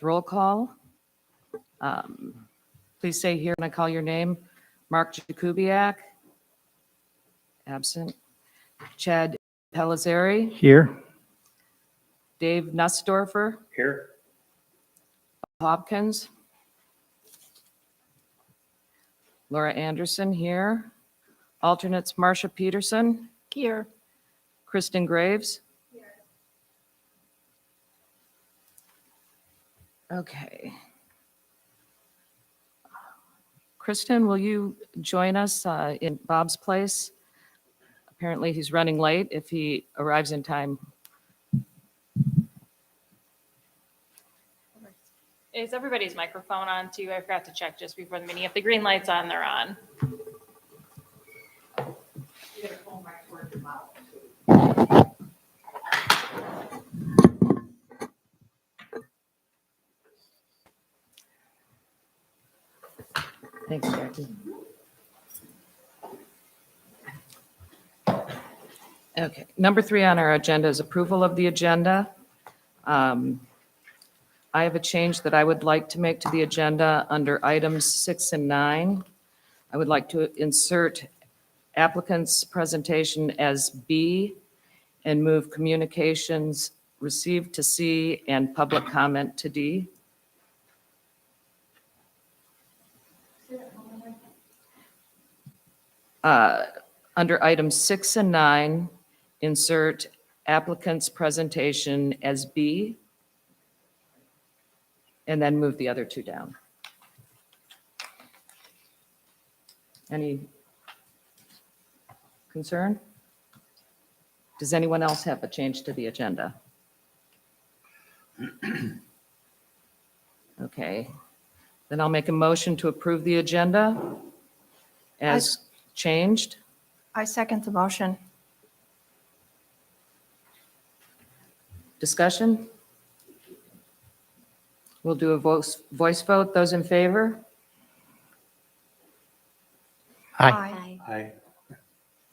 Roll call. Please say here when I call your name. Mark Jakubiak. Absent. Chad Pellizzari. Here. Dave Nussdorfer. Here. Hopkins. Laura Anderson here. Alternates Marcia Peterson. Here. Kristen Graves. Okay. Kristen, will you join us in Bob's place? Apparently, he's running late. If he arrives in time. Is everybody's microphone on too? I forgot to check just before the meeting. If the green light's on, they're on. Thanks, Jackie. Okay, number 3 on our agenda is approval of the agenda. I have a change that I would like to make to the agenda under items 6 and 9. I would like to insert applicant's presentation as B and move communications received to C and public comment to D. Under items 6 and 9, insert applicant's presentation as B, and then move the other 2 down. Any concern? Does anyone else have a change to the agenda? Okay, then I'll make a motion to approve the agenda as changed. I second the motion. Discussion? We'll do a voice vote. Those in favor? Aye. Aye.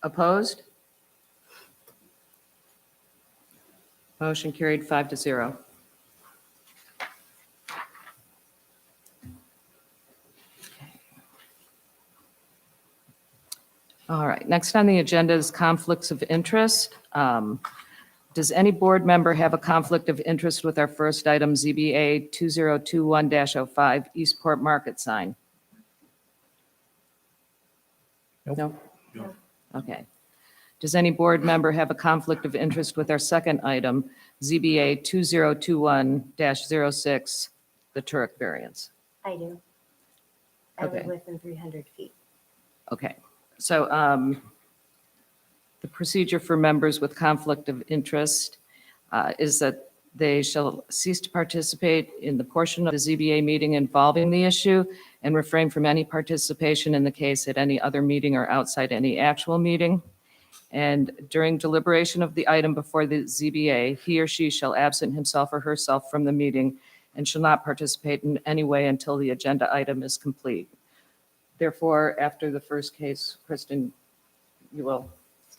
Opposed? Motion carried 5-0. All right, next on the agenda is conflicts of interest. Does any board member have a conflict of interest with our first item, ZBA 2021-05, Eastport Market sign? Nope. No? Okay. Does any board member have a conflict of interest with our second item, ZBA 2021-06, the Turek variance? I do. I Okay. live within 300 feet. Okay, so the procedure for members with conflict of interest is that they shall cease to participate in the portion of the ZBA meeting involving the issue and refrain from any participation in the case at any other meeting or outside any actual meeting. And during deliberation of the item before the ZBA, he or she shall absent himself or herself from the meeting and shall not participate in any way until the agenda item is complete. Therefore, after the first case, Kristen, you will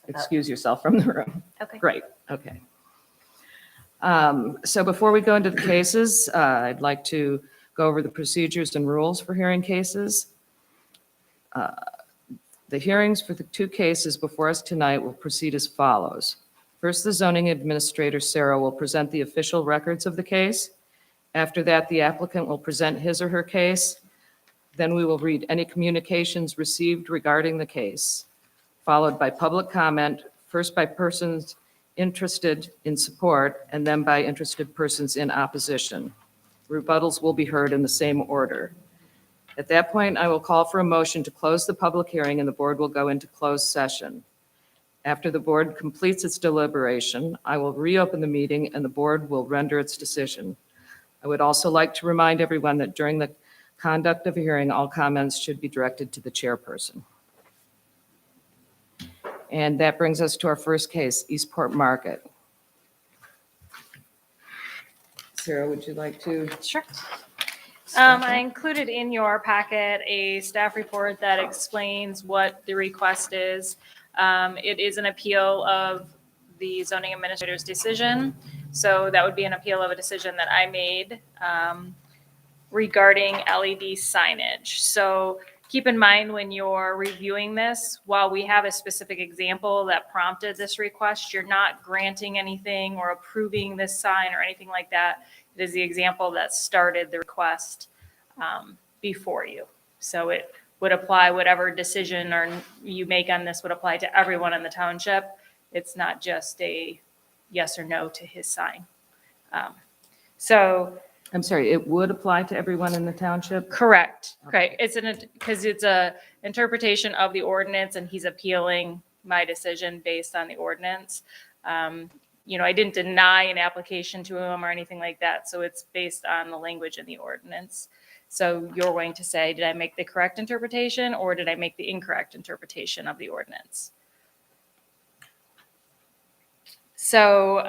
excuse yourself from the room. Okay. Great, okay. So before we go into the cases, I'd like to go over the procedures and rules for hearing cases. The hearings for the 2 cases before us tonight will proceed as follows. First, the zoning administrator, Sarah, will present the official records of the case. After that, the applicant will present his or her case. Then we will read any communications received regarding the case, followed by public comment, first by persons interested in support, and then by interested persons in opposition. Rebuttals will be heard in the same order. At that point, I will call for a motion to close the public hearing, and the board will go into closed session. After the board completes its deliberation, I will reopen the meeting, and the board will render its decision. I would also like to remind everyone that during the conduct of a hearing, all comments should be directed to the chairperson. And that brings us to our first case, Eastport Market. Sarah, would you like to? Sure. start I that? included in your packet a staff report that explains what the request is. It is an appeal of the zoning administrator's decision. So that would be an appeal of a decision that I made regarding LED signage. So keep in mind when you're reviewing this, while we have a specific example that prompted this request, you're not granting anything or approving this sign or anything like that. It is the example that started the request before you. So it would apply, whatever decision or you make on this would apply to everyone in the township. It's not just a yes or no to his sign. So I'm sorry, it would apply to everyone in the township? correct, right. Because it's a interpretation of the ordinance and he's appealing my decision based on the ordinance. I didn't deny an application to him or anything like that. So it's based on the language in the ordinance. So you're going to say, did I make the correct interpretation or did I make the incorrect interpretation of the ordinance? So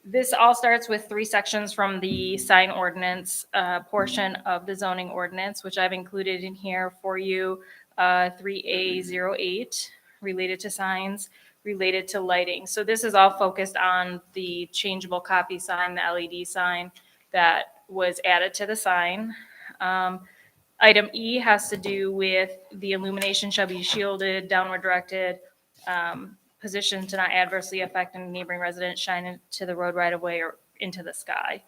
this all starts with 3 sections from the sign ordinance portion of the zoning ordinance, which I've included in here for you. 3A08 related to signs, related to lighting. So this is all focused on the changeable copy sign, the LED sign that was added to the sign. Item E has to do with the illumination shall be shielded, downward directed, positioned to not adversely affect any neighboring residents, shine into the road right of way or into the sky.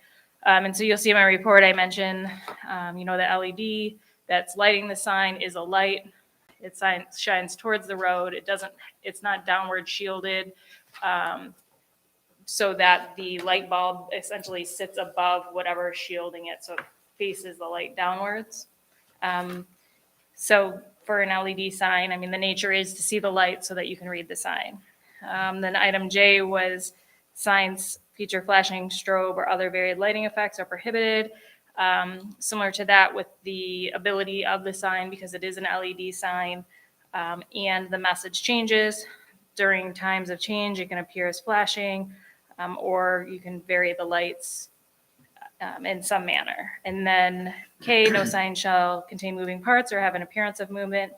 And so you'll see in my report, I mentioned, the LED that's lighting the sign is a light. It shines towards the road. It's not downward shielded, so that the light bulb essentially sits above whatever is shielding it, so it faces the light downwards. So for an LED sign, the nature is to see the light so that you can read the sign. Then item J was signs feature flashing, strobe, or other varied lighting effects are prohibited. Similar to that with the ability of the sign, because it is an LED sign, and the message changes. During times of change, it can appear as flashing, or you can vary the lights in some manner. And then K, no sign shall contain moving parts or have an appearance of movement.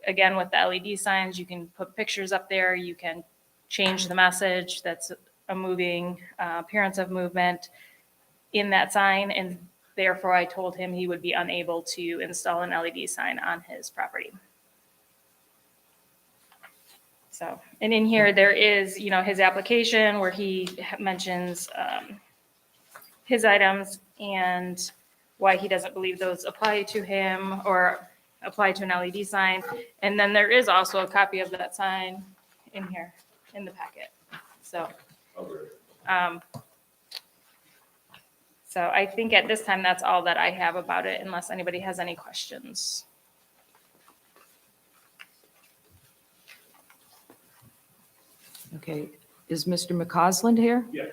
Again, with the LED signs, you can put pictures up there. You can change the message that's a moving appearance of movement in that sign. And therefore, I told him he would be unable to install an LED sign on his property. So, and in here, there is, his application where he mentions his items and why he doesn't believe those apply to him or apply to an LED sign. And then there is also a copy of that sign in here in the packet. So, so I think at this time, that's all that I have about it, unless anybody has any questions. Okay, is Mr. McCausland here? Yeah.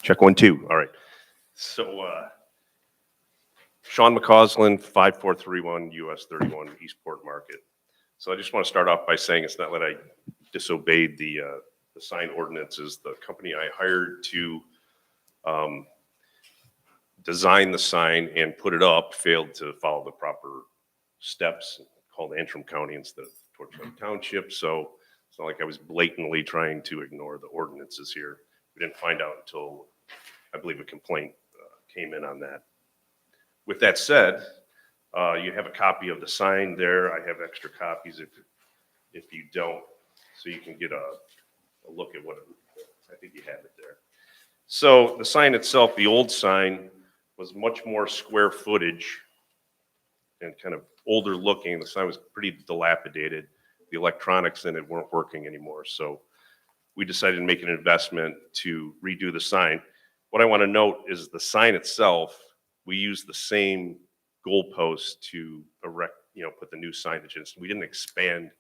Check 1, 2. All right. So Sean McCausland, 5431 US 31 Eastport Market. So I just want to start off by saying it's not that I disobeyed the sign ordinances. The company I hired to design the sign and put it up failed to follow the proper steps, called Antrim County instead of Township. So it's not like I was blatantly trying to ignore the ordinances here. We didn't find out until, I believe, a complaint came in on that. With that said, you have a copy of the sign there. I have extra copies if you don't, so you can get a look at what I think you have it there. So the sign itself, the old sign, was much more square footage and kind of older looking. The sign was pretty dilapidated. The electronics in it weren't working anymore. So we decided to make an investment to redo the sign. What I want to note is the sign itself, we used the same goalpost to erect, put the new signage in. So we didn't expand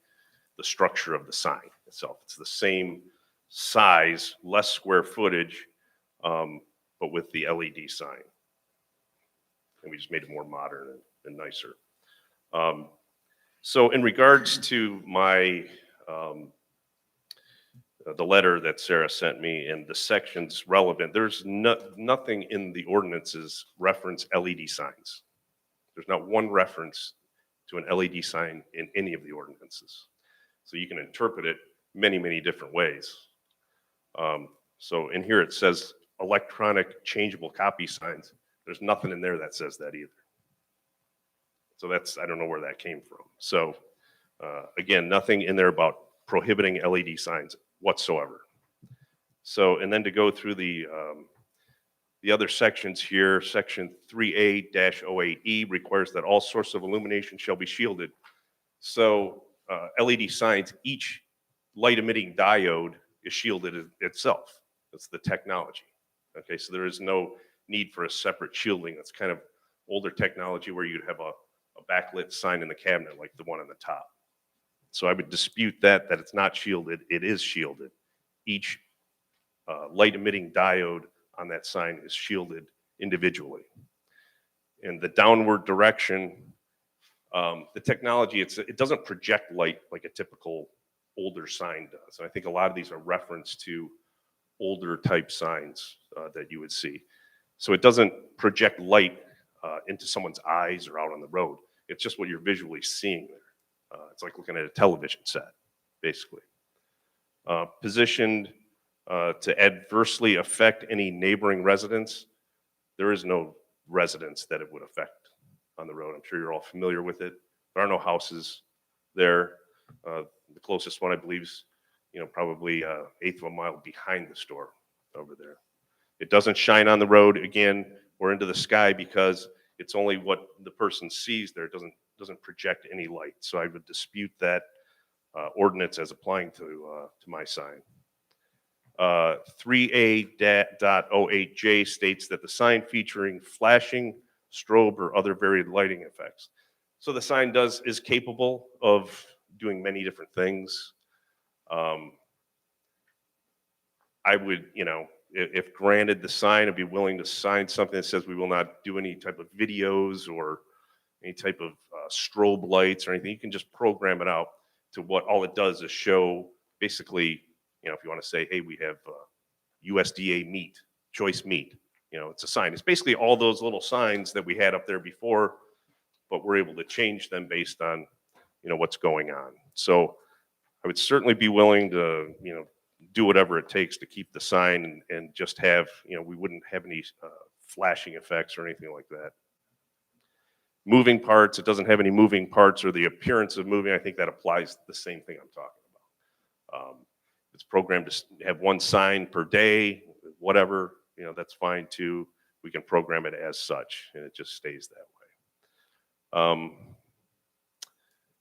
the structure of the sign itself. It's the same size, less square footage, but with the LED sign. And we just made it more modern and nicer. So in regards to my the letter that Sarah sent me and the sections relevant, there's nothing in the ordinances reference LED signs. There's not one reference to an LED sign in any of the ordinances. So you can interpret it many, many different ways. So in here it says electronic changeable copy signs. There's nothing in there that says that either. So I don't know where that came from. So again, nothing in there about prohibiting LED signs whatsoever. So, and then to go through the other sections here, section 3A-08E requires that all sources of illumination shall be shielded. So LED signs, each light emitting diode is shielded itself. That's the technology. Okay, so there is no need for a separate shielding. That's kind of older technology where you'd have a backlit sign in the cabinet like the one on the top. So I would dispute that it's not shielded. It is shielded. Each light emitting diode on that sign is shielded individually. In the downward direction, the technology, it doesn't project light like a typical older sign does. And I think a lot of these are reference to older type signs that you would see. So it doesn't project light into someone's eyes or out on the road. It's just what you're visually seeing there. It's like looking at a television set, basically. Positioned to adversely affect any neighboring residents. There is no residence that it would affect on the road. I'm sure you're all familiar with it. There are no houses there. The closest one, I believe, is probably an eighth of a mile behind the store over there. It doesn't shine on the road again or into the sky because it's only what the person sees there. It doesn't project any light. So I would dispute that ordinance as applying to my sign. 3A.08J states that the sign featuring flashing, strobe, or other varied lighting effects. So the sign is capable of doing many different things. I would, if granted the sign, I'd be willing to sign something that says we will not do any type of videos or any type of strobe lights or anything. You can just program it out to what all it does is show basically, if you want to say, hey, we have USDA meat, choice meat, it's a sign. It's basically all those little signs that we had up there before, but we're able to change them based on, what's going on. So I would certainly be willing to, do whatever it takes to keep the sign and just have, we wouldn't have any flashing effects or anything like that. Moving parts, it doesn't have any moving parts or the appearance of moving. I think that applies to the same thing I'm talking about. It's programmed to have one sign per day, whatever, that's fine too. We can program it as such and it just stays that way.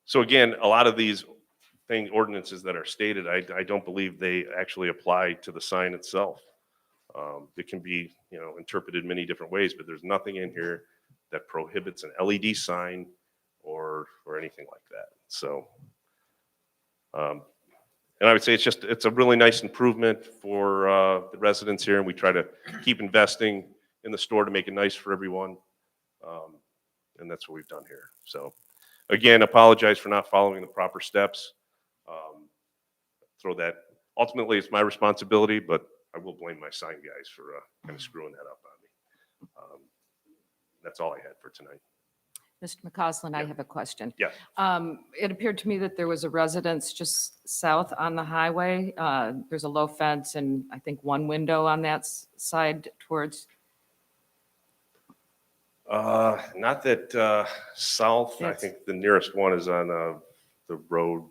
So again, a lot of these ordinances that are stated, I don't believe they actually apply to the sign itself. It can be, interpreted many different ways, but there's nothing in here that prohibits an LED sign or anything like that. So, and I would say it's a really nice improvement for the residents here, and we try to keep investing in the store to make it nice for everyone, and that's what we've done here. So, again, apologize for not following the proper steps. Ultimately, it's my responsibility, but I will blame my sign guys for kind of screwing that up on me. That's all I had for tonight. Mr. McCausland, I have a question. Yeah. It appeared to me that there was a residence just south on the highway. There's a low fence and I think one window on that side towards. Not that south. I think the nearest one is on the road.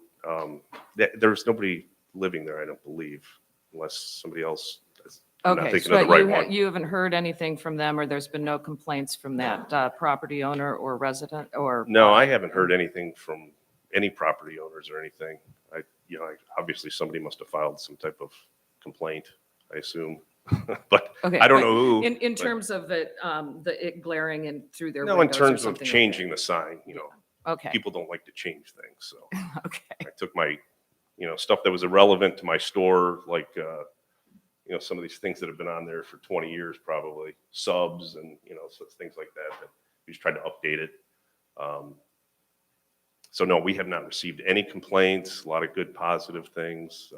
There's nobody living there, I don't believe, unless somebody else. I'm not Okay, thinking so of the right one. you haven't heard anything from them, or there's been no complaints from that property owner or resident, or? No, I haven't heard anything from any property owners or anything. Obviously somebody must have filed some type of complaint, I assume, but Okay, I don't but know who. In but- terms of it glaring in through their No, in windows or terms of something like changing the sign, that? Okay, people don't like to change things, so. okay, I took my, stuff that was irrelevant to my store, like, some of these things that have been on there for 20 years, probably subs and, so things like that we just tried to update it. So no, we have not received any complaints, a lot of good positive things,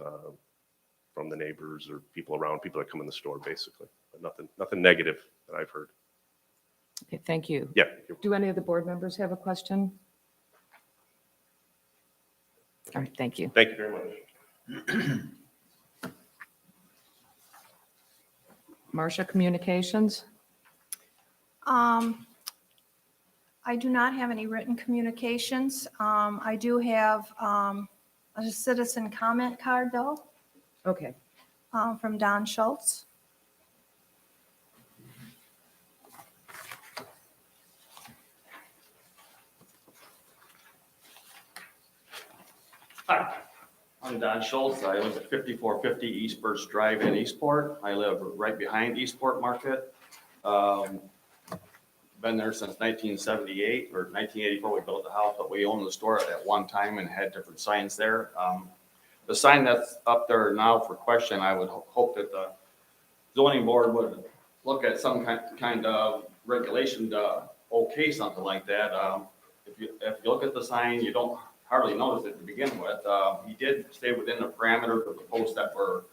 from the neighbors or people around, people that come in the store, basically. But nothing negative that I've heard. Okay, thank you. Yeah. Do any of the board members have a question? All right, thank you. Thank you very much. Marcia, communications? I do not have any written communications. I do have a citizen comment card, though, Okay. from Don Schultz. Hi, I'm Don Schultz. I live at 5450 East Birch Drive in Eastport. I live right behind Eastport Market. Been there since 1978 or 1984. We built the house, but we owned the store at one time and had different signs there. The sign that's up there now for question, I would hope that the zoning board would look at some kind of regulation to okay something like that. If you look at the sign, you don't hardly notice it to begin with. He did stay within the parameters of the posts that were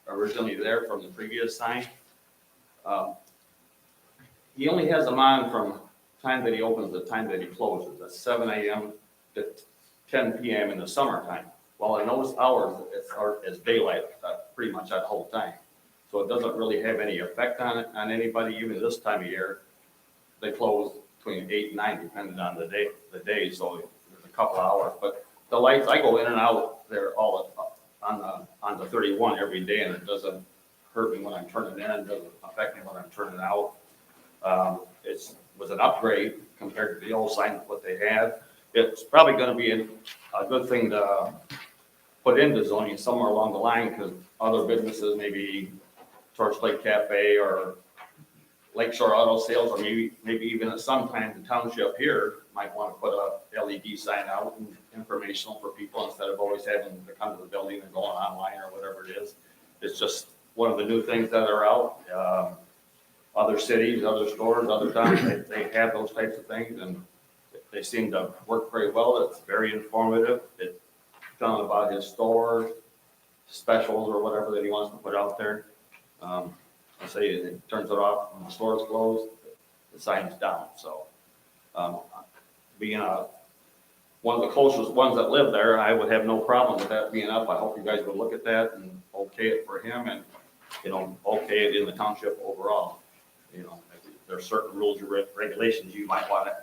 originally there from the previous sign. He only has them on from time that he opens to the time that he closes. That's 7 a.m. to 10 p.m. in the summertime. While in those hours, it's daylight pretty much that whole time. So it doesn't really have any effect on anybody, even this time of year. They close between 8 and 9, depending on the day. So there's a couple hours. But the lights, I go in and out there all on the 31 every day, and it doesn't hurt me when I'm turning in. It doesn't affect me when I'm turning out. It was an upgrade compared to the old sign, what they had. It's probably going to be a good thing to put into zoning somewhere along the line, because other businesses, maybe Torchlight Cafe or Lakeshore Auto Sales, or maybe even at some time the township here might want to put a LED sign out and informational for people instead of always having to come to the building and going online or whatever it is. It's just one of the new things that are out. Other cities, other stores, other towns, they have those types of things, and they seem to work very well. It's very informative. It's telling about his stores, specials, or whatever that he wants to put out there. I say it turns it off when the store's closed, the sign's down. So being one of the closest ones that live there, I would have no problem with that being up. I hope you guys would look at that and okay it for him, and okay it in the township overall. There's certain rules or regulations you might want to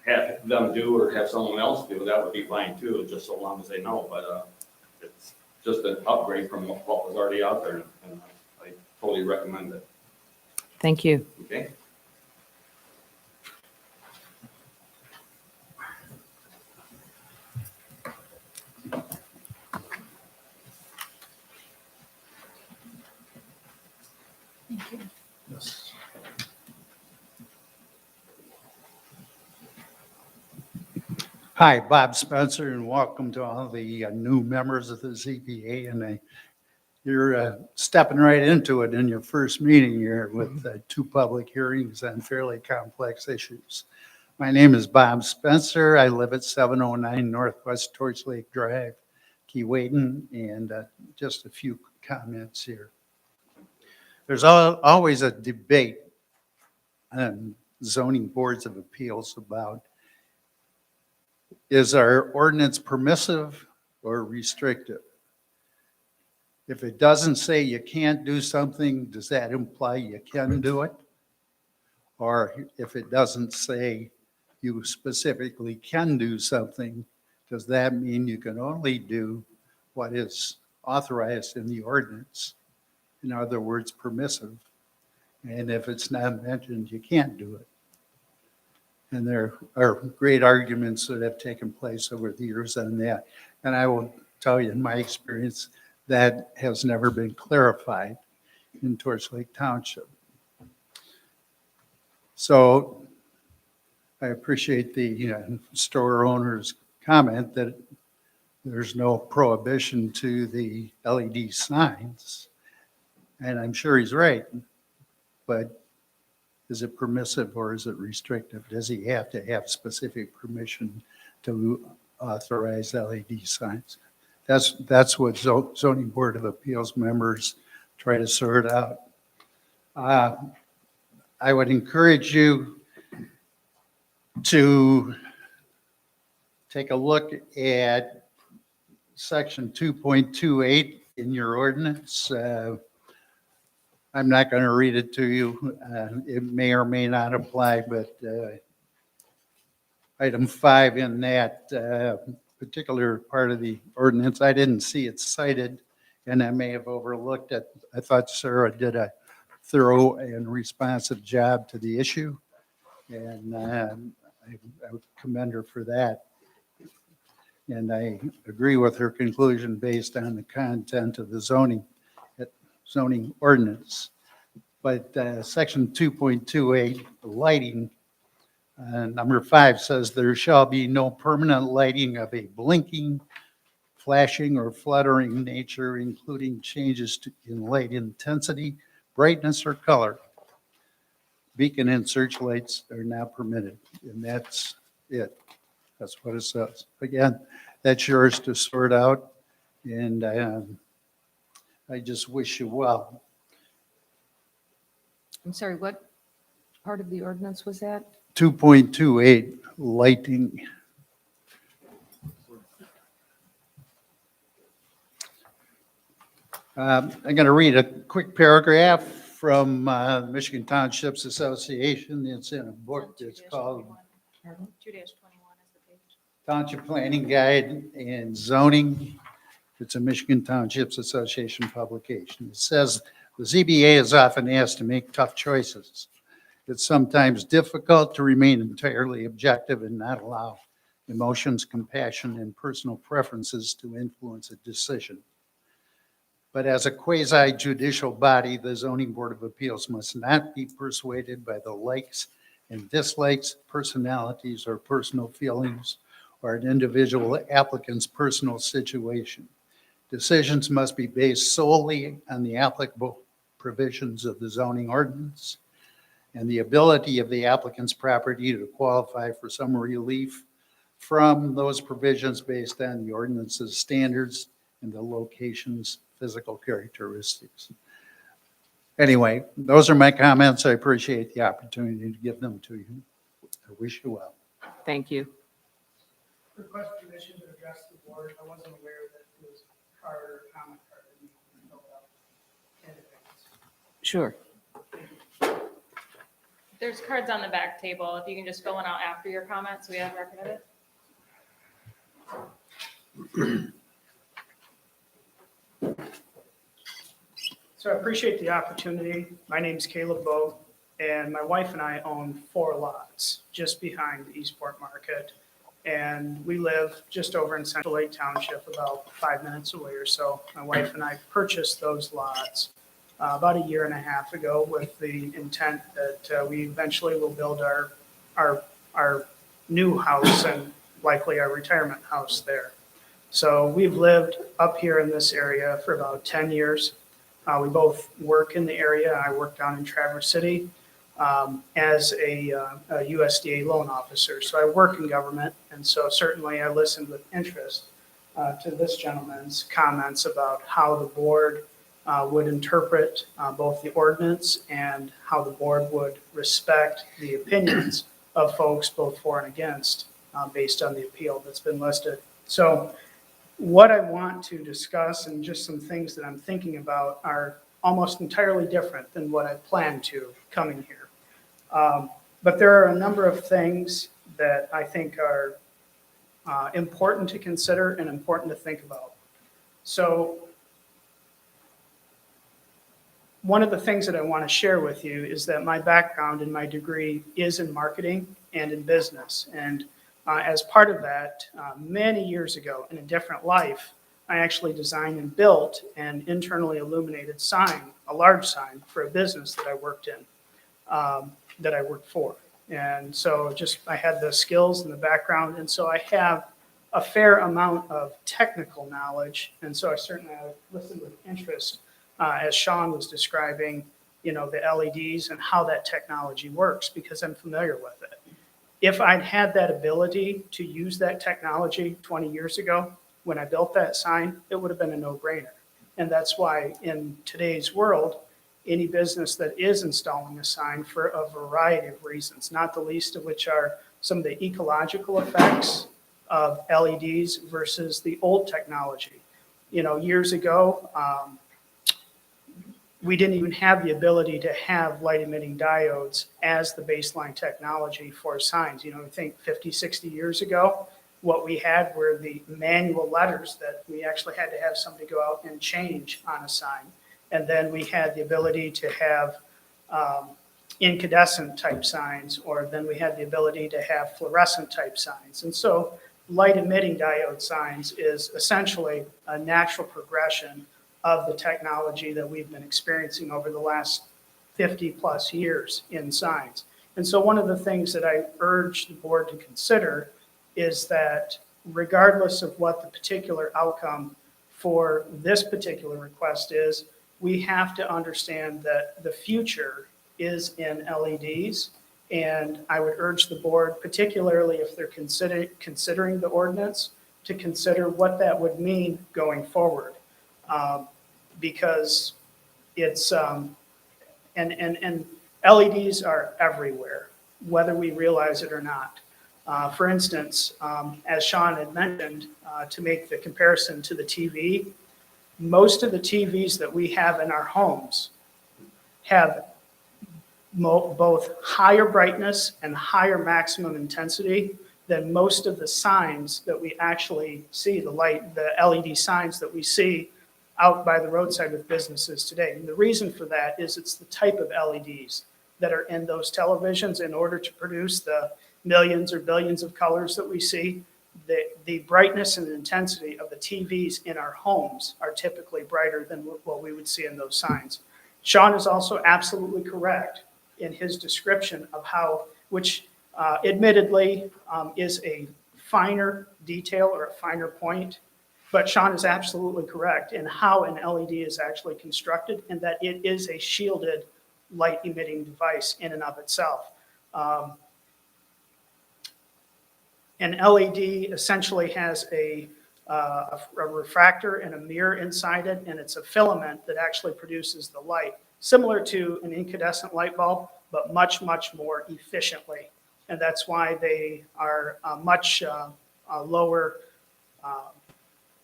have them do or have someone else do. That would be fine too, just so long as they know. But it's just an upgrade from what was already out there, and I totally recommend it. Thank you. Okay. Hi, Bob Spencer, and welcome to all the new members of the ZBA. And you're stepping right into it in your first meeting here with 2 public hearings on fairly complex issues. My name is Bob Spencer. I live at 709 Northwest Torch Lake Drive, Keewatin, and just a few comments here. There's always a debate on zoning boards of appeals about, is our ordinance permissive or restrictive? If it doesn't say you can't do something, does that imply you can do it? Or if it doesn't say you specifically can do something, does that mean you can only do what is authorized in the ordinance? In other words, permissive. And if it's not mentioned, you can't do it. And there are great arguments that have taken place over the years on that. And I will tell you, in my experience, that has never been clarified in Torch Lake Township. So I appreciate the store owner's comment that there's no prohibition to the LED signs. And I'm sure he's right. But is it permissive or is it restrictive? Does he have to have specific permission to authorize LED signs? That's what zoning board of appeals members try to sort out. I would encourage you to take a look at section 2.28 in your ordinance. I'm not going to read it to you. It may or may not apply, but item 5 in that particular part of the ordinance, I didn't see it cited, and I may have overlooked it. I thought Sarah did a thorough and responsive job to the issue, and I would commend her for that. And I agree with her conclusion based on the content of the zoning ordinance. But section 2.28, lighting, number 5 says there shall be no permanent lighting of a blinking, flashing, or fluttering nature, including changes in light intensity, brightness, or color. Beacon and searchlights are not permitted, and that's it. That's what it says. Again, that's yours to sort out, and I just wish you well. I'm sorry, what part of the ordinance was that? 2.28, lighting. I'm going to read a quick paragraph from Michigan Townships Association. It's in a book that's called 2-21 is the page. Township Planning Guide and Zoning. It's a Michigan Townships Association publication. It says, the ZBA is often asked to make tough choices. It's sometimes difficult to remain entirely objective and not allow emotions, compassion, and personal preferences to influence a decision. But as a quasi-judicial body, the Zoning Board of Appeals must not be persuaded by the likes and dislikes, personalities, or personal feelings, or an individual applicant's personal situation. Decisions must be based solely on the applicable provisions of the zoning ordinance and the ability of the applicant's property to qualify for some relief from those provisions based on the ordinance's standards and the location's physical characteristics. Anyway, those are my comments. I appreciate the opportunity to give them to you. I wish you well. Thank you. Request permission to address the board. I wasn't aware that it was card or comment card that you filled out in advance. Sure. There's cards on the back table. If you can just fill one out after your comments, we have record of it. So I appreciate the opportunity. My name's Caleb Bowe, and my wife and I own 4 lots just behind the Eastport Market. And we live just over in Central Lake Township, about 5 minutes away or so. My wife and I purchased those lots about a year and a half ago with the intent that we eventually will build our new house and likely our retirement house there. So we've lived up here in this area for about 10 years. We both work in the area. I work down in Traverse City as a USDA loan officer. So I work in government, and so certainly I listened with interest to this gentleman's comments about how the board would interpret both the ordinance and how the board would respect the opinions of folks both for and against based on the appeal that's been listed. So what I want to discuss and just some things that I'm thinking about are almost entirely different than what I planned to coming here. But there are a number of things that I think are important to consider and important to think about. So one of the things that I want to share with you is that my background and my degree is in marketing and in business. And as part of that, many years ago in a different life, I actually designed and built an internally illuminated sign, a large sign for a business that I worked in, that I worked for. And so just I had the skills and the background, and so I have a fair amount of technical knowledge. And so I certainly listened with interest as Sean was describing, the LEDs and how that technology works, because I'm familiar with it. If I'd had that ability to use that technology 20 years ago, when I built that sign, it would have been a no-brainer. And that's why in today's world, any business that is installing a sign for a variety of reasons, not the least of which are some of the ecological effects of LEDs versus the old technology. You know, years ago, we didn't even have the ability to have light emitting diodes as the baseline technology for signs. You know, I think 50, 60 years ago, what we had were the manual letters that we actually had to have somebody go out and change on a sign. And then we had the ability to have incandescent type signs, or then we had the ability to have fluorescent type signs. And so light emitting diode signs is essentially a natural progression of the technology that we've been experiencing over the last 50 plus years in signs. And so one of the things that I urge the board to consider is that regardless of what the particular outcome for this particular request is, we have to understand that the future is in LEDs. And I would urge the board, particularly if they're considering the ordinance, to consider what that would mean going forward. Because it's, and LEDs are everywhere, whether we realize it or not. For instance, as Sean had mentioned, to make the comparison to the TV, most of the TVs that we have in our homes have both higher brightness and higher maximum intensity than most of the signs that we actually see, the LED signs that we see out by the roadside with businesses today. And the reason for that is it's the type of LEDs that are in those televisions in order to produce the millions or billions of colors that we see. The brightness and intensity of the TVs in our homes are typically brighter than what we would see in those signs. Sean is also absolutely correct in his description of how, which admittedly is a finer detail or a finer point, but Sean is absolutely correct in how an LED is actually constructed and that it is a shielded light emitting device in and of itself. An LED essentially has a refractor and a mirror inside it, and it's a filament that actually produces the light, similar to an incandescent light bulb, but much, much more efficiently. And that's why they are a much lower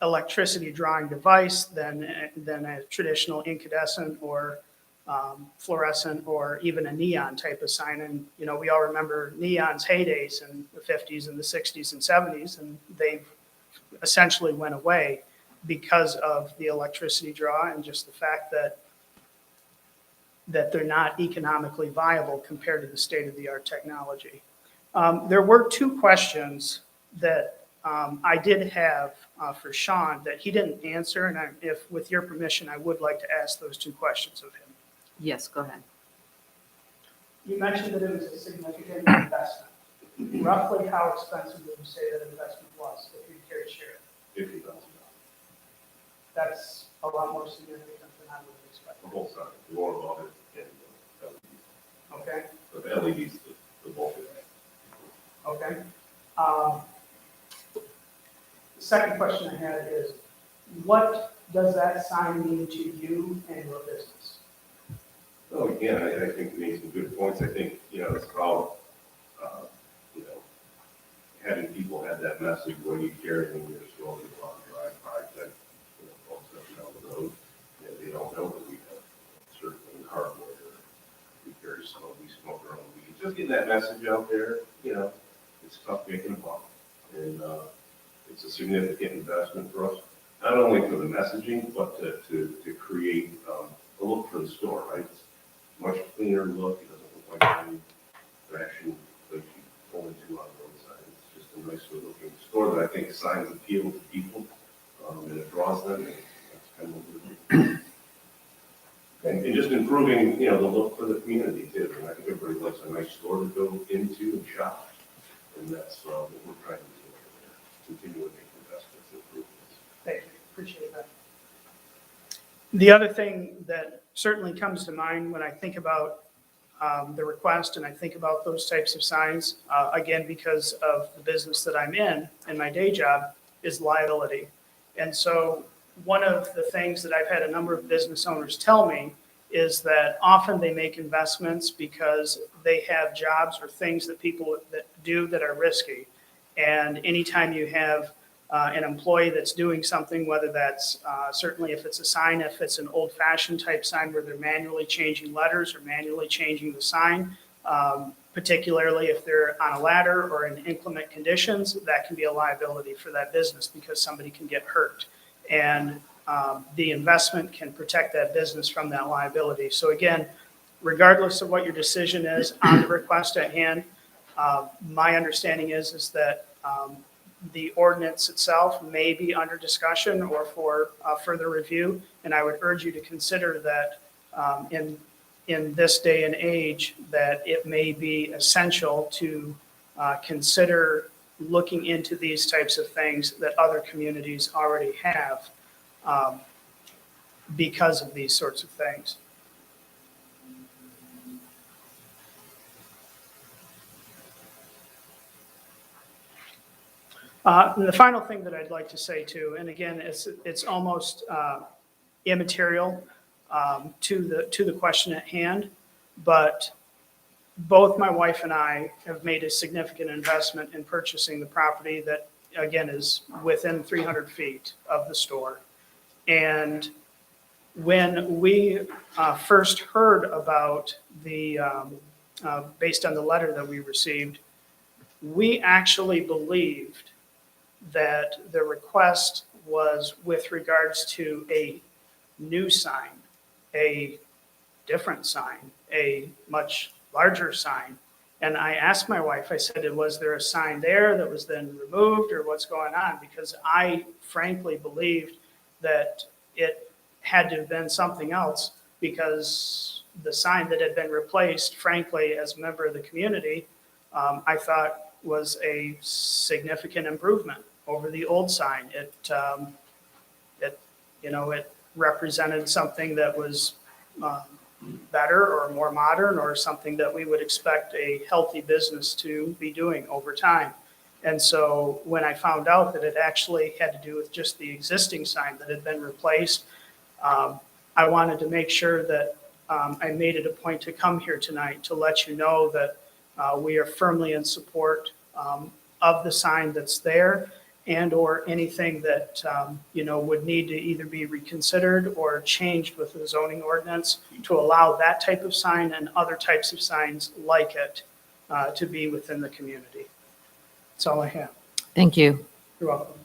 electricity drawing device than a traditional incandescent or fluorescent or even a neon type of sign. And, you know, we all remember neon's heydays in the 50s and the 60s and 70s, and they essentially went away because of the electricity draw and just the fact that they're not economically viable compared to the state-of-the-art technology. There were two questions that I did have for Sean that he didn't answer, and if with your permission, I would like to ask those two questions of him. Yes, go ahead. You mentioned that it was a significant investment. Roughly how expensive would you say that investment was, if you care to share it? $50,000. That's a lot more significant than I would expect. The whole sign, the one above it, and LEDs. Okay, But the LEDs, the bulk of that. okay. The second question I had is, what does that sign mean to you and your business? Well, again, I think you made some good points. I think, it's about, having people have that message when you carry it when you're scrolling along drive by, that, folks up and down the road, they don't know that we have certain hardware. We carry smoke, we smoke our own weed. Just getting that message out there, it's tough making a buck. And it's a significant investment for us, not only for the messaging, but to create a look for the store, right? It's a much cleaner look. It doesn't look like any fashion like you pull into on the roadside. It's just a nicer looking store that I think signs appeal to people, and it draws them. And that's kind of what we're doing. And just improving, the look for the community too. And I think everybody likes a nice store to go into and shop. And that's what we're trying to do over there. Continue to make investments and improvements. Thank you, appreciate that. The other thing that certainly comes to mind when I think about the request and I think about those types of signs, again, because of the business that I'm in and my day job, is liability. And so one of the things that I've had a number of business owners tell me is that often they make investments because they have jobs or things that people that do that are risky. And anytime you have an employee that's doing something, whether that's certainly if it's a sign, if it's an old-fashioned type sign where they're manually changing letters or manually changing the sign, particularly if they're on a ladder or in inclement conditions, that can be a liability for that business because somebody can get hurt. And the investment can protect that business from that liability. So again, regardless of what your decision is on the request at hand, my understanding is that the ordinance itself may be under discussion or for further review. And I would urge you to consider that in this day and age, that it may be essential to consider looking into these types of things that other communities already have because of these sorts of things. And the final thing that I'd like to say too, and again, it's almost immaterial to the question at hand, but both my wife and I have made a significant investment in purchasing the property that, again, is within 300 feet of the store. And when we first heard about the, based on the letter that we received, we actually believed that the request was with regards to a new sign, a different sign, a much larger sign. And I asked my wife, I said, was there a sign there that was then removed or what's going on? Because I frankly believed that it had to have been something else because the sign that had been replaced, frankly, as a member of the community, I thought was a significant improvement over the old sign. It represented something that was better or more modern or something that we would expect a healthy business to be doing over time. And so when I found out that it actually had to do with just the existing sign that had been replaced, I wanted to make sure that I made it a point to come here tonight to let you know that we are firmly in support of the sign that's there and or anything that would need to either be reconsidered or changed with the zoning ordinance to allow that type of sign and other types of signs like it to be within the community. That's all I have. Thank you. You're welcome.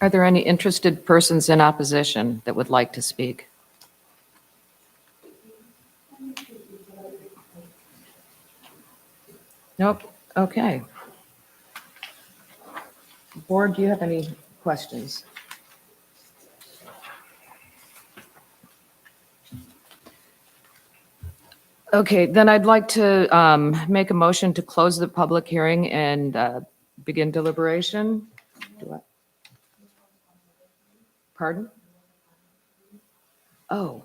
Are there any interested persons in opposition that would like to speak? Nope. Okay. Board, do you have any questions? Okay, then I'd like to make a motion to close the public hearing and begin deliberation. Pardon? Oh,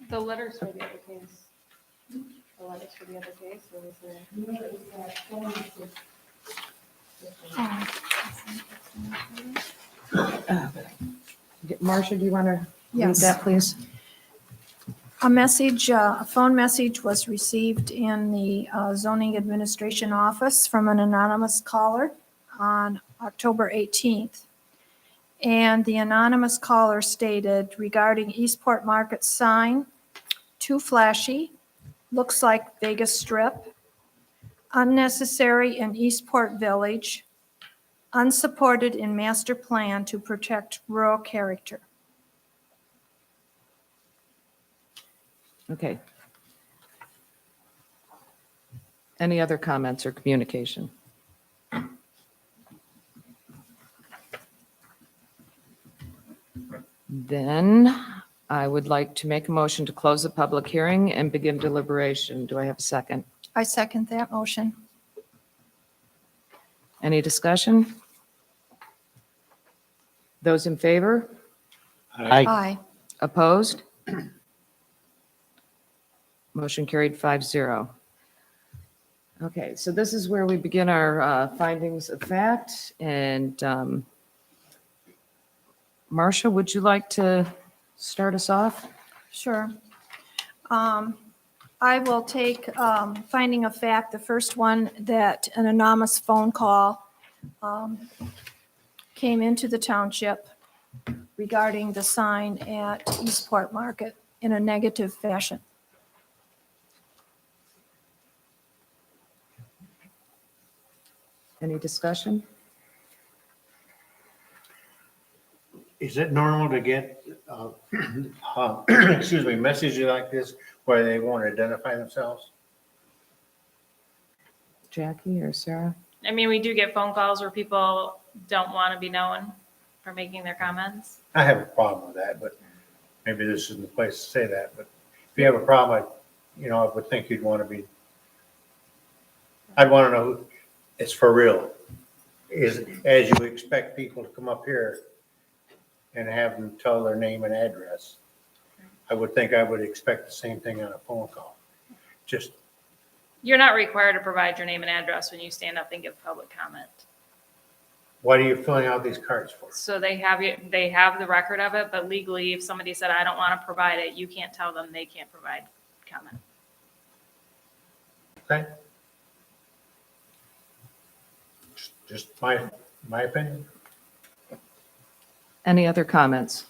The letters for the other case. The letters for the other case, or was there? Marcia, do you want to read Yes. that, please? A phone message was received in the zoning administration office from an anonymous caller on October 18th. And the anonymous caller stated regarding Eastport Market sign, too flashy, looks like Vegas Strip, unnecessary in Eastport Village, unsupported in master plan to protect rural character. Okay. Any other comments or communication? Then I would like to make a motion to close the public hearing and begin deliberation. Do I have a second? I second that motion. Any discussion? Those in favor? Aye. Opposed? Motion carried 5-0. Okay, so this is where we begin our findings of fact. And Marcia, would you like to start us off? Sure. I will take finding of fact, the first one, that an anonymous phone call came into the township regarding the sign at Eastport Market in a negative fashion. Any discussion? Is it normal to get, excuse me, messages like this where they won't identify themselves? Jackie or Sarah? I mean, we do get phone calls where people don't want to be known for making their comments. I have a problem with that, but maybe this isn't the place to say that, but if you have a problem, I would think you'd want to be, I'd want to know who it's for real. Is, as you expect people to come up here and have them tell their name and address, I would think I would expect the same thing on a phone call. Just, You're not required to provide your name and address when you stand up and give public comment. what are you filling out these cards for? So they have the record of it, but legally, if somebody said, I don't want to provide it, you can't tell them they can't provide comment. Okay? Just my opinion. Any other comments?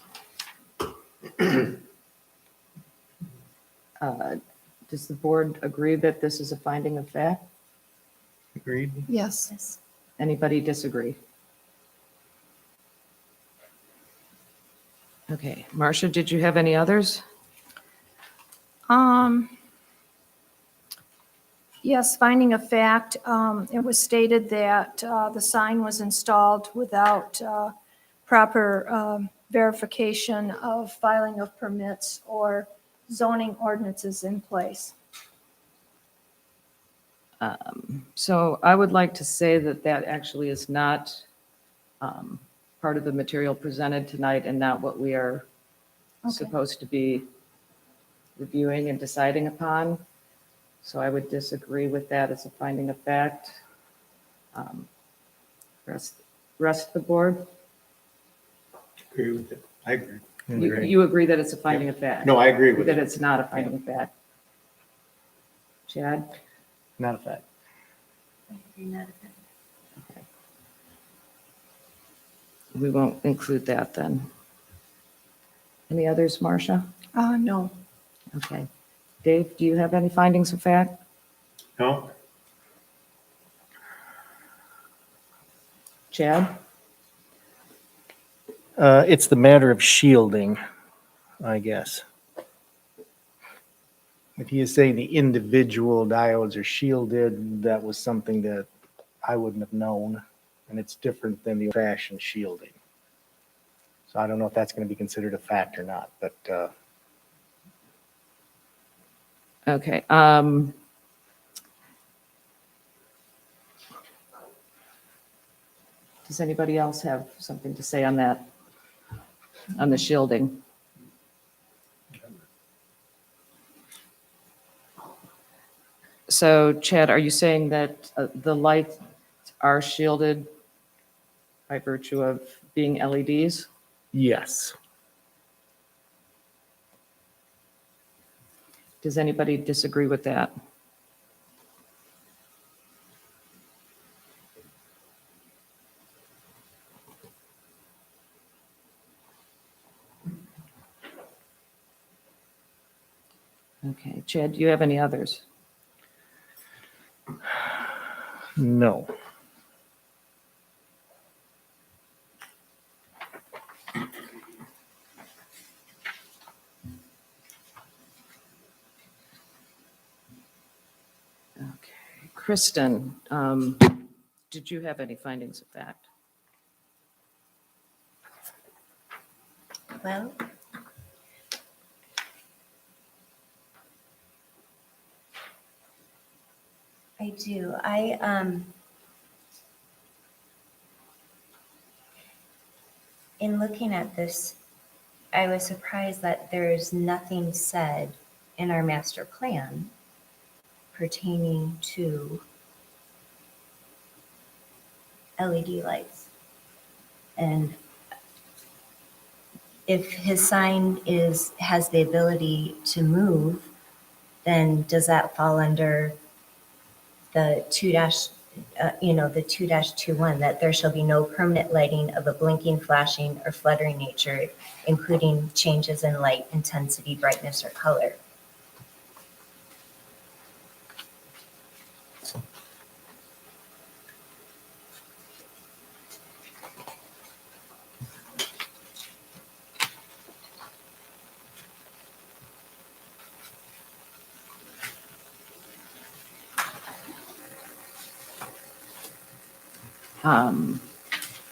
Does the board agree that this is a finding of fact? Agreed. Yes. Yes. Anybody disagree? Okay, Marcia, did you have any others? Yes, finding of fact, it was stated that the sign was installed without proper verification of filing of permits or zoning ordinances in place. So I would like to say that that actually is not part of the material presented tonight and not what we are Okay. supposed to be reviewing and deciding upon. So I would disagree with that as a finding of fact. Rest of the board, Agree with it. I agree. you agree that it's a finding of fact? No, I agree with That it. it's not a finding of fact? Chad? Not a fact. We won't include that then. Any others, Marcia? No. Okay. Dave, do you have any findings of fact? No? Chad? It's the matter of shielding, I guess. If he is saying the individual diodes are shielded, that was something that I wouldn't have known, and it's different than the old-fashioned shielding. So I don't know if that's going to be considered a fact or not, but Okay. Does anybody else have something to say on that? On the shielding? So Chad, are you saying that the lights are shielded by virtue of being LEDs? yes. Does anybody disagree with that? Okay, Chad, do you have any others? No. Okay, Kristen, did you have any findings of fact? Well, I do. In looking at this, I was surprised that there's nothing said in our master plan pertaining to LED lights. And if his sign has the ability to move, then does that fall under the the 2-21, that there shall be no permanent lighting of a blinking, flashing, or fluttering nature, including changes in light intensity, brightness, or color?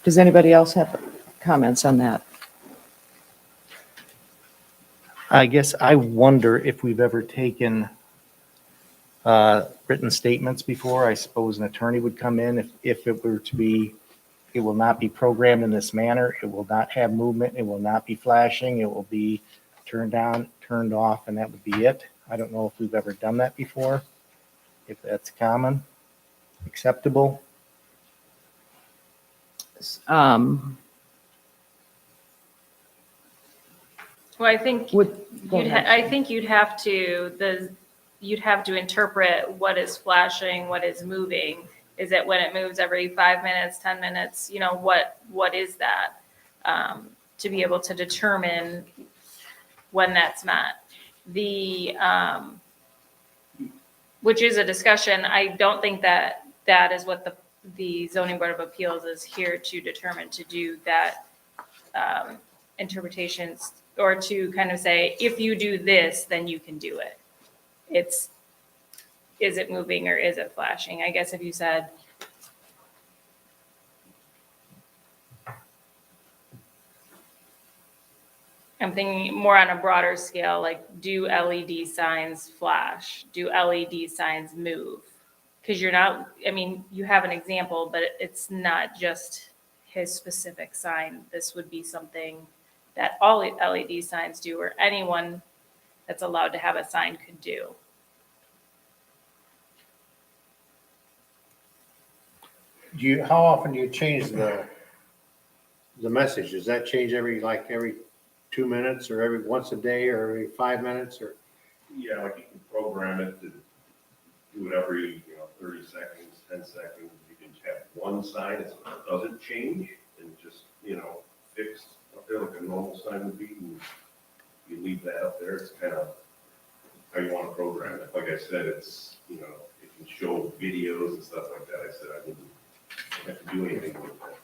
Does anybody else have comments on that? I guess I wonder if we've ever taken written statements before. I suppose an attorney would come in if it were to be, it will not be programmed in this manner. It will not have movement. It will not be flashing. It will be turned on, turned off, and that would be it. I don't know if we've ever done that before, if that's common, acceptable. Um, Well, I think Go ahead. I think you'd have to interpret what is flashing, what is moving. Is it when it moves every 5 minutes, 10 minutes? What is that? To be able to determine when that's met. Which is a discussion. I don't think that is what the Zoning Board of Appeals is here to determine, to do that interpretations, or to kind of say, if you do this, then you can do it. Is it moving or is it flashing? I guess if you said, I'm thinking more on a broader scale, like, do LED signs flash? Do LED signs move? Because you have an example, but it's not just his specific sign. This would be something that all LED signs do, or anyone that's allowed to have a sign could do. How often do you change the message? Does that change every 2 minutes, or once a day, or every 5 minutes, or? Yeah, like you can program it to do it every, 30 seconds, 10 seconds. You can have one sign, it doesn't change, and just, fixed up there like a normal sign would be, and you leave that up there. It's kind of how you want to program it. Like I said, it's, it can show videos and stuff like that. I said I wouldn't have to do anything with that.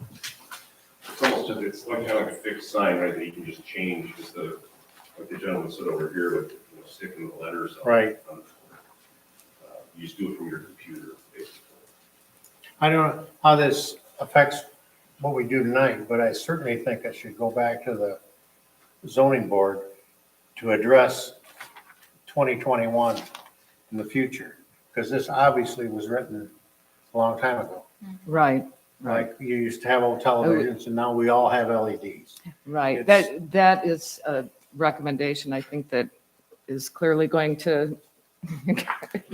It's almost just, it's like kind of like a fixed sign, right, that you can just change instead of, like the gentleman said over here with, sticking the letters on. Right. You just do it from your computer, basically. I don't know how this affects what we do tonight, but I certainly think I should go back to the zoning board to address 2021 in the future, because this obviously was written a long time ago. Right, Like you used to have old televisions, and now we all have LEDs. right. It's- That is a recommendation, I think, that is clearly going to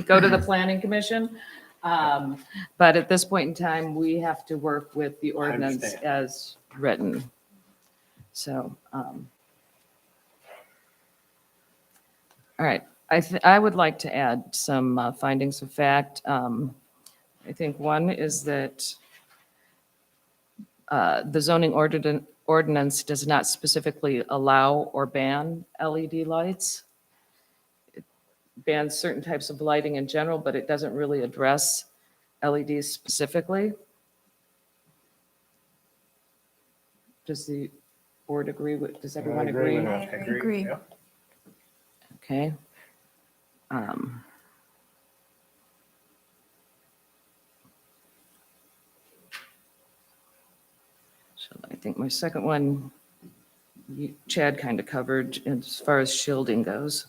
go to the planning commission. But at this point in time, we have to work with the ordinance understand. as written. So, all right, I would like to add some findings of fact. I think one is that the zoning ordinance does not specifically allow or ban LED lights. It bans certain types of lighting in general, but it doesn't really address LEDs specifically. Does the board agree with, does everyone agree? with that. I agree. Yep. Okay. So I think my second one, Chad kind of covered as far as shielding goes.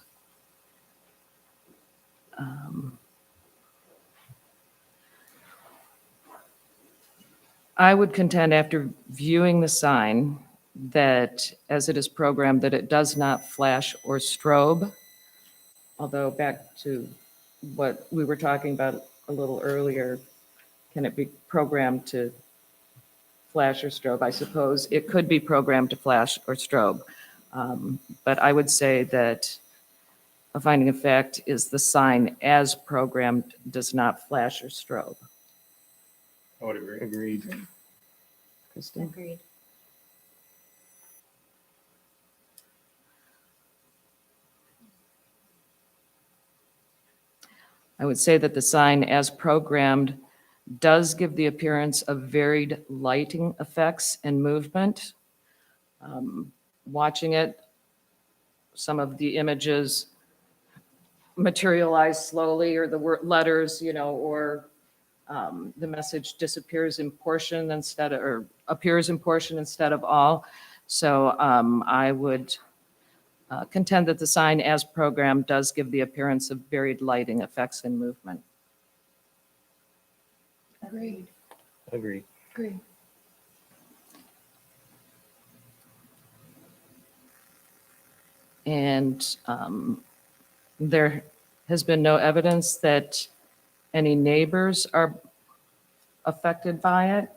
I would contend, after viewing the sign, that as it is programmed, that it does not flash or strobe. Although back to what we were talking about a little earlier, can it be programmed to flash or strobe. I suppose it could be programmed to flash or strobe. But I would say that a finding of fact is the sign as programmed does not flash or strobe. I would agree. Agreed. Kristen? Agreed. I would say that the sign as programmed does give the appearance of varied lighting effects and movement. Watching it, some of the images materialize slowly, or the letters, or the message disappears in portion instead of, or appears in portion instead of all. So I would contend that the sign as programmed does give the appearance of varied lighting effects and movement. Agreed. Agreed. Agreed. And there has been no evidence that any neighbors are affected by it.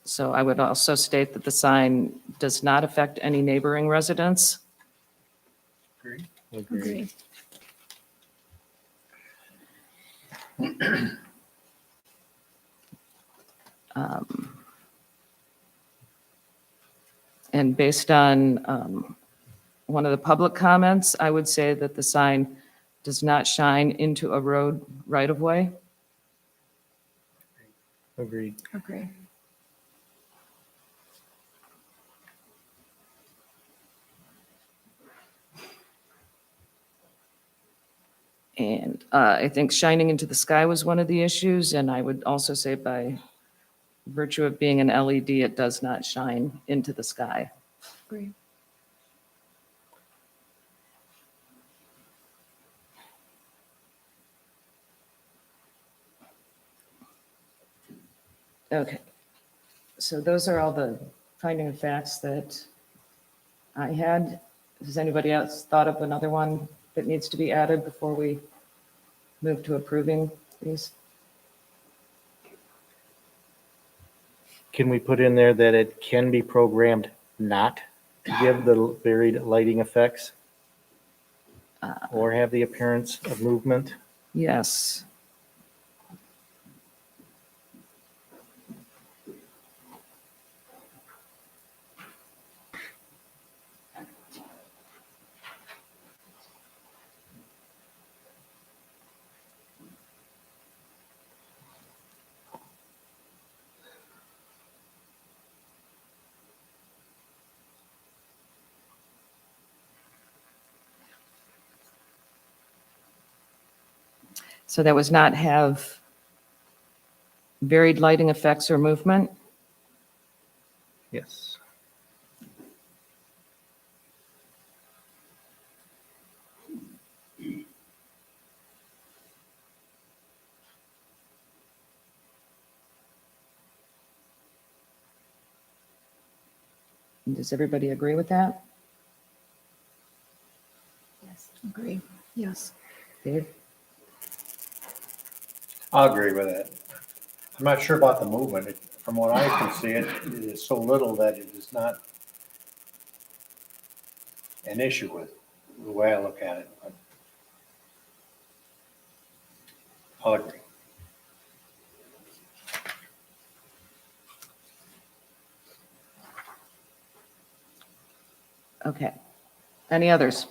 So I would also state that the sign does not affect any neighboring residents. Agreed. Agreed. And based on one of the public comments, I would say that the sign does not shine into a road right-of-way. Agreed. Agreed. And I think shining into the sky was one of the issues, and I would also say by virtue of being an LED, it does not shine into the sky. Agreed. Okay, so those are all the finding of facts that I had. Has anybody else thought of another one that needs to be added before we move to approving these? Can we put in there that it can be programmed not to give the varied lighting effects? Or have the appearance of movement? Yes. So that was not have varied lighting effects or movement? Yes. Does everybody agree with that? Yes. Agreed. Yes. Dave? I'll agree with that. I'm not sure about the movement. From what I can see, it is so little that it is not an issue with the way I look at it. But I'll agree. Okay. Any others?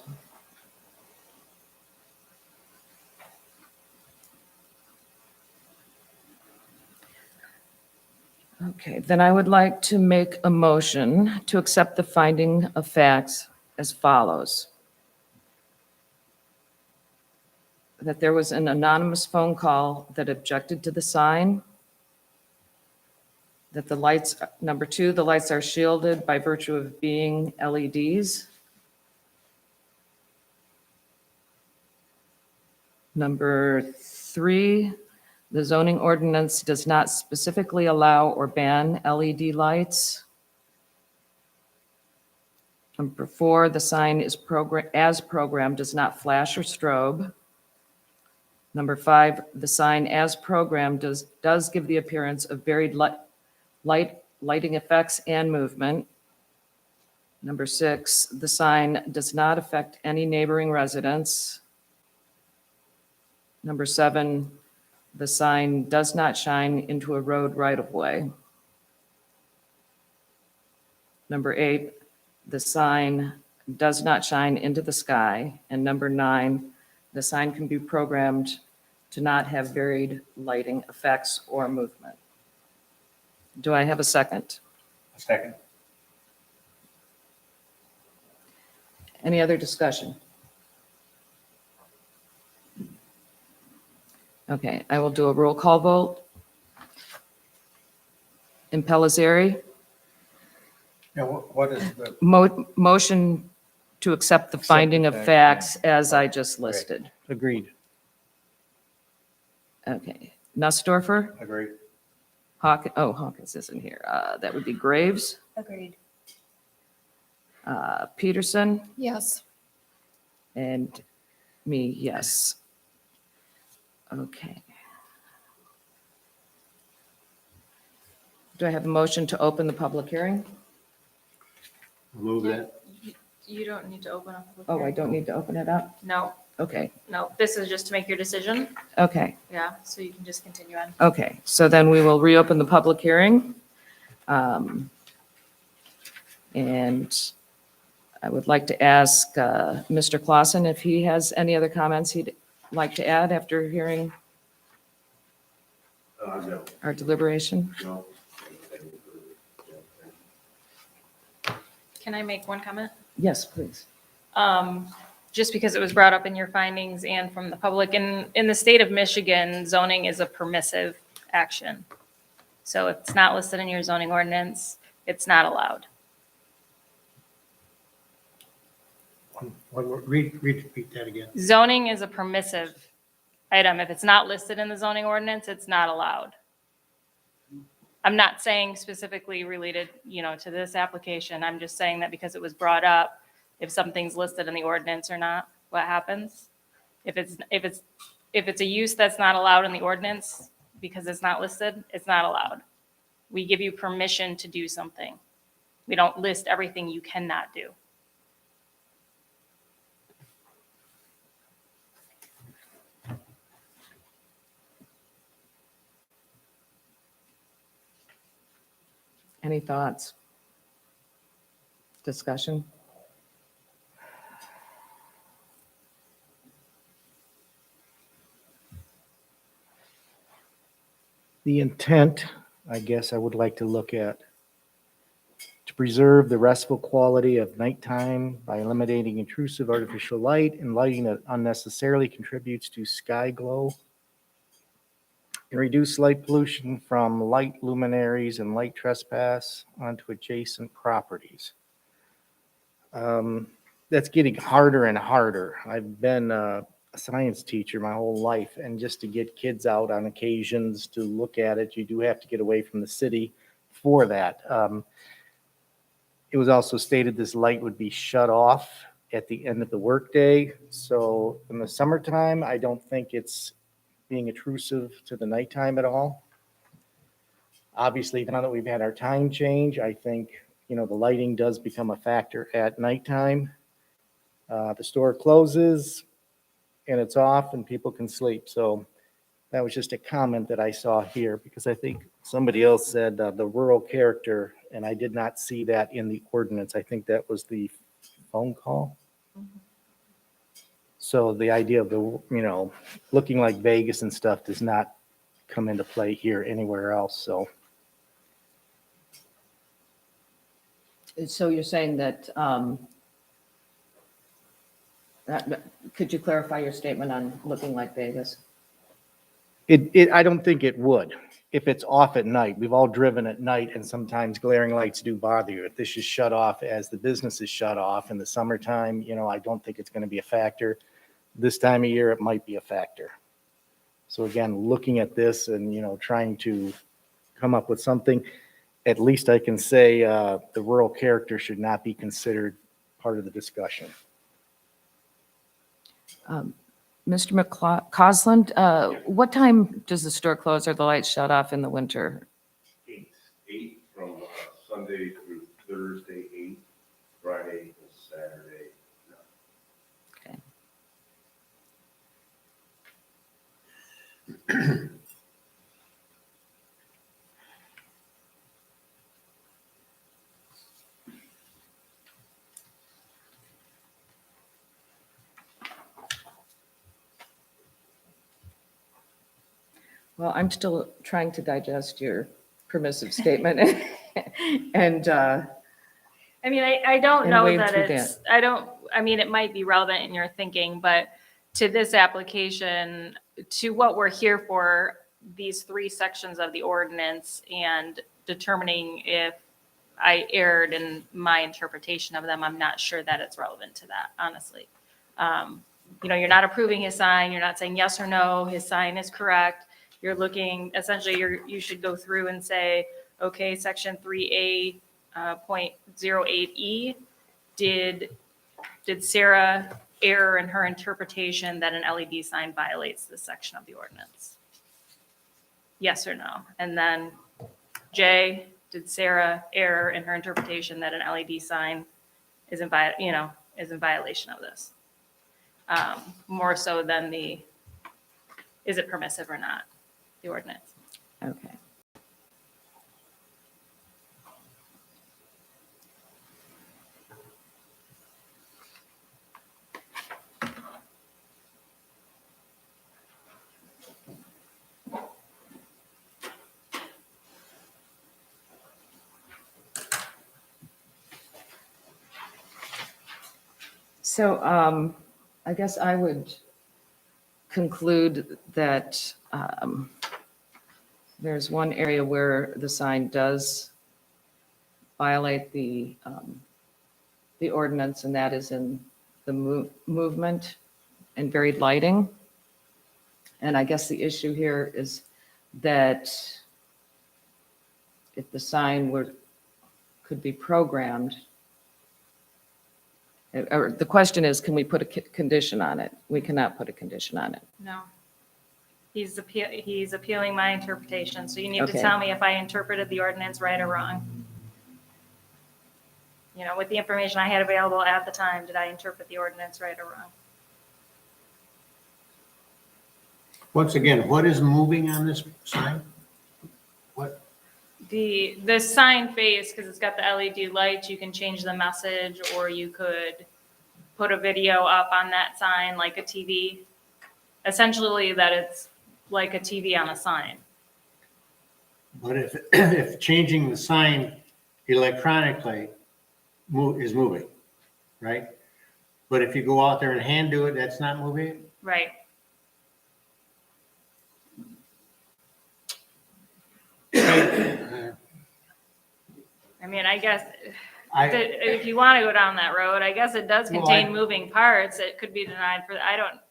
Okay, then I would like to make a motion to accept the finding of facts as follows. That there was an anonymous phone call that objected to the sign. That the lights, number two, the lights are shielded by virtue of being LEDs. Number three, the zoning ordinance does not specifically allow or ban LED lights. Number four, the sign is as programmed, does not flash or strobe. Number 5, the sign as programmed does give the appearance of varied lighting effects and movement. Number 6, the sign does not affect any neighboring residents. Number 7, the sign does not shine into a road right-of-way. Number 8, the sign does not shine into the sky. And number 9, the sign can be programmed to not have varied lighting effects or movement. Do I have a second? A second. Any other discussion? Okay, I will do a roll call vote. Impellizzeri, Now, what is the, motion to accept the finding of facts as I just listed. Agreed. Okay, Nussdorfer, agreed? Hawkins isn't here. That would be Graves, Agreed. Peterson, Yes. and me, yes. Okay. Do I have a motion to open the public hearing? Move that. You don't need to open up. the Oh, I hearing. don't need to open it up? No, Okay, no, this is just to make your decision. okay, Yeah, so you can just continue on. okay. So then we will reopen the public hearing. And I would like to ask Mr. Clausen if he has any other comments he'd like to add after hearing No, our deliberation. no. Can I make one comment? Yes, please. Just because it was brought up in your findings and from the public, in the state of Michigan, zoning is a permissive action. So if it's not listed in your zoning ordinance, it's not allowed. Repeat that again. Zoning is a permissive item. If it's not listed in the zoning ordinance, it's not allowed. I'm not saying specifically related, to this application. I'm just saying that because it was brought up, if something's listed in the ordinance or not, what happens? If it's a use that's not allowed in the ordinance because it's not listed, it's not allowed. We give you permission to do something. We don't list everything you cannot do. Any thoughts? Discussion? The intent, I guess I would like to look at, to preserve the restful quality of nighttime by eliminating intrusive artificial light and lighting that unnecessarily contributes to sky glow, and reduce light pollution from light luminaries and light trespass onto adjacent properties. That's getting harder and harder. I've been a science teacher my whole life, and just to get kids out on occasions to look at it, you do have to get away from the city for that. It was also stated this light would be shut off at the end of the workday. So in the summertime, I don't think it's being intrusive to the nighttime at all. Obviously, now that we've had our time change, I think, the lighting does become a factor at nighttime. The store closes and it's off and people can sleep. So that was just a comment that I saw here, because I think somebody else said the rural character, and I did not see that in the ordinance. I think that was the phone call. So the idea of the, looking like Vegas and stuff does not come into play here anywhere else, so. So you're saying that, could you clarify your statement on looking like Vegas? I don't think it would, if it's off at night. We've all driven at night, and sometimes glaring lights do bother you. If this is shut off as the business is shut off in the summertime, I don't think it's going to be a factor. This time of year, it might be a factor. So again, looking at this and, trying to come up with something, at least I can say the rural character should not be considered part of the discussion. Mr. McCausland, what time does the store close or the lights shut off in the winter? 8 from Sunday through Thursday, 8, Friday and Saturday. Okay. Well, I'm still trying to digest your permissive statement. And, I mean, I don't And know wade that through it's, I mean, it might be relevant in your thinking, but to this application, to what we're here for, these 3 sections of the ordinance and determining if I erred in my interpretation of them, I'm not sure that it's relevant to that, honestly. You're not approving his sign, you're not saying yes or no, his sign is correct. You're looking, essentially, you should go through and say, okay, section 3A, .08E, did Sarah err in her interpretation that an LED sign violates this section of the ordinance? Yes or no? And then J, did Sarah err in her interpretation that an LED sign is in violation of this? More so than is it permissive or not, the ordinance? okay. So I guess I would conclude that there's one area where the sign does violate the ordinance, and that is in the movement and varied lighting. And I guess the issue here is that if the sign could be programmed, or the question is, can we put a condition on it? We cannot put a condition on it. No. He's appealing my interpretation, so you need to Okay. tell me if I interpreted the ordinance right or wrong. With the information I had available at the time, did I interpret the ordinance right or wrong? Once again, what is moving on this sign? What, The sign face, because it's got the LED lights, you can change the message, or you could put a video up on that sign like a TV. Essentially, that it's like a TV on a sign. but if changing the sign electronically is moving, right? But if you go out there and hand do it, that's not moving? Right. I mean, I guess if you want to go down that road, I guess it does Well, contain moving parts. It could be denied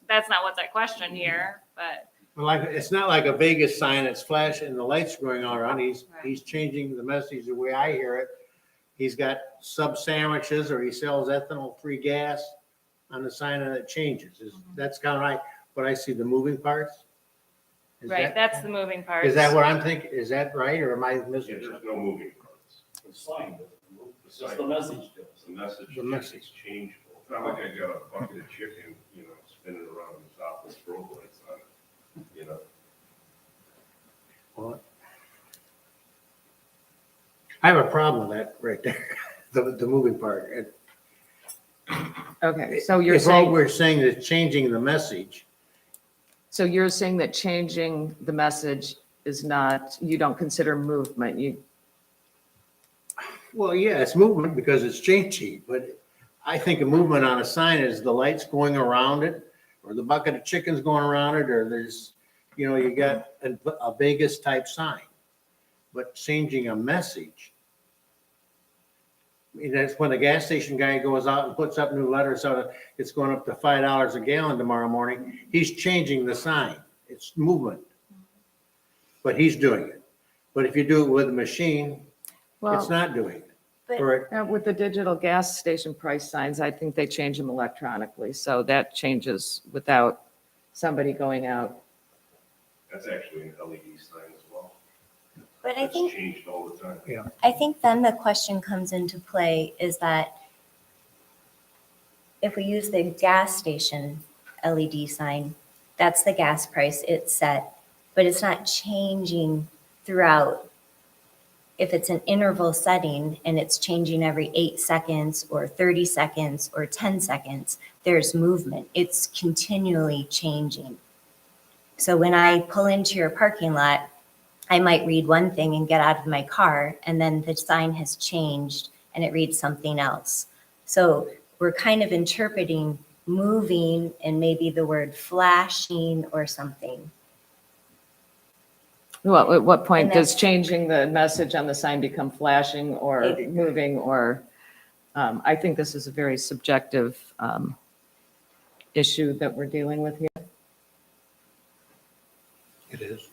that's not what's at question here, but. It's not like a Vegas sign that's flashing and the lights going all around. He's changing the message the way I hear it. He's got sub sandwiches, or he sells ethanol-free gas on the sign, and it changes. That's kind of right. But I see the moving parts. Right, that's the moving part. Is that what I'm thinking? Is that right, or am I missing There's something? no moving parts. The sign doesn't move, it's just sign. the message does. The message The message. is changeable. It's not like I got a bucket of chicken, spinning around on the top with strobe lights on it, What? I have a problem with that right there, the moving part. Okay, so you're If all saying, we're saying is changing the message, that changing the message is not, you don't consider movement. well, yeah, it's movement because it's changing, but I think a movement on a sign is the lights going around it, or the bucket of chicken's going around it, or there's, you got a Vegas type sign. But changing a message, I mean, that's when the gas station guy goes out and puts up new letters, so it's going up to $5 a gallon tomorrow morning. He's changing the sign. It's movement. But he's doing it. But if you do it with a machine, it's Well, not doing it. But- Or with the digital gas station price signs, I think they change them electronically, so that changes without somebody going out. That's actually an LED sign as well. But I It's think, changed all the time. I think then the question comes into play is that if we use the gas station LED sign, that's the gas price, it's set, but it's not changing throughout. If it's an interval setting and it's changing every 8 seconds or 30 seconds or 10 seconds, there's movement. It's continually changing. So when I pull into your parking lot, I might read one thing and get out of my car, and then the sign has changed and it reads something else. So we're kind of interpreting moving and maybe the word flashing or something. Well, at what point And does that's- changing the message on the sign become flashing or It- moving or, I think this is a very subjective issue that we're dealing with here. It is.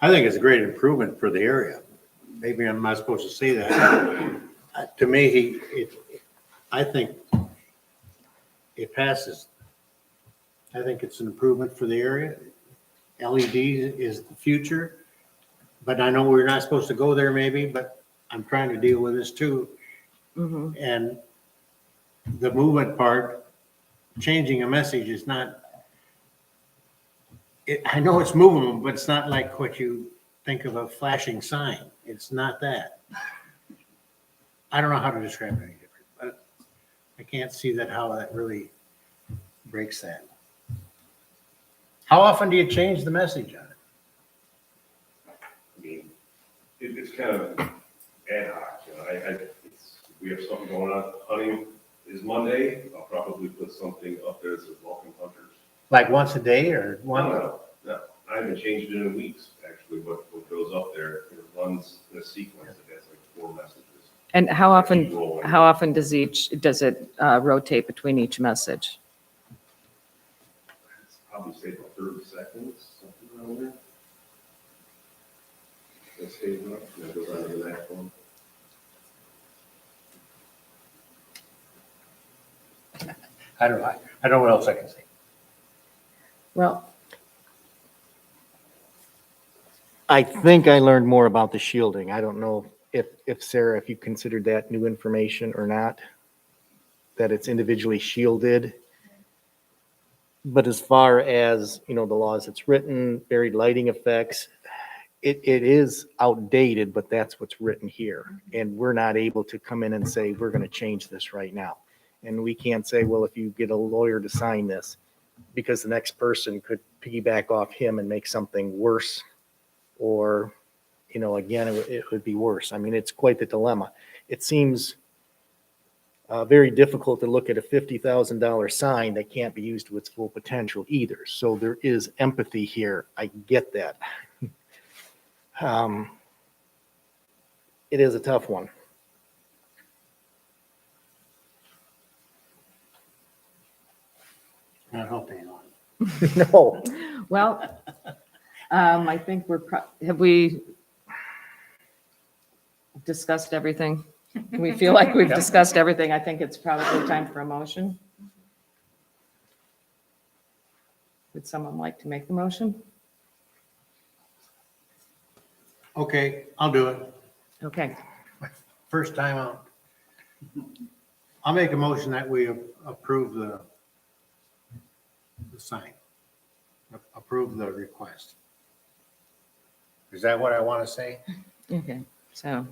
I think it's a great improvement for the area. Maybe I'm not supposed to say that. To me, I think it passes. I think it's an improvement for the area. LED is the future, but I know we're not supposed to go there maybe, but I'm trying to deal with this too. Mhm. And the movement part, changing a message is not, I know it's moving, but it's not like what you think of a flashing sign. It's not that. I don't know how to describe it any different, but I can't see that how that really breaks that. How often do you change the message on it? I mean, it's kind of ad hoc, you know, if we have something going on, hunting is Monday, I'll probably put something up there that says welcome hunters. Like once a day or one? No, I haven't changed it in weeks, actually, what goes up there, it runs in a sequence, it has like 4 messages. And how Keep rolling. often does it rotate between each message? It's probably say about 30 seconds, something around there. It stays up, and it goes on to the next one. I don't know what else I can say. Well, I think I learned more about the shielding. I don't know if Sarah, if you considered that new information or not, that it's individually shielded. But as far as, the laws it's written, varied lighting effects, it is outdated, but that's what's written here. And we're not able to come in and say, we're going to change this right now. And we can't say, well, if you get a lawyer to sign this, because the next person could piggyback off him and make something worse. Or, again, it would be worse. I mean, it's quite the dilemma. It seems very difficult to look at a $50,000 sign that can't be used to its full potential either. So there is empathy here. I get that. It is a tough one. Not helping anyone. No. well, I think have we discussed everything? We feel like we've discussed everything. I think it's probably time for a motion. Would someone like to make the motion? Okay, I'll do it. Okay, First time out. I'll make a motion that we approve the sign. Approve the request. Is that what I want to say? okay. So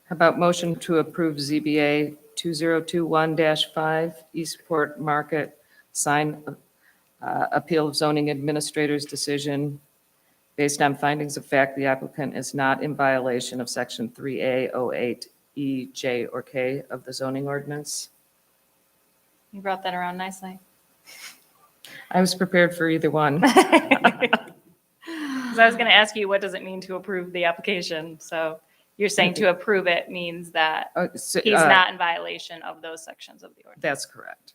how about motion to approve ZBA 2021-5 Eastport Market sign appeal of zoning administrator's decision based on findings of fact, the applicant is not in violation of section 3A08 E, J, or K of the zoning ordinance. You brought that around nicely. I was prepared for either one. Because I was going to ask you, what does it mean to approve the application? So you're saying to approve it means that So, he's not in violation of those sections of the ordinance. That's correct.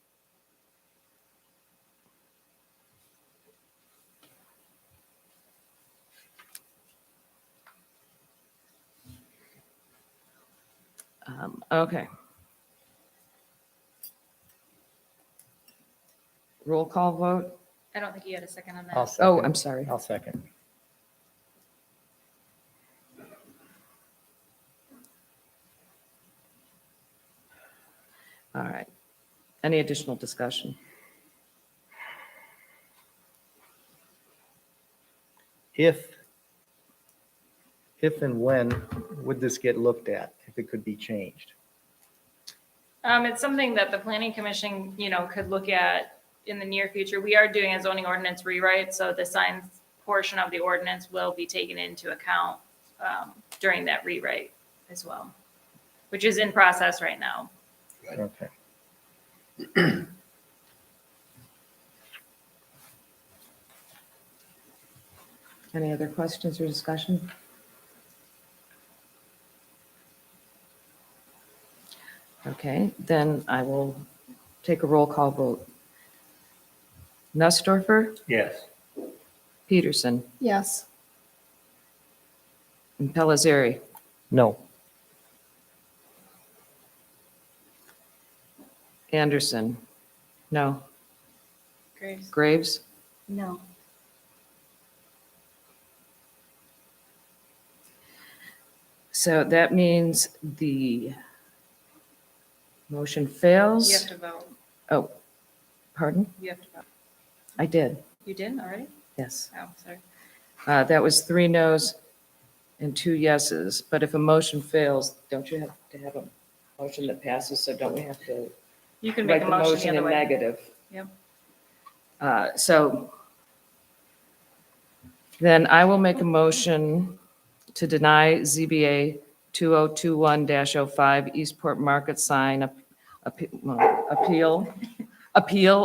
Okay. Roll call vote? I don't think you had a second on I'll that. second. Oh, I'm sorry. I'll second. All right. Any additional discussion? If and when would this get looked at, if it could be changed? It's something that the planning commission, could look at in the near future. We are doing a zoning ordinance rewrite, so the signs portion of the ordinance will be taken into account during that rewrite as well, which is in process right now. Okay. Any other questions or discussion? Okay, then I will take a roll call vote. Nussdorfer, Yes. Peterson, Yes. and Pellizzari. No. Anderson, no. Graves. Graves, No. so that means the motion fails. You have to vote. Oh, pardon? You have to vote. I did, You did already? yes. Oh, sorry. That was 3 noes and 2 yeses, but if a motion fails, don't you have to have a motion that passes, so don't we have to You can write make a the motion the motion other in way. negative? Yep. So then I will make a motion to deny ZBA 2021-05 Eastport Market sign appeal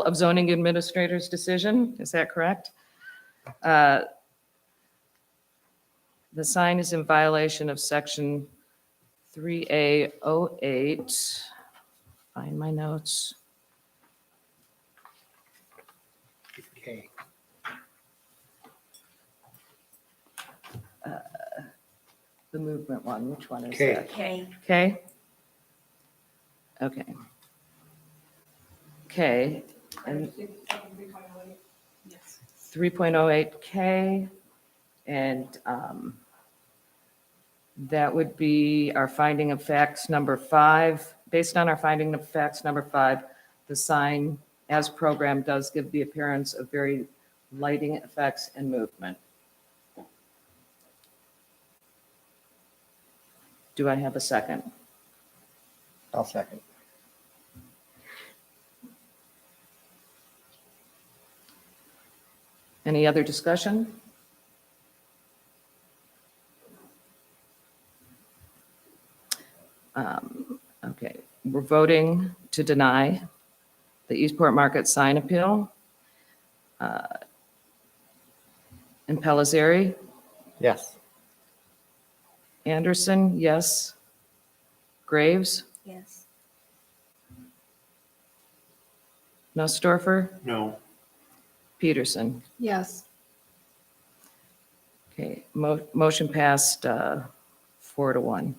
of zoning administrator's decision. Is that correct? The sign is in violation of section 3A08. Find my notes. Okay. The movement one, which one is Okay. that? Okay. Okay? Okay. Okay, and 3.08K, and that would be our finding of facts number 5. Based on our finding of facts number 5, the sign as programmed does give the appearance of very lighting effects and movement. Do I have a second? I'll second. Any other discussion? Okay, we're voting to deny the Eastport Market sign appeal. And Pellizzari, Yes. Anderson, yes. Graves, Yes. Nussdorfer, No. Peterson. Yes. Okay, motion passed 4-1.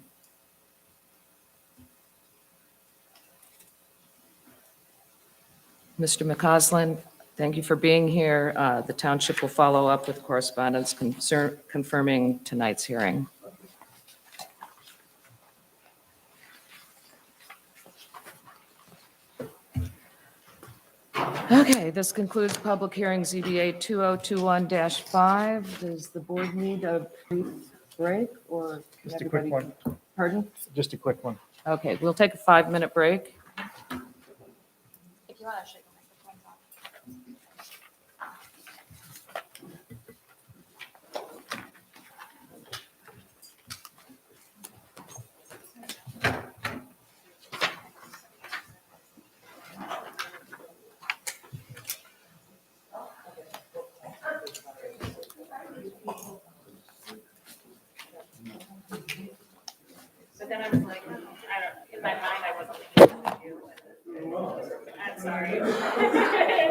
Mr. McCausland, thank you for being here. The township will follow up with correspondence confirming tonight's hearing. Okay, this concludes public hearing ZBA 2021-5. Does the board need a brief break or? can Just a quick everybody- one. Pardon? Just a quick one. Okay, we'll take a 5-minute break. If you want to shake the microphones off. But then I was like, I don't, in my mind, I wasn't thinking of you. I'm sorry. And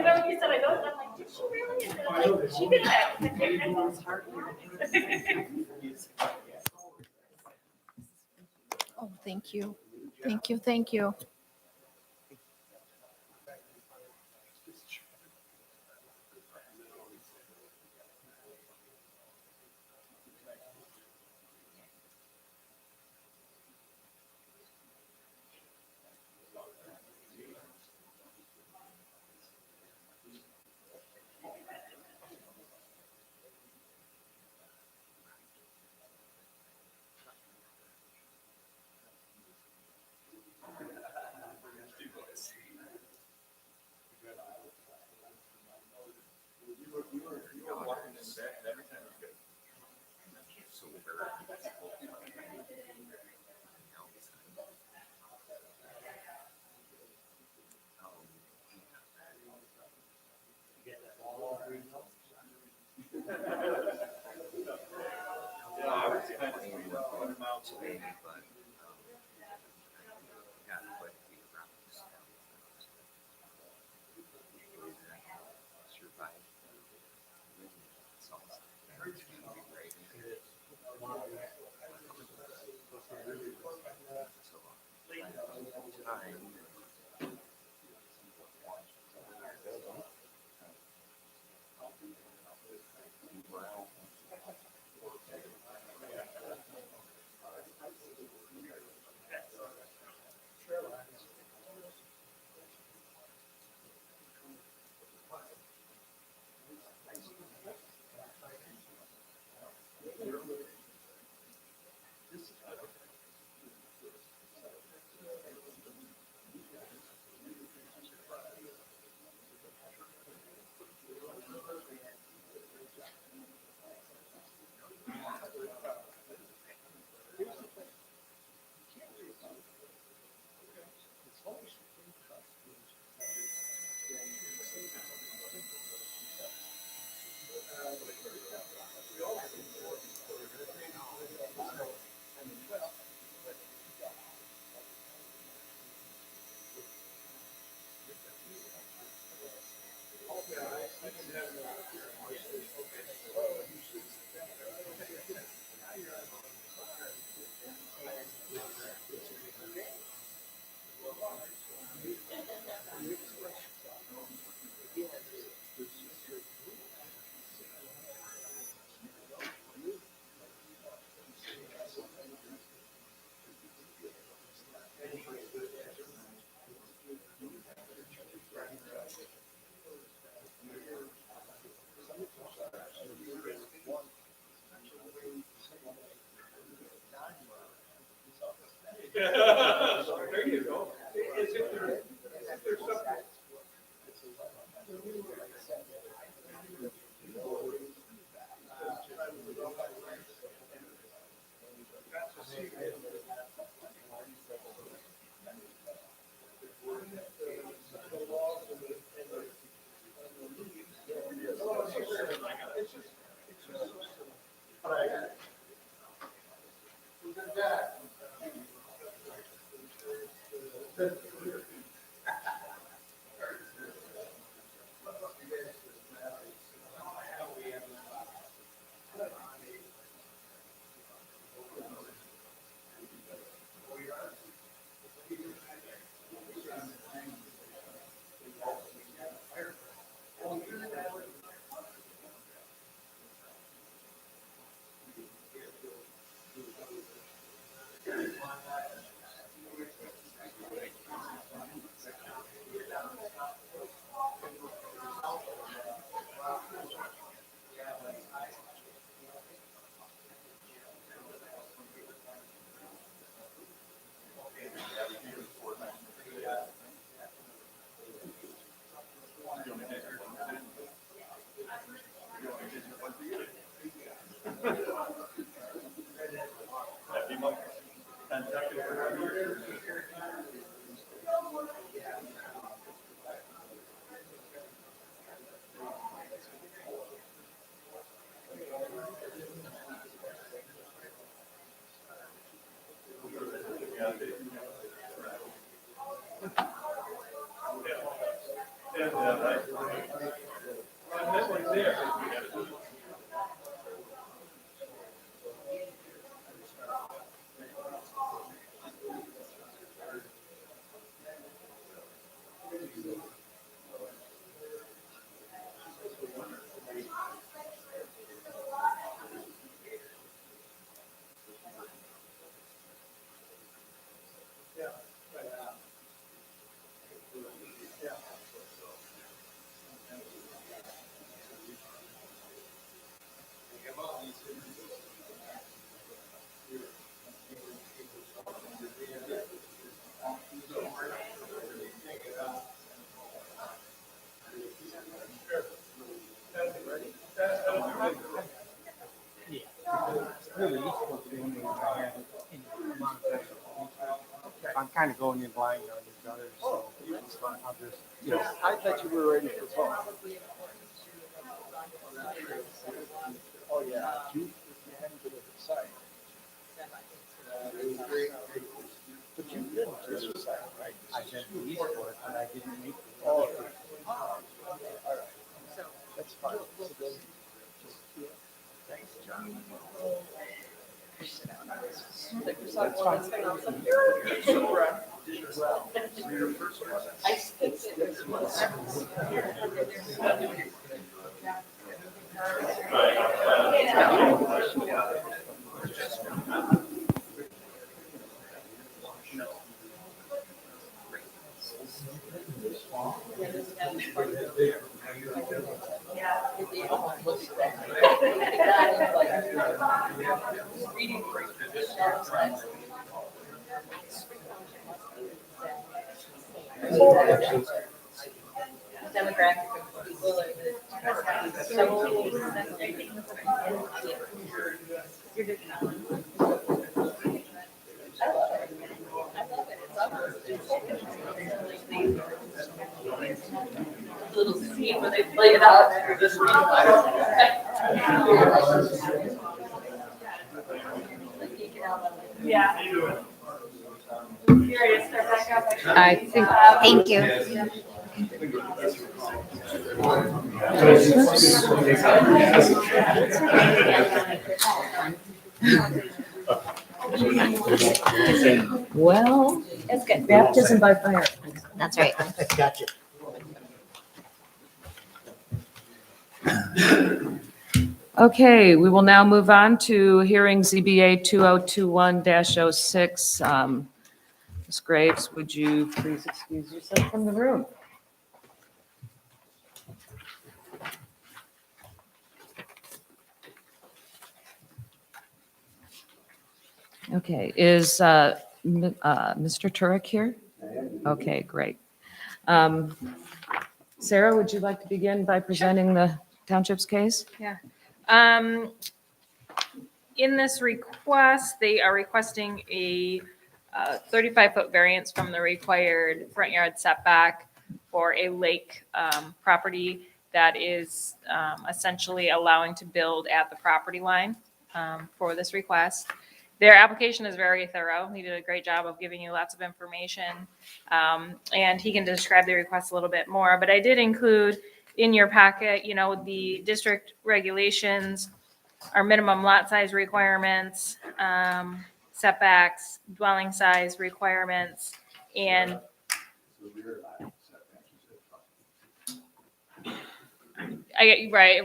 then when you said I don't, I'm like, did she really? And then I'm like, she did that. Oh, thank you. Thank you, thank you. There you go. Is it there? Is there something? I'm kind of going in blind on these others, so I'll just, I thought you were ready for both. Oh, yeah. You hadn't been at the site. But you did this site, right? I did the Eastport, but I didn't make the. Oh, okay. All right. That's fine. So then, thanks, John. That's Demographic of people. Little scene where they play it out. Yeah. Curious, start back up. I think, Thank you. well, That's good. baptism by fire. That's right. Gotcha. Okay, we will now move on to hearing ZBA 2021-06. Ms. Graves, would you please excuse yourself from the room? Okay, is Mr. Turek here? Okay, great. Sarah, would you like to begin by presenting the township's case? In this request, they are requesting a 35-foot variance from the required front yard setback for a lake property that is essentially allowing to build at the property line for this request. Their application is very thorough. He did a great job of giving you lots of information. And he can describe the request a little bit more, but I did include in your packet, the district regulations, our minimum lot size requirements, setbacks, dwelling size requirements, and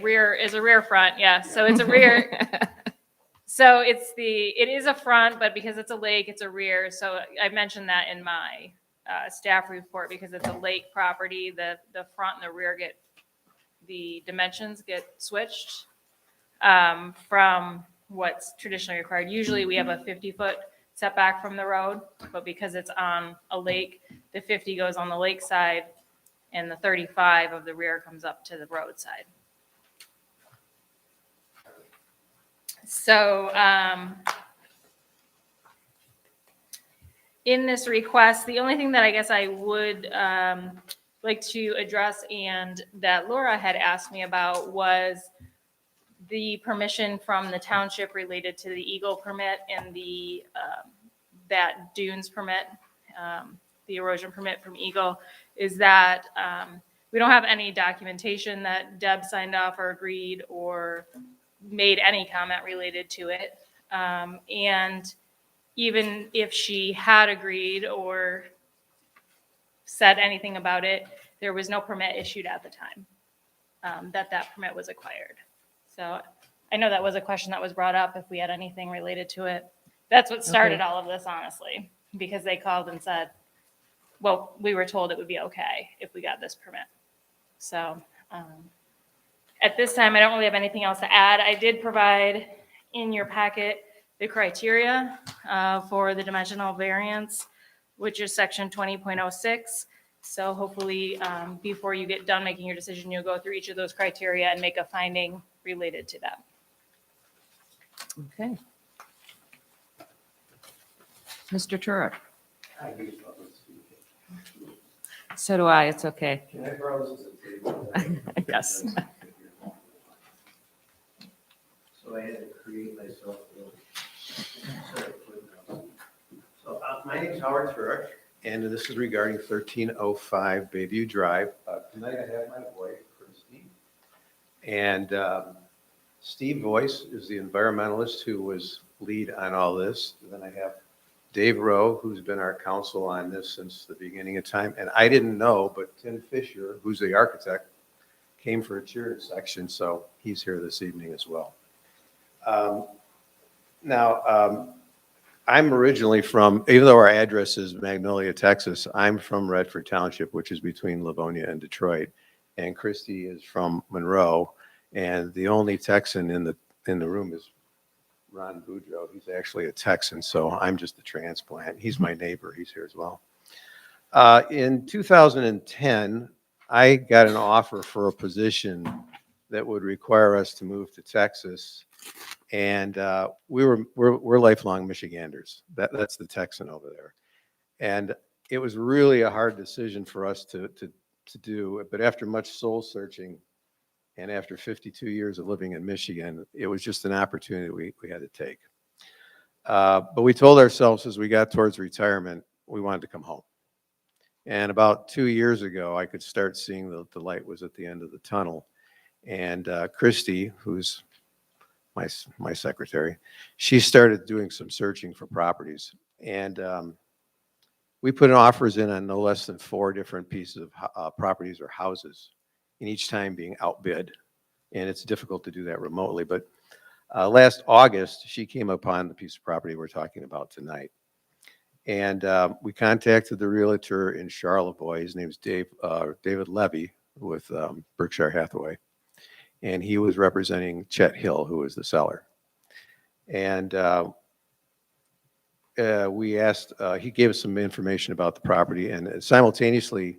rear is a rear front, yeah. So it's a rear. So it is a front, but because it's a lake, it's a rear. So I mentioned that in my staff report because it's a lake property. The front and the rear the dimensions get switched from what's traditionally required. Usually we have a 50-foot setback from the road, but because it's on a lake, the 50 goes on the lake side and the 35 of the rear comes up to the road side. So in this request, the only thing that I guess I would like to address and that Laura had asked me about was the permission from the township related to the Eagle permit and the that dunes permit, the erosion permit from Eagle, is that we don't have any documentation that Deb signed off or agreed or made any comment related to it. And even if she had agreed or said anything about it, there was no permit issued at the time that permit was acquired. So I know that was a question that was brought up if we had anything related to it. That's what started all of this, honestly, because they called and said, well, we were told it would be okay if we got this permit. So at this time, I don't really have anything else to add. I did provide in your packet the criteria for the dimensional variance, which is section 20.06. So hopefully, before you get done making your decision, you'll go through each of those criteria and make a finding related to that. Okay. Mr. Turek? So do I, it's okay. Can I borrow this? Yes. So I had to create myself. So my name's Howard Turek, and this is regarding 1305 Bayview Drive. Tonight I have my wife, Christy, and Steve Voice is the environmentalist who was lead on all this. Then I have Dave Rowe, who's been our counsel on this since the beginning of time. And I didn't know, but Tim Fisher, who's the architect, came for a cheer section, so he's here this evening as well. I'm originally from, even though our address is Magnolia, Texas, I'm from Redford Township, which is between Livonia and Detroit. And Christy is from Monroe. And the only Texan in the room is Ron Boudreaux. He's actually a Texan, so I'm just a transplant. He's my neighbor. He's here as well. In 2010, I got an offer for a position that would require us to move to Texas. And we're lifelong Michiganders. That's the Texan over there. And it was really a hard decision for us to do. But after much soul searching, and after 52 years of living in Michigan, it was just an opportunity we had to take. But we told ourselves as we got towards retirement, we wanted to come home. And about 2 years ago, I could start seeing the light was at the end of the tunnel. And Christy, who's my secretary, she started doing some searching for properties. And we put offers in on no less than 4 different pieces of properties or houses, and each time being outbid. And it's difficult to do that remotely. But last August, she came upon the piece of property we're talking about tonight. And we contacted the realtor in Charlevoix. His name's David Levy with Berkshire Hathaway. And he was representing Chet Hill, who was the seller. And we asked, he gave us some information about the property. And simultaneously,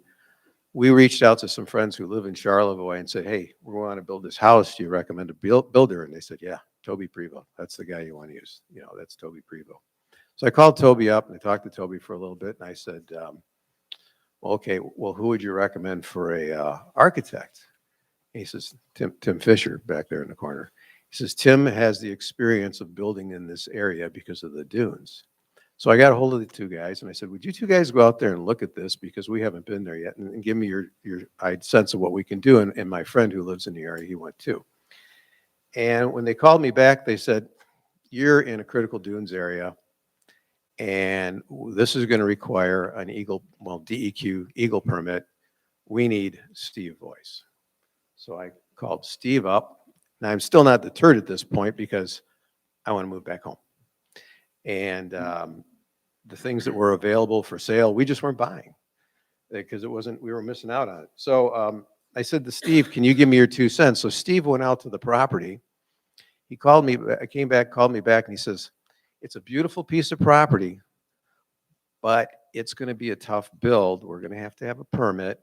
we reached out to some friends who live in Charlevoix and said, hey, we want to build this house. Do you recommend a builder? And they said, yeah, Toby Prevo. That's the guy you want to use. You know, that's Toby Prevo. So I called Toby up and I talked to Toby for a little bit. And I said, well, okay, well, who would you recommend for a architect? And he says, Tim Fisher back there in the corner. He says, Tim has the experience of building in this area because of the dunes. So I got a hold of the 2 guys and I said, would you 2 guys go out there and look at this because we haven't been there yet and give me your sense of what we can do. And my friend who lives in the area, he went too. And when they called me back, they said, you're in a critical dunes area and this is going to require an DEQ Eagle permit. We need Steve Voice. So I called Steve up. Now I'm still not deterred at this point because I want to move back home. And the things that were available for sale, we just weren't buying because we were missing out on it. So I said to Steve, can you give me your 2 cents? So Steve went out to the property. He called me, called me back and he says, it's a beautiful piece of property, but it's going to be a tough build. We're going to have a permit.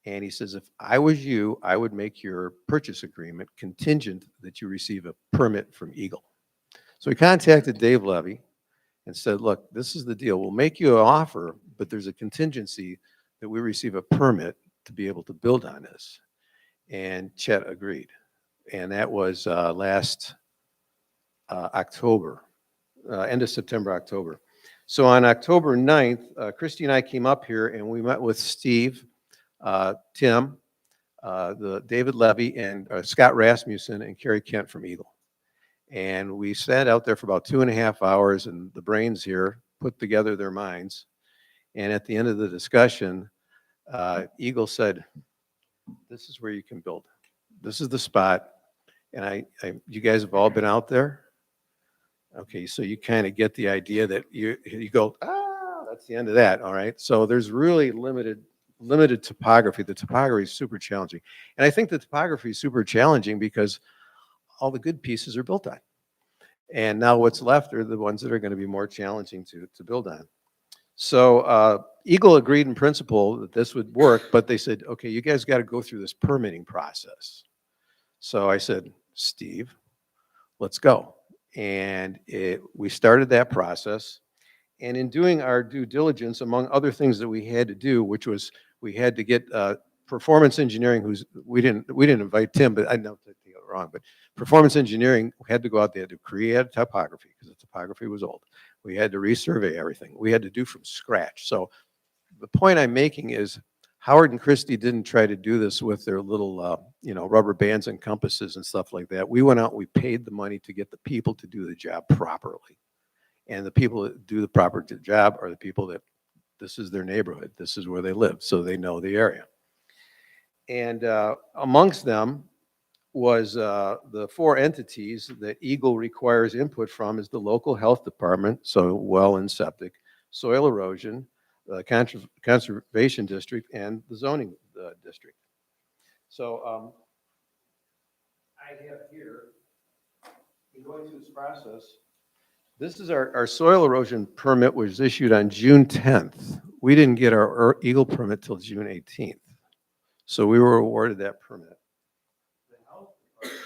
And he says, if I was you, I would make your purchase agreement contingent that you receive a permit from Eagle. So we contacted Dave Levy and said, look, this is the deal. We'll make you an offer, but there's a contingency that we receive a permit to be able to build on this. And Chet agreed. And that was last October, end of September, October. So on October 9th, Christy and I came up here and we met with Steve, Tim, the David Levy, and Scott Rasmussen and Kerry Kent from Eagle. And we sat out there for about 2.5 hours, and the brains here put together their minds. And at the end of the discussion, Eagle said, this is where you can build. This is the spot. And you guys have all been out there? Okay, so you kind of get the idea that you go, that's the end of that, all right? So there's really limited topography. The topography is super challenging. And I think the topography is super challenging because all the good pieces are built on. And now what's left are the ones that are going to be more challenging to build on. So Eagle agreed in principle that this would work, but they said, okay, you guys got to go through this permitting process. So I said, Steve, let's go. And we started that process. And in doing our due diligence, among other things that we had to do, which was we had to get performance engineering, we didn't invite Tim, but I know that they got it wrong, but performance engineering had to go out there to create a topography because the topography was old. We had to resurvey everything. We had to do from scratch. So the point I'm making is Howard and Christie didn't try to do this with their little, rubber bands and compasses and stuff like that. We went out, we paid the money to get the people to do the job properly. And the people that do the proper job are the people that this is their neighborhood. This is where they live, so they know the area. And amongst them was the 4 entities that Eagle requires input from is the local health department, so well and septic, soil erosion, the conservation district, and the zoning district. So I have here, in going through this process, this is our soil erosion permit was issued on June 10th. We didn't get our Eagle permit till June 18th. So we were awarded that permit. The health department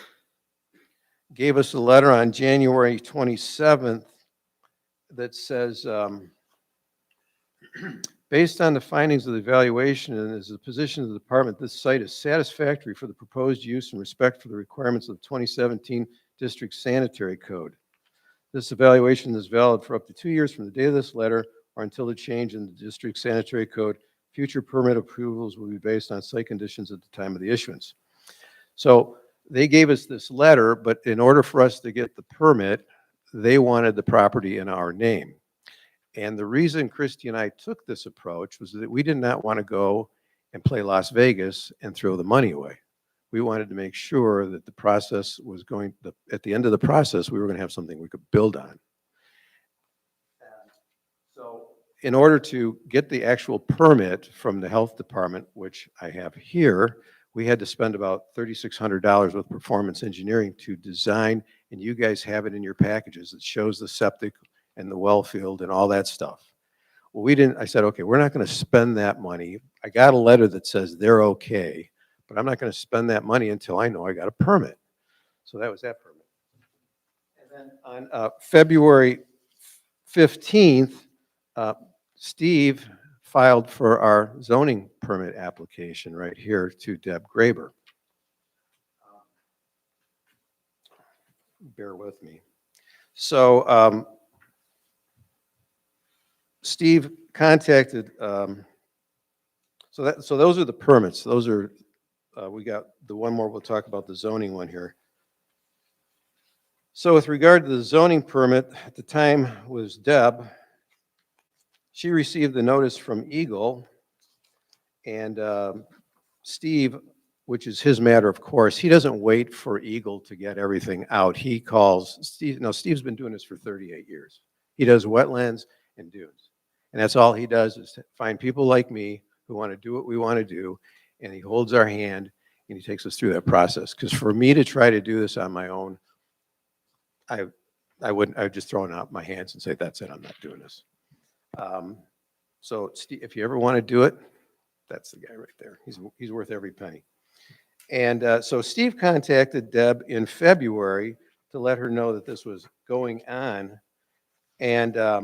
gave us a letter on January 27th that says, based on the findings of the evaluation and as the position of the department, this site is satisfactory for the proposed use in respect for the requirements of the 2017 District Sanitary Code. This evaluation is valid for up to 2 years from the date of this letter or until the change in the district sanitary code. Future permit approvals will be based on site conditions at the time of the issuance. So they gave us this letter, but in order for us to get the permit, they wanted the property in our name. And the reason Christy and I took this approach was that we did not want to go and play Las Vegas and throw the money away. We wanted to make sure that the process was at the end of the process, we were going to have something we could build on. So in order to get the actual permit from the health department, which I have here, we had to spend about $3,600 with performance engineering to design, and you guys have it in your packages. It shows the septic and the well field and all that stuff. Well, I said, okay, we're not going to spend that money. I got a letter that says they're okay, but I'm not going to spend that money until I know I got a permit. So that was that permit. And then on February 15th, Steve filed for our zoning permit application right here to Deb Graber. Bear with me. So Steve contacted, so those are the permits. Those are, we got the one more, we'll talk about the zoning one here. So with regard to the zoning permit, at the time was Deb. She received the notice from Eagle, and Steve, which is his matter, of course, he doesn't wait for Eagle to get everything out. He calls Steve. No, Steve's been doing this for 38 years. He does wetlands and dunes, and that's all he does is find people like me who want to do what we want to do, and he holds our hand and he takes us through that process. Because for me to try to do this on my own, I would just throw out my hands and say, that's it, I'm not doing this. So Steve, if you ever want to do it, that's the guy right there. He's worth every penny. And so Steve contacted Deb in February to let her know that this was going on. And I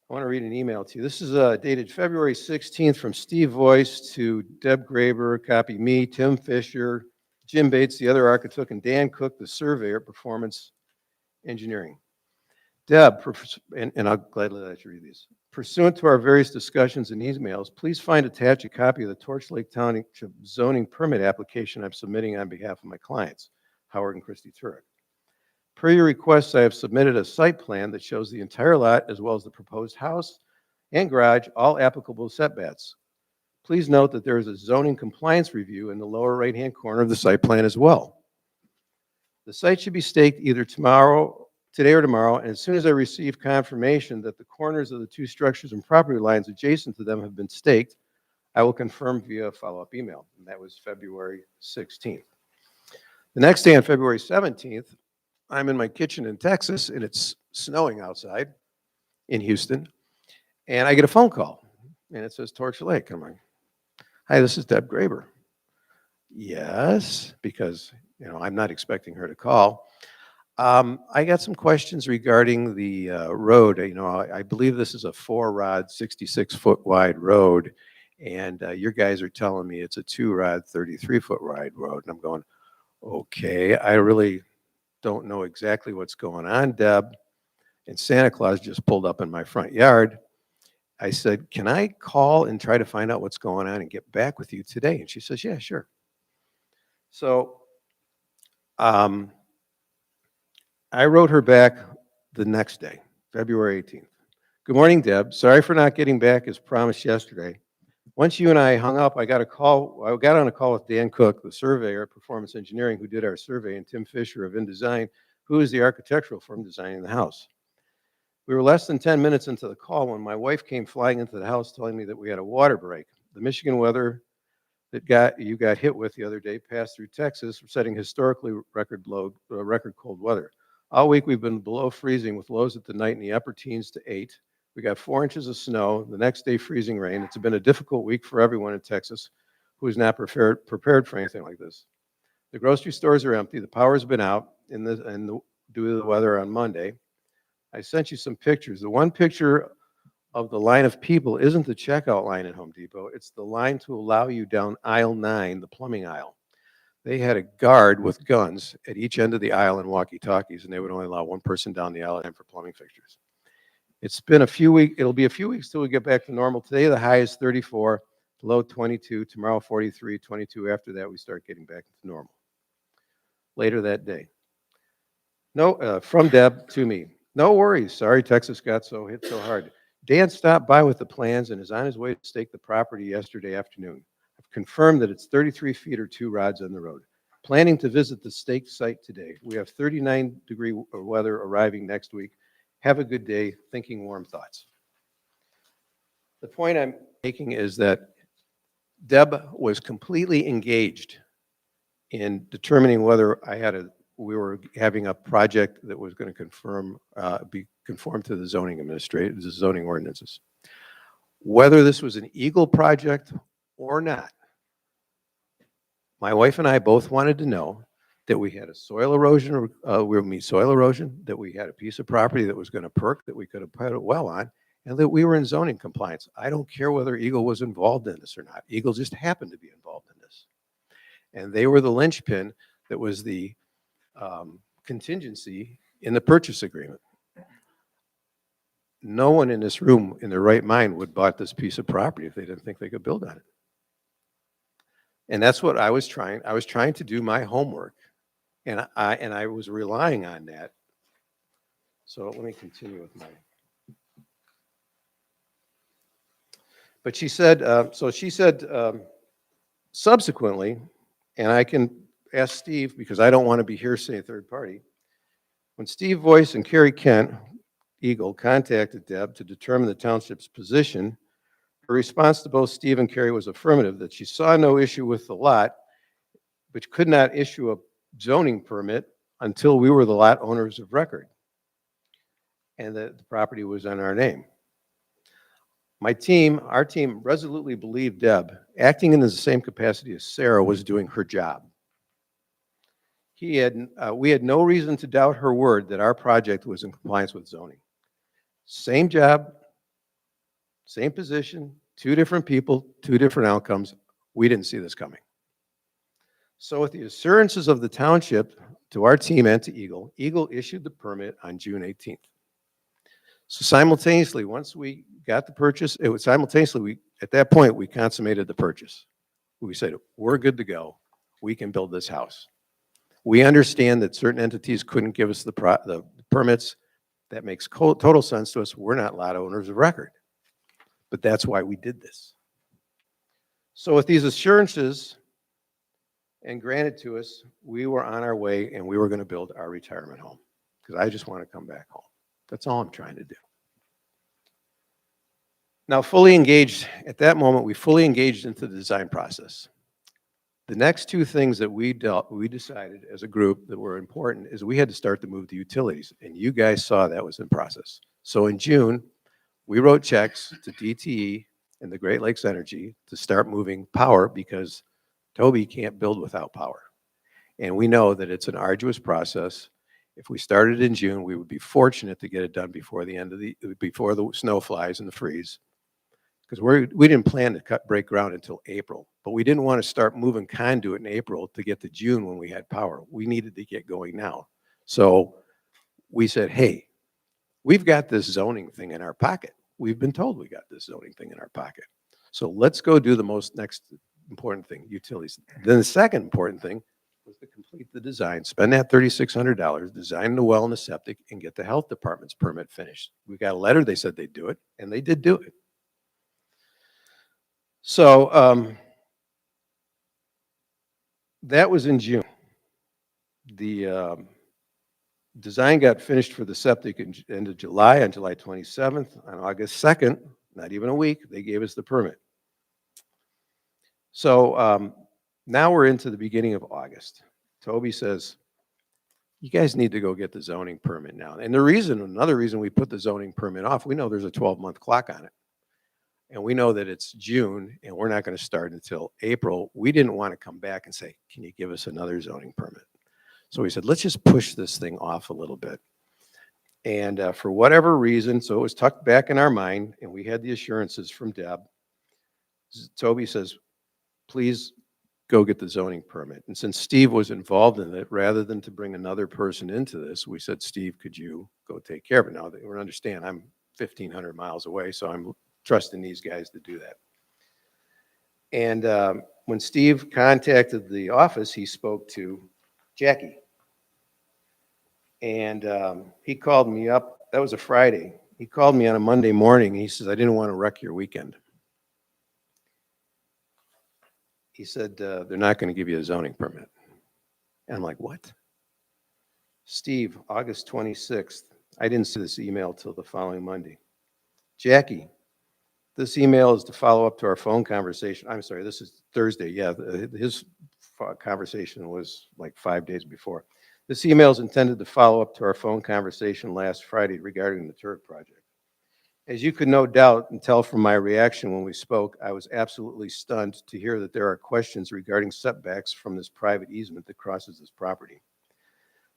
want to read an email to you. This is dated February 16th from Steve Voice to Deb Graber, copy me, Tim Fisher, Jim Bates, the other architect, and Dan Cook, the surveyor, performance engineering. Deb, and I'll gladly let you read these. Pursuant to our various discussions and emails, please find attached a copy of the Torch Lake Township zoning permit application I'm submitting on behalf of my clients, Howard and Christy Turek. Per your request, I have submitted a site plan that shows the entire lot as well as the proposed house and garage, all applicable setbacks. Please note that there is a zoning compliance review in the lower right-hand corner of the site plan as well. The site should be staked either today or tomorrow, and as soon as I receive confirmation that the corners of the two structures and property lines adjacent to them have been staked, I will confirm via a follow-up email. And that was February 16th. The next day on February 17th, I'm in my kitchen in Texas and it's snowing outside in Houston. And I get a phone call and it says Torch Lake. I'm like, hi, this is Deb Graber. Yes, because, I'm not expecting her to call. I got some questions regarding the road. I believe this is a 4-rod, 66-foot wide road. And your guys are telling me it's a 2-rod, 33-foot wide road. And I'm going, okay, I really don't know exactly what's going on, Deb. And Santa Claus just pulled up in my front yard. I said, can I call and try to find out what's going on and get back with you today? And she says, yeah, sure. So I wrote her back the next day, February 18th. Good morning, Deb. Sorry for not getting back as promised yesterday. Once you and I hung up, I got on a call with Dan Cook, the surveyor at Performance Engineering, who did our survey, and Tim Fisher of InDesign, who is the architectural firm designing the house. We were less than 10 minutes into the call when my wife came flying into the house telling me that we had a water break. The Michigan weather that you got hit with the other day passed through Texas, setting historically record cold weather. All week we've been below freezing with lows at the night in the upper teens to 8. We got 4 inches of snow, the next day freezing rain. It's been a difficult week for everyone in Texas who is not prepared for anything like this. The grocery stores are empty. The power's been out due to the weather on Monday. I sent you some pictures. The one picture of the line of people isn't the checkout line at Home Depot. It's the line to allow you down aisle 9, the plumbing aisle. They had a guard with guns at each end of the aisle and walkie-talkies, and they would only allow one person down the aisle for plumbing fixtures. It's been a few weeks. It'll be a few weeks till we get back to normal. Today, the high is 34, the low 22. Tomorrow, 43, 22. After that, we start getting back to normal. Later that day. From Deb to me. No worries. Sorry, Texas got hit so hard. Dan stopped by with the plans and is on his way to stake the property yesterday afternoon. I've confirmed that it's 33 feet or 2 rods on the road. Planning to visit the stake site today. We have 39-degree weather arriving next week. Have a good day. Thinking warm thoughts. The point I'm making is that Deb was completely engaged in determining whether we were having a project that was going to conform to the the zoning ordinances. Whether this was an Eagle project or not, my wife and I both wanted to know that we had a soil erosion, that we had a piece of property that was going to perk, that we could have put a well on, and that we were in zoning compliance. I don't care whether Eagle was involved in this or not. Eagle just happened to be involved in this. And they were the linchpin that was the contingency in the purchase agreement. No one in this room in their right mind would bought this piece of property if they didn't think they could build on it. And that's what I was trying. I was trying to do my homework, and I was relying on that. So let me continue with my. But she said, subsequently, and I can ask Steve because I don't want to be hearsay third party. When Steve Voice and Kerry Kent, Eagle, contacted Deb to determine the township's position, her response to both Steve and Kerry was affirmative, that she saw no issue with the lot, but could not issue a zoning permit until we were the lot owners of record and that the property was in our name. Our team resolutely believed Deb, acting in the same capacity as Sarah, was doing her job. We had no reason to doubt her word that our project was in compliance with zoning. Same job, same position, 2 different people, 2 different outcomes. We didn't see this coming. So with the assurances of the township to our team and to Eagle, Eagle issued the permit on June 18th. So simultaneously, once we got the purchase, at that point, we consummated the purchase. We said, we're good to go. We can build this house. We understand that certain entities couldn't give us the permits. That makes total sense to us. We're not lot owners of record. But that's why we did this. So with these assurances and granted to us, we were on our way and we were going to build our retirement home because I just want to come back home. That's all I'm trying to do. Now, fully engaged, at that moment, we fully engaged into the design process. The next two things that we decided as a group that were important is we had to start to move the utilities, and you guys saw that was in process. So in June, we wrote checks to DTE and the Great Lakes Energy to start moving power because Toby can't build without power. And we know that it's an arduous process. If we started in June, we would be fortunate to get it done before before the snow flies and the freeze. Because we didn't plan to break ground until April, but we didn't want to start moving conduit in April to get to June when we had power. We needed to get going now. So we said, hey, we've got this zoning thing in our pocket. We've been told we got this zoning thing in our pocket. So let's go do the next important thing, utilities. Then the second important thing was to complete the design, spend that $3,600, design the well and the septic, and get the health department's permit finished. We got a letter, they said they'd do it, and they did do it. So that was in June. The design got finished for the septic in end of July, on July 27th. On August 2nd, not even a week, they gave us the permit. So now we're into the beginning of August. Toby says, you guys need to go get the zoning permit now. And another reason we put the zoning permit off, we know there's a 12-month clock on it. And we know that it's June and we're not going to start until April. We didn't want to come back and say, can you give us another zoning permit? So we said, let's just push this thing off a little bit. And for whatever reason, so it was tucked back in our mind and we had the assurances from Deb. Toby says, please go get the zoning permit. And since Steve was involved in it, rather than to bring another person into this, we said, Steve, could you go take care of it? Now, they understand I'm 1,500 miles away, so I'm trusting these guys to do that. And when Steve contacted the office, he spoke to Jackie. And he called me up. That was a Friday. He called me on a Monday morning. And he says, I didn't want to wreck your weekend. He said, they're not going to give you a zoning permit. And I'm like, what? Steve, August 26th. I didn't see this email till the following Monday. Jackie, this email is to follow up to our phone conversation. I'm sorry, this is Thursday. Yeah, his conversation was like 5 days before. This email is intended to follow up to our phone conversation last Friday regarding the turret project. As you could no doubt and tell from my reaction when we spoke, I was absolutely stunned to hear that there are questions regarding setbacks from this private easement that crosses this property.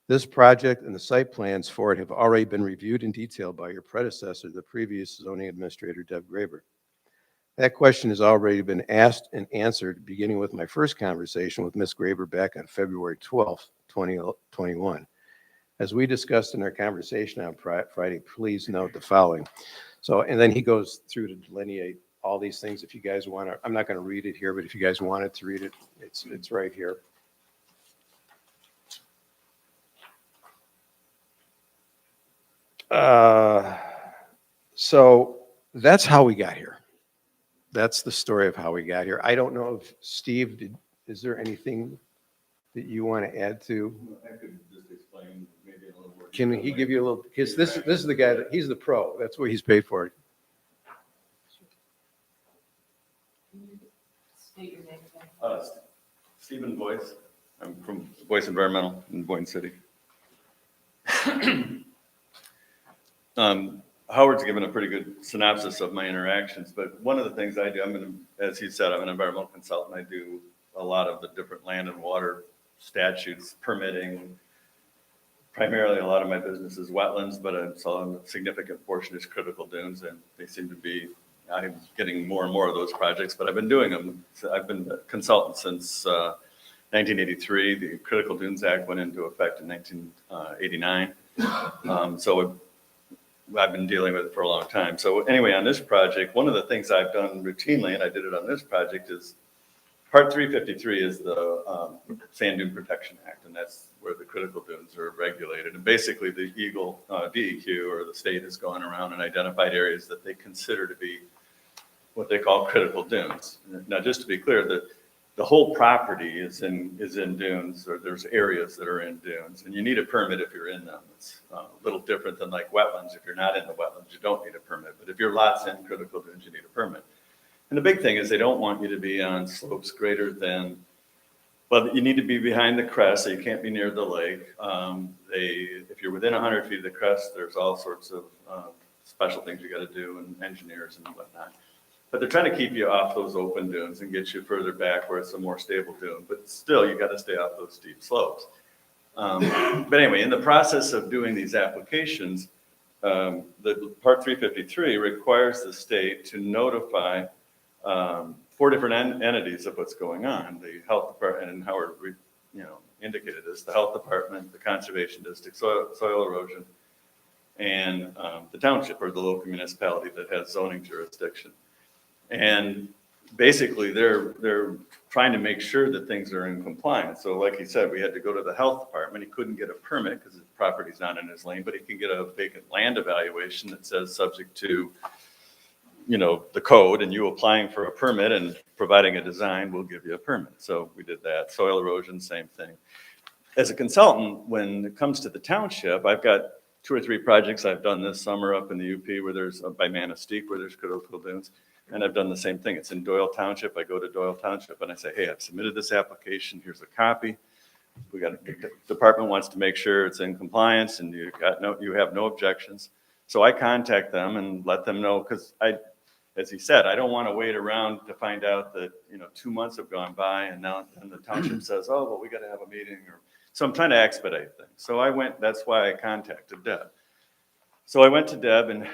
This project and the site plans for it have already been reviewed in detail by your predecessor, the previous zoning administrator, Deb Graber. That question has already been asked and answered, beginning with my first conversation with Ms. Graber back on February 12th, 2021. As we discussed in our conversation on Friday, please note the following. So, and then he goes through to delineate all these things. If you guys want to, I'm not going to read it here, but if you guys wanted to read it, it's right here. So that's how we got here. That's the story of how we got here. I don't know if Steve, is there anything that you want to add to? I could just explain maybe a little more. Can he give you a little, because this is the guy, he's the pro. That's what he's paid for. State your name again. Stephen Boyce. I'm from Boyce Environmental in Boyne City. Howard's given a pretty good synopsis of my interactions, but one of the things I do, as he said, I'm an environmental consultant. I do a lot of the different land and water statutes, permitting. Primarily, a lot of my business is wetlands, but a significant portion is critical dunes, and they seem to be, I'm getting more and more of those projects, but I've been doing them. I've been a consultant since 1983. The Critical Dunes Act went into effect in 1989. So I've been dealing with it for a long time. So anyway, on this project, one of the things I've done routinely, and I did it on this project, is Part 353 is the Sand Dune Protection Act, and that's where the critical dunes are regulated. And basically, the Eagle DEQ, or the state, has gone around and identified areas that they consider to be what they call critical dunes. Now, just to be clear, the whole property is in dunes, or there's areas that are in dunes, and you need a permit if you're in them. It's a little different than like wetlands. If you're not in the wetlands, you don't need a permit. But if your lot's in critical dunes, you need a permit. And the big thing is they don't want you to be on slopes greater than Well, you need to be behind the crest, so you can't be near the lake. If you're within 100 feet of the crest, there's all sorts of special things you got to do, and engineers and whatnot. But they're trying to keep you off those open dunes and get you further back where it's a more stable dune. But still, you got to stay off those steep slopes. But anyway, in the process of doing these applications, the Part 353 requires the state to notify 4 different entities of what's going on. The health department, and Howard, indicated this, the health department, the conservation district, soil erosion, and the township, or the local municipality that has zoning jurisdiction. And basically they're trying to make sure that things are in compliance. So like he said, we had to go to the health department. He couldn't get a permit because his property's not in his lane, but he can get a vacant land evaluation that says subject to, the code, and you applying for a permit and providing a design will give you a permit. So we did that. Soil erosion, same thing. As a consultant, when it comes to the township, I've got 2 or 3 projects I've done this summer up in the UP where there's, by Manistee, where there's critical dunes. And I've done the same thing. It's in Doyle Township. I go to Doyle Township and I say, hey, I've submitted this application. Here's a copy. The department wants to make sure it's in compliance and you have no objections. So I contact them and let them know, because as he said, I don't want to wait around to find out that, 2 months have gone by and now the township says, oh, well, we got to have a meeting. So I'm trying to expedite things. So that's why I contacted Deb. So I went to Deb, and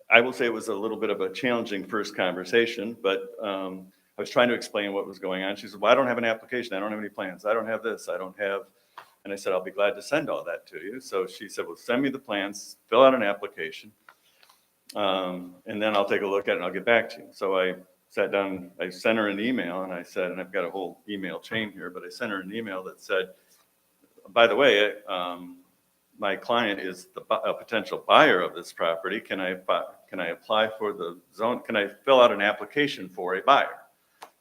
I will say it was a little bit of a challenging first conversation, but I was trying to explain what was going on. She said, well, I don't have an application. I don't have any plans. I don't have this. I don't have, and I said, I'll be glad to send all that to you. So she said, well, send me the plans, fill out an application, and then I'll take a look at it and I'll get back to you. So I sat down, I sent her an email, and I said, and I've got a whole email chain here, but I sent her an email that said, by the way, my client is a potential buyer of this property. Can I apply for the zone? Can I fill out an application for a buyer?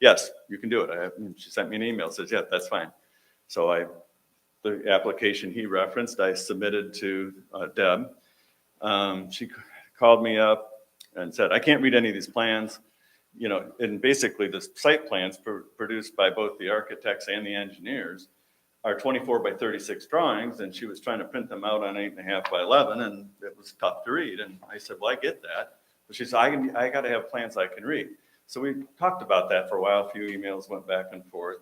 Yes, you can do it. She sent me an email that says, yeah, that's fine. So the application he referenced, I submitted to Deb. She called me up and said, I can't read any of these plans. And basically the site plans produced by both the architects and the engineers are 24 by 36 drawings, and she was trying to print them out on 8.5 by 11, and it was tough to read. And I said, well, I get that. But she said, I got to have plans I can read. So we talked about that for a while. A few emails went back and forth.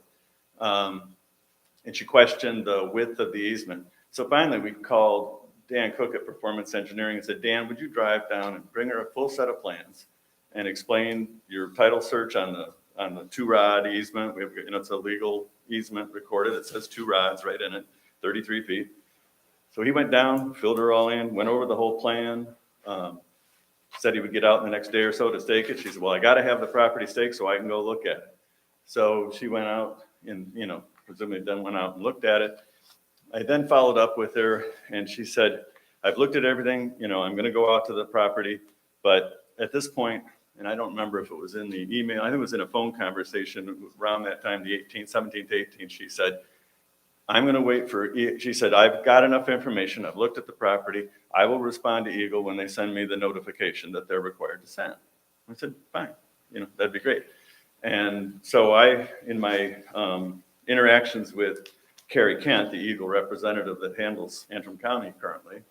And she questioned the width of the easement. So finally, we called Dan Cook at Performance Engineering and said, Dan, would you drive down and bring her a full set of plans and explain your title search on the 2-rod easement? We have, it's a legal easement recorded. It says 2 rods right in it, 33 feet. So he went down, filled her all in, went over the whole plan, said he would get out in the next day or so to stake it. She said, well, I got to have the property staked so I can go look at it. So she went out and, presumably then went out and looked at it. I then followed up with her and she said, I've looked at everything, I'm going to go out to the property, but at this point, and I don't remember if it was in the email, I think it was in a phone conversation around that time, the 18th, 17th, 18th, she said, I'm going to wait for, she said, I've got enough information. I've looked at the property. I will respond to Eagle when they send me the notification that they're required to send. I said, fine, that'd be great. And so in my interactions with Carrie Kent, the Eagle representative that handles Antrim County currently,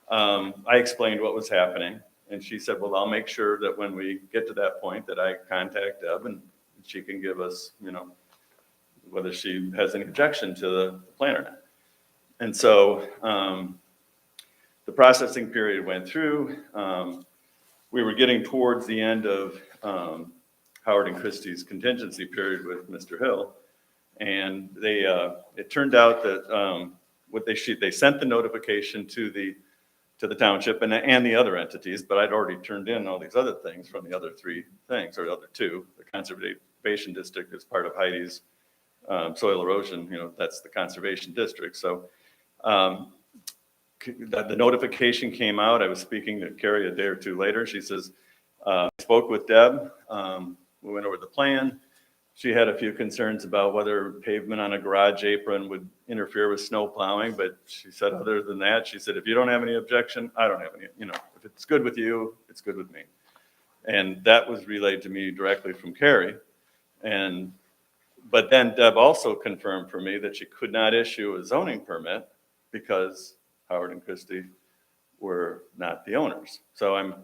I explained what was happening. And she said, well, I'll make sure that when we get to that point that I contact Deb and she can give us, whether she has any objection to the plan or not. And so the processing period went through. We were getting towards the end of Howard and Christie's contingency period with Mr. Hill. And it turned out that they sent the notification to the township and the other entities, but I'd already turned in all these other things from the other 3 things, or the other 2. The conservation district is part of Heidi's soil erosion, that's the conservation district. So the notification came out. I was speaking to Carrie a day or 2 later. She says, I spoke with Deb. We went over the plan. She had a few concerns about whether pavement on a garage apron would interfere with snow plowing, but she said other than that, she said, if you don't have any objection, I don't have any, if it's good with you, it's good with me. And that was relayed to me directly from Carrie. And But then Deb also confirmed for me that she could not issue a zoning permit because Howard and Christie were not the owners. So I'm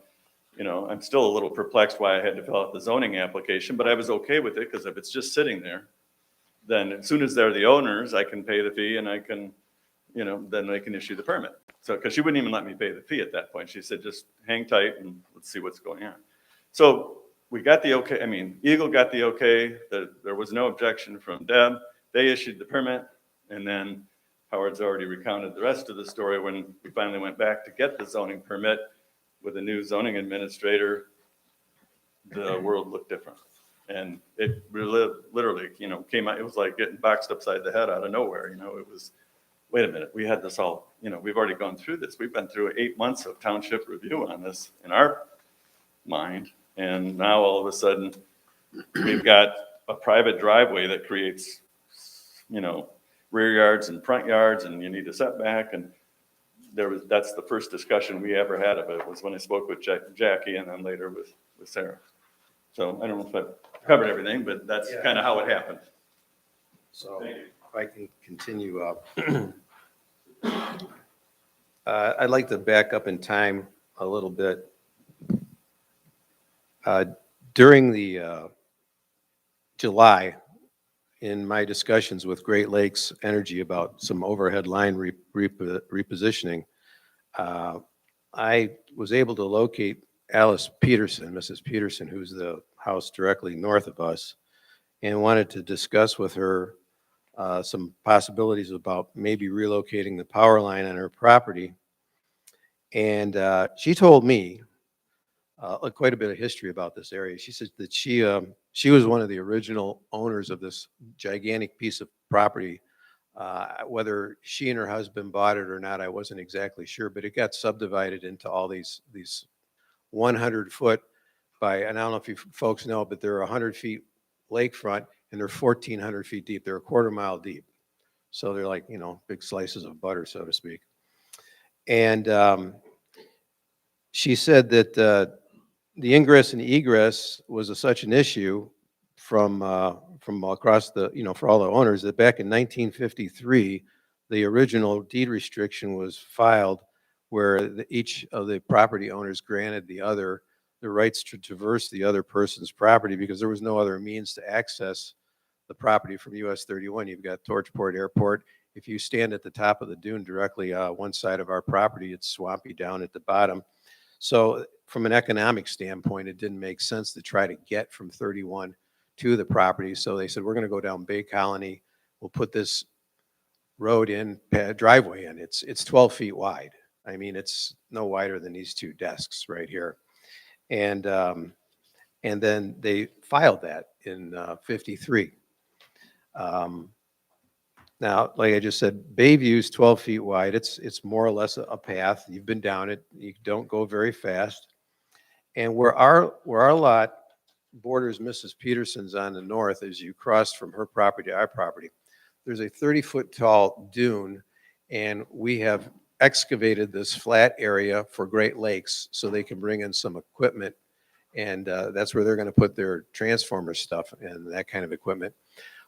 still a little perplexed why I had to fill out the zoning application, but I was okay with it because if it's just sitting there, then as soon as they're the owners, I can pay the fee and I can, then they can issue the permit. So, because she wouldn't even let me pay the fee at that point. She said, just hang tight and let's see what's going on. So we got the okay, Eagle got the okay, there was no objection from Deb. They issued the permit, and then Howard's already recounted the rest of the story. When we finally went back to get the zoning permit with a new zoning administrator, the world looked different. And it really, literally, came out, it was like getting boxed upside the head out of nowhere. It was, wait a minute, we had this all, we've already gone through this. We've been through 8 months of township review on this in our mind. And now all of a sudden, we've got a private driveway that creates, rear yards and front yards, and you need a setback. And that's the first discussion we ever had of it, was when I spoke with Jackie and then later with Sarah. So I don't know if I covered everything, but that's kind of how it happened. So if I can continue up. I'd like to back up in time a little bit. During the July, in my discussions with Great Lakes Energy about some overhead line repositioning, I was able to locate Alice Peterson, Mrs. Peterson, who's the house directly north of us, and wanted to discuss with her some possibilities about maybe relocating the power line on her property. And she told me quite a bit of history about this area. She said that she was one of the original owners of this gigantic piece of property. Whether she and her husband bought it or not, I wasn't exactly sure, but it got subdivided into all these 100-foot by, and I don't know if you folks know, but they're 100 feet lakefront and they're 1,400 feet deep. They're a quarter mile deep. So they're like, big slices of butter, so to speak. And she said that the ingress and egress was such an issue from across the, for all the owners, that back in 1953, the original deed restriction was filed where each of the property owners granted the other the rights to traverse the other person's property because there was no other means to access the property from US 31. You've got Torchport Airport. If you stand at the top of the dune directly one side of our property, it's swampy down at the bottom. So from an economic standpoint, it didn't make sense to try to get from 31 to the property. So they said, we're going to go down Bay Colony. We'll put this road in, driveway in. It's 12 feet wide. I mean, it's no wider than these two desks right here. And then they filed that in 53. Now, like I just said, Bayview's 12 feet wide. It's more or less a path. You've been down it. You don't go very fast. And where our lot borders Mrs. Peterson's on the north, as you cross from her property to our property, there's a 30-foot tall dune, and we have excavated this flat area for Great Lakes so they can bring in some equipment, and that's where they're going to put their transformer stuff and that kind of equipment.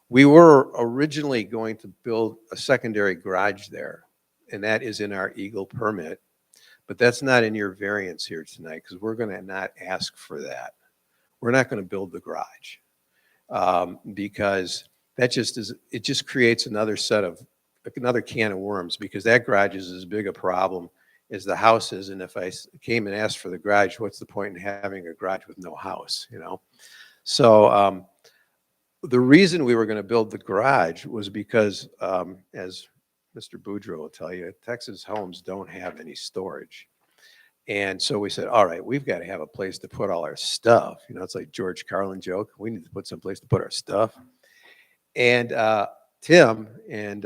We were originally going to build a secondary garage there, and that is in our Eagle permit, but that's not in your variance here tonight because we're going to not ask for that. We're not going to build the garage because that just creates another can of worms, because that garage is as big a problem as the house is. And if I came and asked for the garage, what's the point in having a garage with no house, So the reason we were going to build the garage was because, as Mr. Boudreau will tell you, Texas homes don't have any storage. And so we said, all right, we've got to have a place to put all our stuff. It's like George Carlin joke. We need to put some place to put our stuff. And Tim and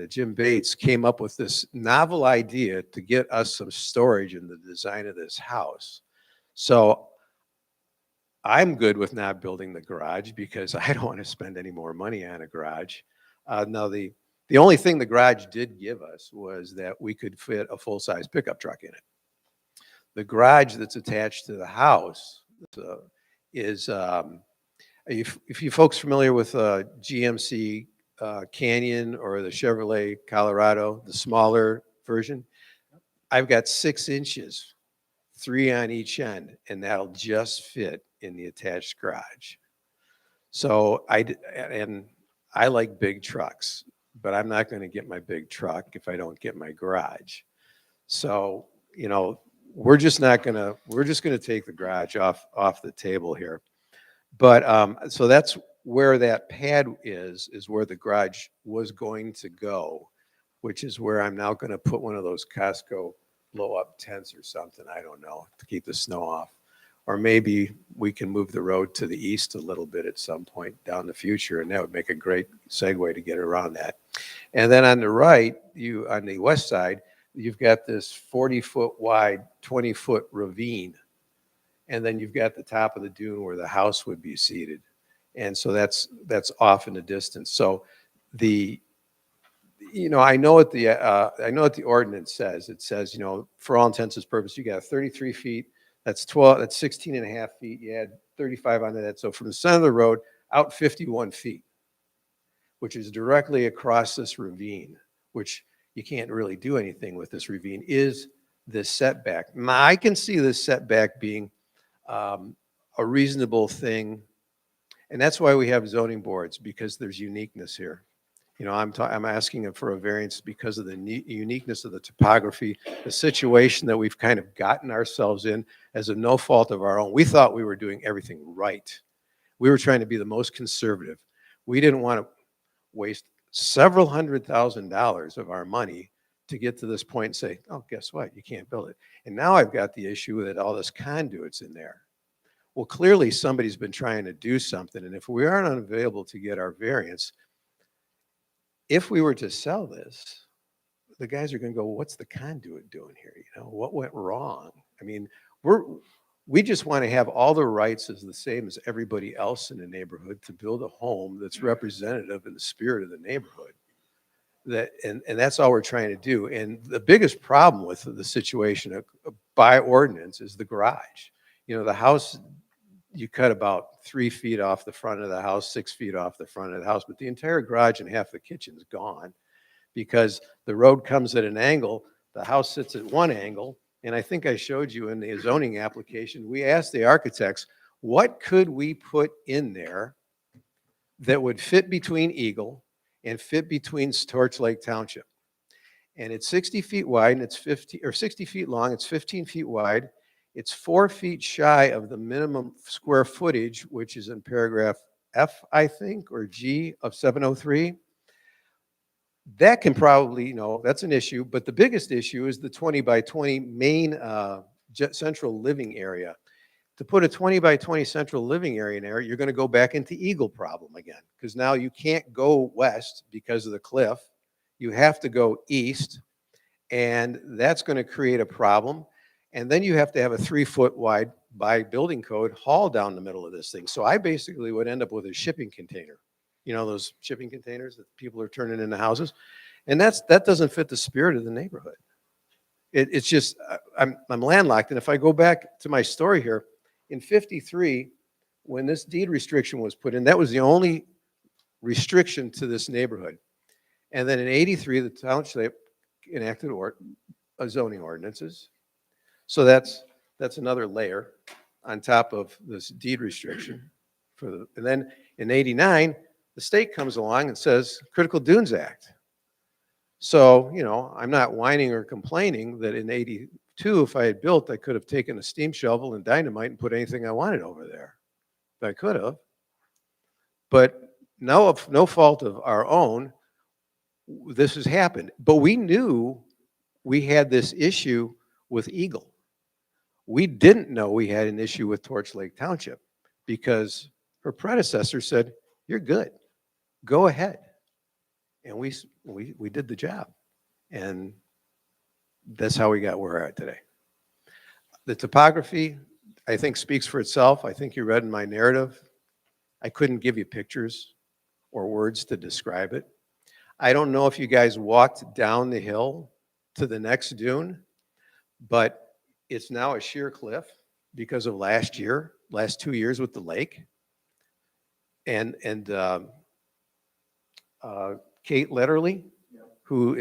Jim Bates came up with this novel idea to get us some storage in the design of this house. So I'm good with not building the garage because I don't want to spend any more money on a garage. Now, the only thing the garage did give us was that we could fit a full-size pickup truck in it. The garage that's attached to the house is If you folks familiar with GMC Canyon or the Chevrolet Colorado, the smaller version, I've got 6 inches, 3 on each end, and that'll just fit in the attached garage. So and I like big trucks, but I'm not going to get my big truck if I don't get my garage. So, we're just going to take the garage off the table here. But so that's where that pad is where the garage was going to go, which is where I'm now going to put one of those Costco blow up tents or something. I don't know, to keep the snow off. Or maybe we can move the road to the east a little bit at some point down the future, and that would make a great segue to get around that. And then on the right, on the west side, you've got this 40-foot wide, 20-foot ravine. And then you've got the top of the dune where the house would be seated. And so that's off in the distance. So I know what the ordinance says. It says, for all intents and purposes, you got 33 feet. That's 16 and a half feet. You add 35 onto that. So from the center of the road out 51 feet, which is directly across this ravine, which you can't really do anything with this ravine, is this setback. Now, I can see this setback being a reasonable thing. And that's why we have zoning boards, because there's uniqueness here. I'm asking for a variance because of the uniqueness of the topography, the situation that we've kind of gotten ourselves in as a no fault of our own. We thought we were doing everything right. We were trying to be the most conservative. We didn't want to waste several $100,000 of our money to get to this point and say, oh, guess what? You can't build it. And now I've got the issue that all this conduit's in there. Well, clearly somebody's been trying to do something. And if we aren't unavailable to get our variance, if we were to sell this, the guys are going to go, what's the conduit doing here? What went wrong? I mean, we just want to have all the rights as the same as everybody else in the neighborhood to build a home that's representative in the spirit of the neighborhood. And that's all we're trying to do. And the biggest problem with the situation by ordinance is the garage. The house, you cut about 3 feet off the front of the house, 6 feet off the front of the house, but the entire garage and half the kitchen's gone because the road comes at an angle, the house sits at one angle, and I think I showed you in the zoning application, we asked the architects, what could we put in there that would fit between Eagle and fit between Torch Lake Township? And it's 60 feet wide and it's 60 feet long, it's 15 feet wide. It's 4 feet shy of the minimum square footage, which is in paragraph F, I think, or G of 703. That can probably, that's an issue, but the biggest issue is the 20 by 20 main central living area. To put a 20 by 20 central living area in there, you're going to go back into Eagle problem again, because now you can't go west because of the cliff. You have to go east, and that's going to create a problem. And then you have to have a 3 foot wide by building code hall down the middle of this thing. So I basically would end up with a shipping container. Those shipping containers that people are turning into houses. And that doesn't fit the spirit of the neighborhood. It's just, I'm landlocked. And if I go back to my story here, in 53, when this deed restriction was put in, that was the only restriction to this neighborhood. And then in 83, the township enacted zoning ordinances. So that's another layer on top of this deed restriction. And then in 89, the state comes along and says, Critical Dunes Act. So, I'm not whining or complaining that in 82, if I had built, I could have taken a steam shovel and dynamite and put anything I wanted over there. I could have. But no fault of our own, this has happened. But we knew we had this issue with Eagle. We didn't know we had an issue with Torch Lake Township because her predecessor said, you're good, go ahead. And we did the job. And that's how we got where we're at today. The topography, I think, speaks for itself. I think you read in my narrative. I couldn't give you pictures or words to describe it. I don't know if you guys walked down the hill to the next dune, but it's now a sheer cliff because of last 2 years with the lake. and Kate Letterly, who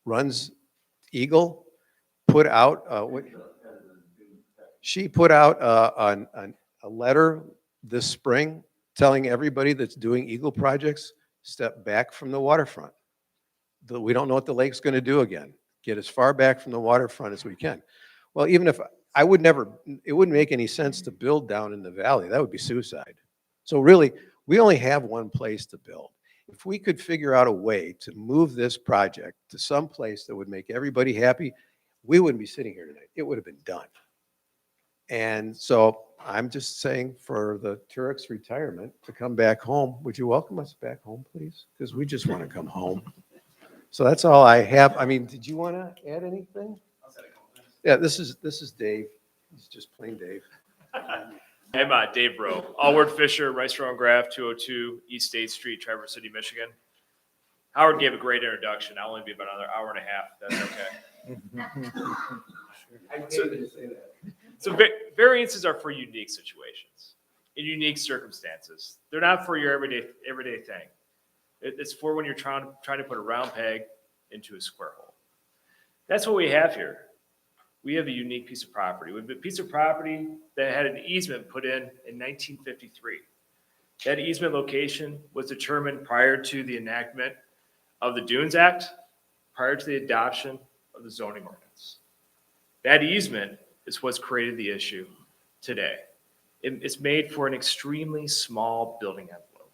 runs Eagle, put out, she put out a letter this spring telling everybody that's doing Eagle projects, step back from the waterfront. We don't know what the lake's going to do again. Get as far back from the waterfront as we can. Well, even if I would never, it wouldn't make any sense to build down in the valley. That would be suicide. So really, we only have one place to build. If we could figure out a way to move this project to some place that would make everybody happy, we wouldn't be sitting here tonight. It would have been done. And so I'm just saying for the Turek's retirement to come back home, would you welcome us back home, please? Because we just want to come home. So that's all I have. I mean, did you want to add anything? Yeah, this is Dave. He's just plain Dave. I'm Dave Rowe, Allward Fisher, Rice Row and Graph, 202 East State Street, Traverse City, Michigan. Howard gave a great introduction. I'll only be about another hour and a half. That's okay. So variances are for unique situations, in unique circumstances. They're not for your everyday thing. It's for when you're trying to put a round peg into a square hole. That's what we have here. We have a unique piece of property. We have a piece of property that had an easement put in 1953. That easement location was determined prior to the enactment of the Dunes Act, prior to the adoption of the zoning ordinance. That easement is what's created the issue today. It's made for an extremely small building envelope.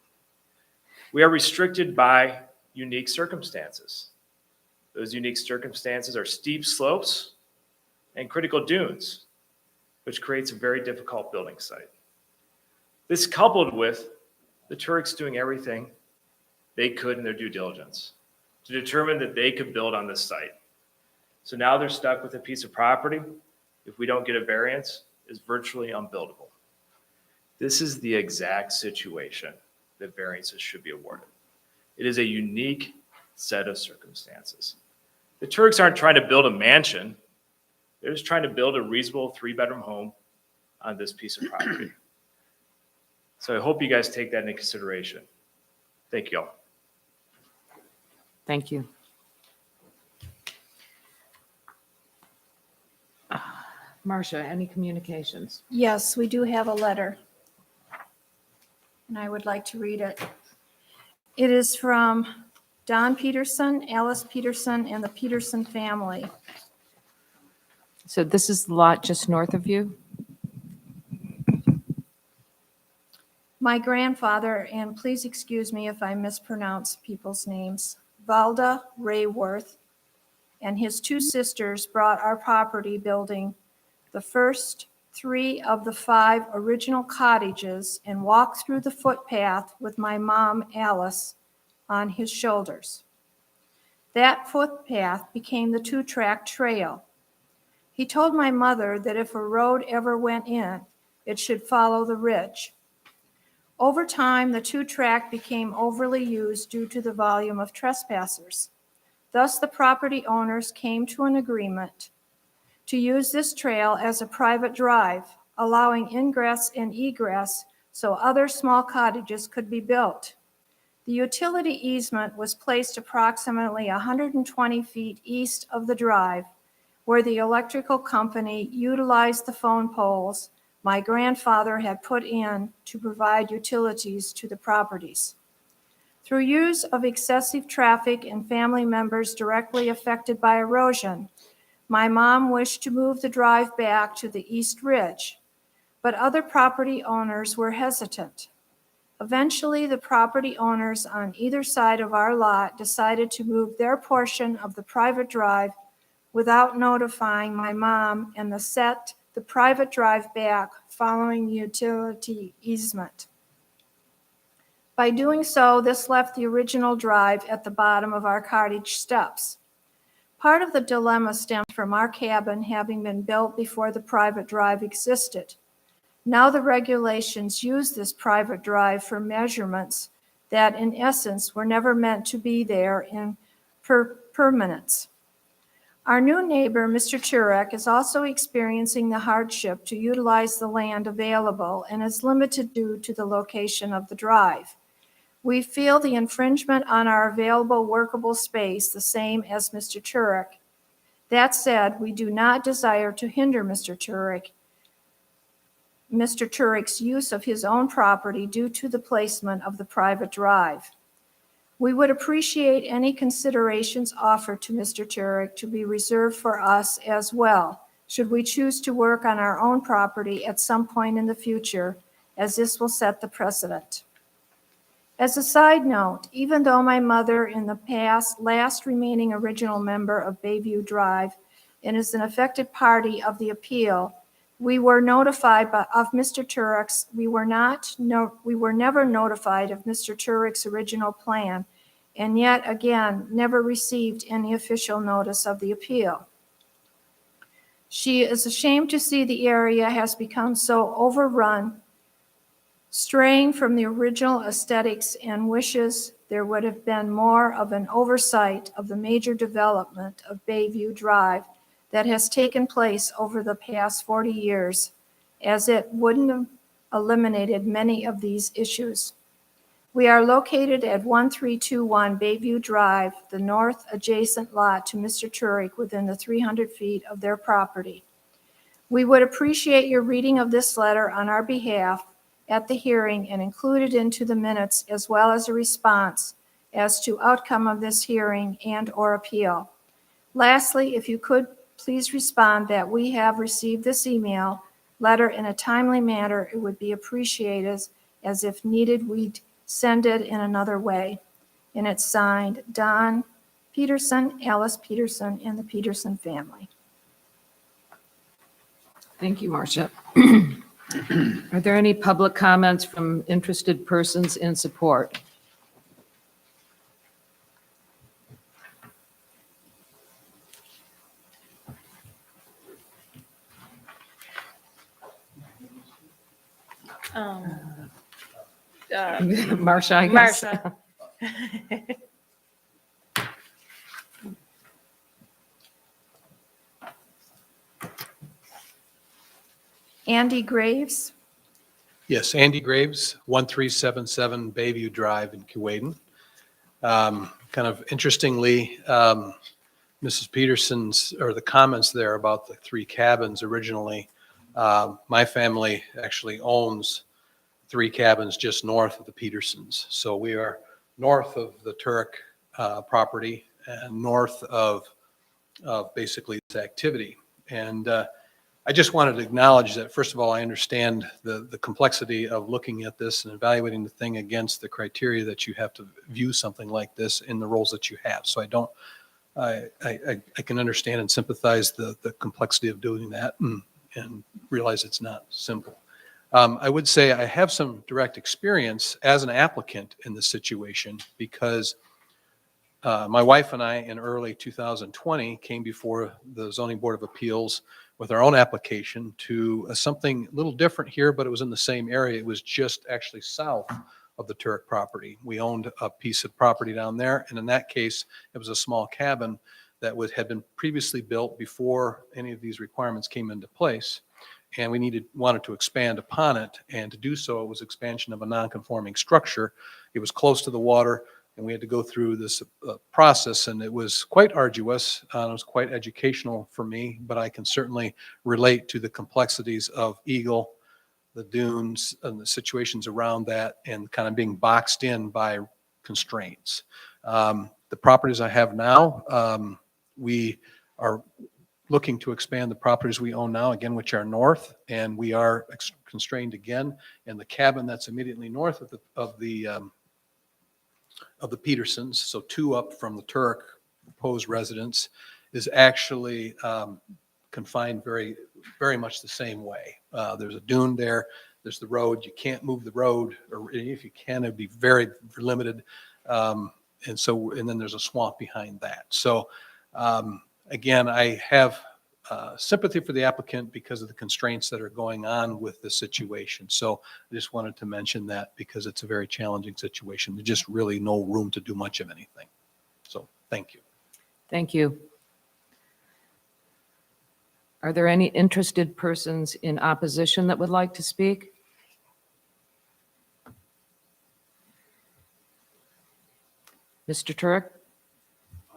We are restricted by unique circumstances. Those unique circumstances are steep slopes and critical dunes, which creates a very difficult building site. This coupled with the Turks doing everything they could in their due diligence to determine that they could build on this site. So now they're stuck with a piece of property. If we don't get a variance, is virtually unbuildable. This is the exact situation that variances should be awarded. It is a unique set of circumstances. The Turks aren't trying to build a mansion. They're just trying to build a reasonable 3-bedroom home on this piece of property. So I hope you guys take that into consideration. Thank you all. Thank you. Marcia, any communications? Yes, we do have a letter. And I would like to read it. It is from Don Peterson, Alice Peterson, and the Peterson family. So this is the lot just north of you? My grandfather, and please excuse me if I mispronounce people's names, Valda Rayworth, and his 2 sisters brought our property building the first 3 of the 5 original cottages and walked through the footpath with my mom, Alice, on his shoulders. That footpath became the 2-track trail. He told my mother that if a road ever went in, it should follow the ridge. Over time, the 2-track became overly used due to the volume of trespassers. Thus, the property owners came to an agreement to use this trail as a private drive, allowing ingress and egress so other small cottages could be built. The utility easement was placed approximately 120 feet east of the drive, where the electrical company utilized the phone poles my grandfather had put in to provide utilities to the properties. Through use of excessive traffic and family members directly affected by erosion, my mom wished to move the drive back to the East Ridge, but other property owners were hesitant. Eventually, the property owners on either side of our lot decided to move their portion of the private drive without notifying my mom and set the private drive back following the utility easement. By doing so, this left the original drive at the bottom of our cottage steps. Part of the dilemma stemmed from our cabin having been built before the private drive existed. Now the regulations use this private drive for measurements that in essence were never meant to be there in permanence. Our new neighbor, Mr. Turek, is also experiencing the hardship to utilize the land available and is limited due to the location of the drive. We feel the infringement on our available workable space the same as Mr. Turek. That said, we do not desire to hinder Mr. Turek's use of his own property due to the placement of the private drive. We would appreciate any considerations offered to Mr. Turek to be reserved for us as well, should we choose to work on our own property at some point in the future, as this will set the precedent. As a side note, even though my mother in the past last remaining original member of Bayview Drive and is an affected party of the appeal, we were notified of Mr. Turek's, we were never notified of Mr. Turek's original plan, and yet again, never received any official notice of the appeal. She is ashamed to see the area has become so overrun, straying from the original aesthetics, and wishes there would have been more of an oversight of the major development of Bayview Drive that has taken place over the past 40 years, as it wouldn't have eliminated many of these issues. We are located at 1321 Bayview Drive, the north adjacent lot to Mr. Turek within the 300 feet of their property. We would appreciate your reading of this letter on our behalf at the hearing and include it into the minutes, as well as a response as to outcome of this hearing and/or appeal. Lastly, if you could please respond that we have received this letter in a timely manner, it would be appreciated, as if needed, we'd send it in another way. And it's signed Don Peterson, Alice Peterson, and the Peterson family. Thank you, Marcia. Are there any public comments from interested persons in support? Marcia, I guess. Marcia. Andy Graves. Yes, Andy Graves, 1377 Bayview Drive in Keewaydin. Kind of interestingly, Mrs. Peterson's, or the comments there about the 3 cabins originally, my family actually owns 3 cabins just north of the Petersons. So we are north of the Turek property and north of basically this activity. And I just wanted to acknowledge that, first of all, I understand the complexity of looking at this and evaluating the thing against the criteria that you have to view something like this in the roles that you have. So I can understand and sympathize the complexity of doing that and realize it's not simple. I would say I have some direct experience as an applicant in this situation, because my wife and I in early 2020 came before the Zoning Board of Appeals with our own application to something a little different here, but it was in the same area. It was just actually south of the Turek property. We owned a piece of property down there, and in that case, it was a small cabin that had been previously built before any of these requirements came into place. And we wanted to expand upon it, and to do so, it was expansion of a non-conforming structure. It was close to the water, and we had to go through this process, and it was quite arduous. It was quite educational for me, but I can certainly relate to the complexities of Eagle, the dunes, and the situations around that, and kind of being boxed in by constraints. The properties I have now, we are looking to expand the properties we own now, again, which are north, and we are constrained again. And the cabin that's immediately north of the Petersons, so 2 up from the Turek proposed residence, is actually confined very, very much the same way. There's a dune there. There's the road. You can't move the road, or if you can, it'd be very limited. And then there's a swamp behind that. So again, I have sympathy for the applicant because of the constraints that are going on with the situation. So I just wanted to mention that, because it's a very challenging situation. There's just really no room to do much of anything. So thank you. Thank you. Are there any interested persons in opposition that would like to speak? Mr. Turek,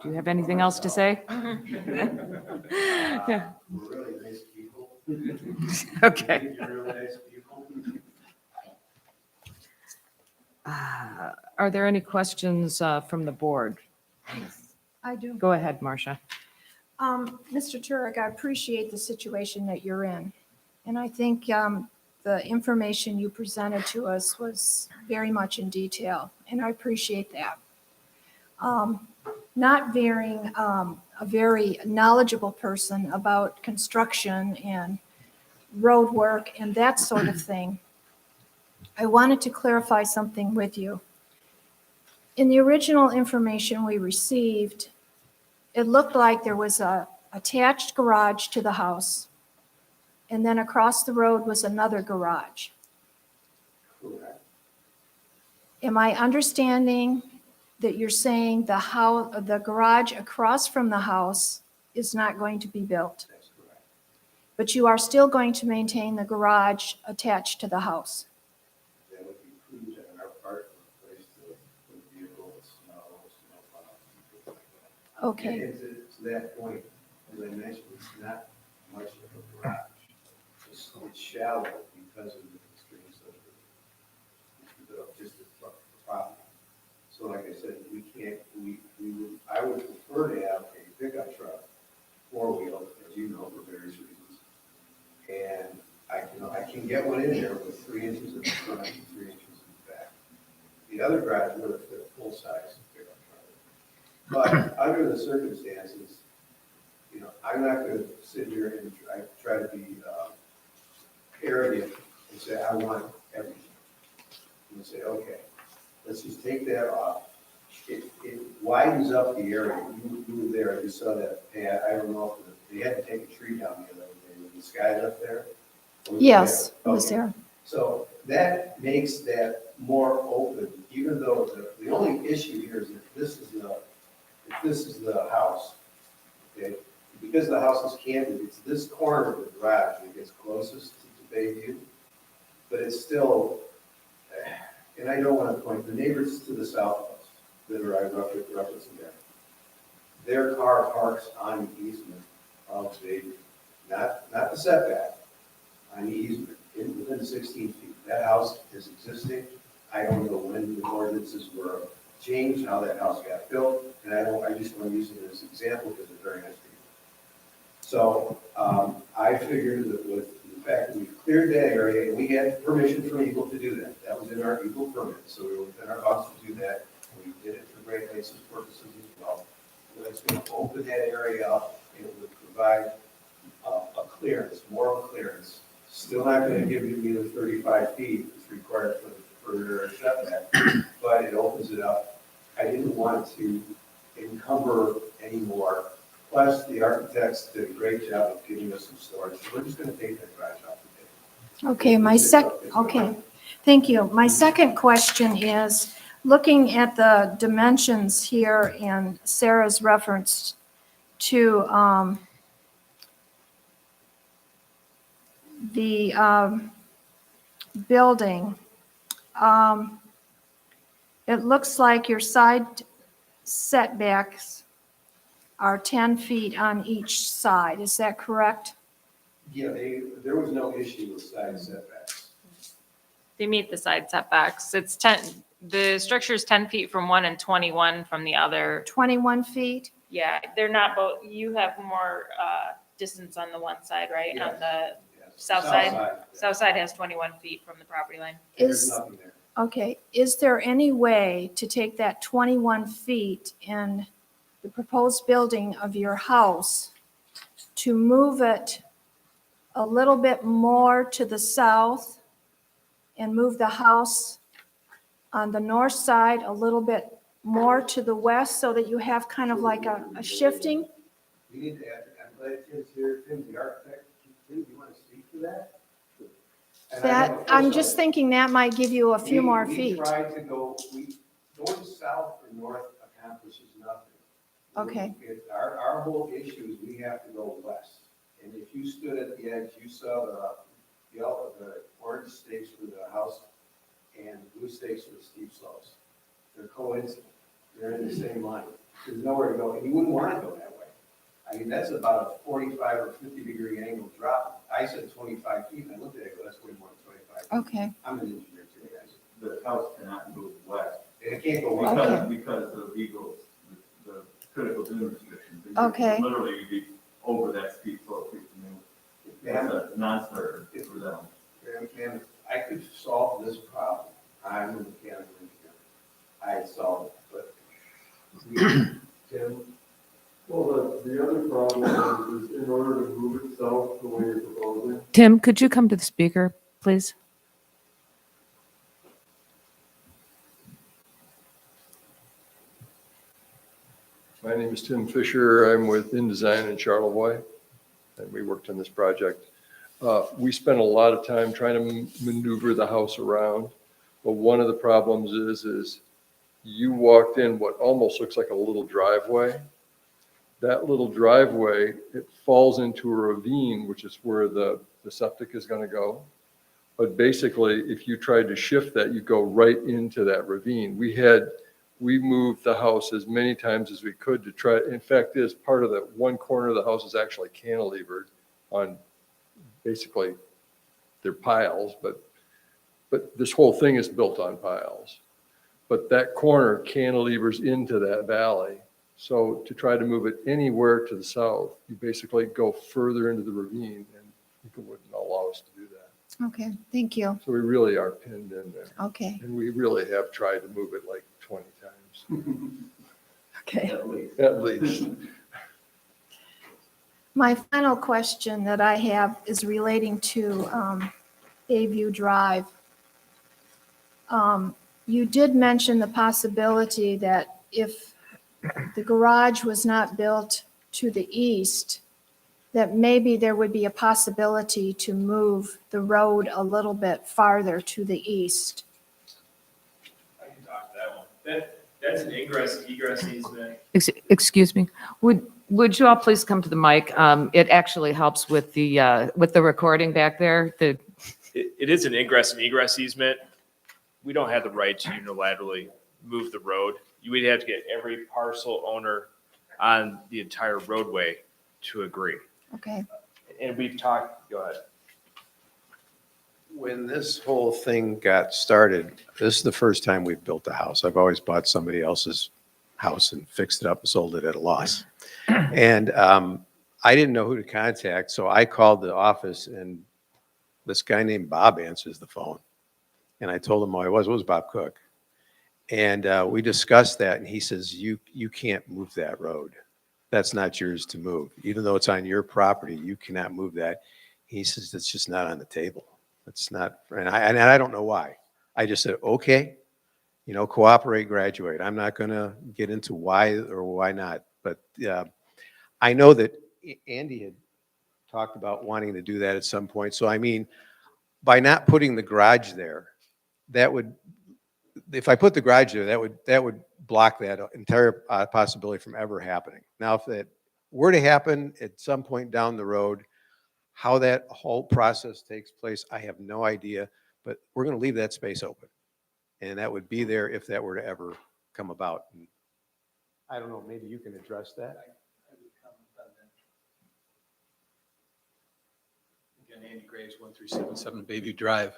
do you have anything else to say? Yeah. We're really nice people. Okay. You're really nice people. Are there any questions from the board? I do. Go ahead, Marcia. Mr. Turek, I appreciate the situation that you're in. And I think the information you presented to us was very much in detail, and I appreciate that. Not being a very knowledgeable person about construction and road work and that sort of thing, I wanted to clarify something with you. In the original information we received, it looked like there was a attached garage to the house, and then across the road was another garage. Correct. Am I understanding that you're saying the garage across from the house is not going to be built? That's correct. But you are still going to maintain the garage attached to the house? That would be prudent on our part, for a place to put vehicles, snow plows, things like that. Okay. And to that point, as I mentioned, it's not much of a garage. It's shallow because of the constraints of just the property. So like I said, I would prefer to have a pickup truck, four-wheel, as you know, for various reasons. And I can get one in there with 3 inches in the front and 3 inches in the back. The other garage would have fit a full-size pickup truck. But under the circumstances, I'm not going to sit here and try to be arrogant and say, I want everything. And say, okay, let's just take that off. It widens up the area. You were there, you saw that pad. I don't know if they had to take a tree down the other day. Was the sky up there? Or was Yes, there? it was Okay. there. So that makes that more open, even though the only issue here is if this is the house, okay? Because the house is canted, it's this corner of the garage that gets closest to Bayview, but it's still, and I don't want to point, the neighbors to the south of us that are referencing there, their car parks on the easement of Bayview, not the setback, on the easement, within 16 feet. That house is existing. I don't know when the ordinances were changed, how that house got built, and I just want to use it as an example because it's very nice people. So I figured that with the fact that we've cleared that area, and we had permission from Eagle to do that. That was in our Eagle permit, so we were within our bounds to do that. We did it for Great Lakes purposes as well. So it's going to open that area up, and it would provide a clearance, more of a clearance. Still not going to give you the 35 feet that's required for the setback, but it opens it up. I didn't want to encumber anymore. Plus, the architects did a great job of giving us some storage. So we're just going to take that garage off the table. Okay, thank you. My second question is, looking at the dimensions here and Sarah's reference to the building, it looks like your side setbacks are 10 feet on each side. Is that correct? Yeah, there was no issue with side setbacks. They meet the side setbacks. It's 10, the structure is 10 feet from one and 21 from the other. 21 feet? Yeah, they're not both, you have more distance on the one side, right? Yes. On the Yes. south side? Yeah. South side has 21 feet from the property line. There's Is, nothing there. okay, is there any way to take that 21 feet and the proposed building of your house to move it a little bit more to the south and move the house on the north side a little bit more to the west so that you have kind of like a shifting? We need to add, I'm glad Tim's here. Tim's the architect. Tim, do you want to speak to that? And I That, have a I'm personal- just thinking that might give you a few more We feet. tried to going south or north accomplishes nothing. Okay. Our whole issue is we have to go west. And if you stood at the edge, you saw the orange stakes for the house and the blue stakes for the steep slopes. They're coincident. They're in the same line. There's nowhere to go, and you wouldn't want to go that way. I mean, that's about a 45 or 50-degree angle drop. I said 25 feet, and I looked at it, and go, that's way more than 25 feet. Okay, I'm an engineer too, guys. The house cannot move west And it can't go Okay. west. because of Eagles, the critical dune restrictions. Okay. Literally, you'd be over that steep slope. That's a non-starter for them. And I could solve this problem. I'm a mechanical engineer. I'd solve it, but Tim, Well, the other problem is in order to move it south the way you're proposing, Tim, could you come to the speaker, please? my name is Tim Fisher. I'm with InDesign in Charlevoix, and we worked on this project. We spent a lot of time trying to maneuver the house around, but one of the problems is you walked in what almost looks like a little driveway. That little driveway, it falls into a ravine, which is where the septic is going to go. But basically, if you tried to shift that, you go right into that ravine. We moved the house as many times as we could to try. In fact, is part of the one corner of the house is actually cantilevered on basically they're piles, but this whole thing is built on piles. But that corner cantilevers into that valley. So to try to move it anywhere to the south, you basically go further into the ravine, and you wouldn't allow us to do that. okay, thank you. So we really are pinned in there. Okay, And we really have tried to move it like 20 times, okay. at least. My final question that I have is relating to Bayview Drive. You did mention the possibility that if the garage was not built to the east, that maybe there would be a possibility to move the road a little bit farther to the east. I can talk to that one. That's an egress easement. Excuse me, would you all please come to the mic? It actually helps with the recording back there. It is an ingress and egress easement. We don't have the right to unilaterally move the road. You would have to get every parcel owner on the entire roadway to agree. Okay, And we've talked, go ahead. When this whole thing got started, this is the first time we've built a house. I've always bought somebody else's house and fixed it up and sold it at a loss. And I didn't know who to contact, so I called the office, and this guy named Bob answers the phone. And I told him who I was. It was Bob Cook. And we discussed that, and he says, you can't move that road. That's not yours to move. Even though it's on your property, you cannot move that. He says, it's just not on the table. It's not, and I don't know why. I just said, okay, cooperate, graduate. I'm not going to get into why or why not. But I know that Andy had talked about wanting to do that at some point. So, I mean, by not putting the garage there, that would, if I put the garage there, that would block that entire possibility from ever happening. Now, if that were to happen at some point down the road, how that whole process takes place, I have no idea, but we're going to leave that space open. And that would be there if that were to ever come about. And I don't know, maybe you can address that. Again, Andy Graves, 1377 Bayview Drive.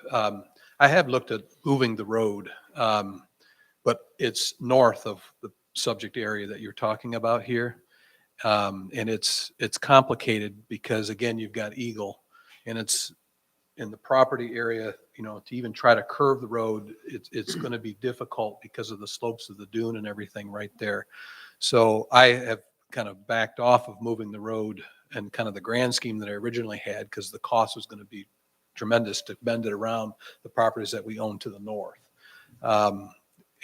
I have looked at moving the road, but it's north of the subject area that you're talking about here. And it's complicated because, again, you've got Eagle, and it's in the property area, to even try to curve the road, it's going to be difficult because of the slopes of the dune and everything right there. So I have kind of backed off of moving the road and kind of the grand scheme that I originally had, because the cost was going to be tremendous to bend it around the properties that we own to the north.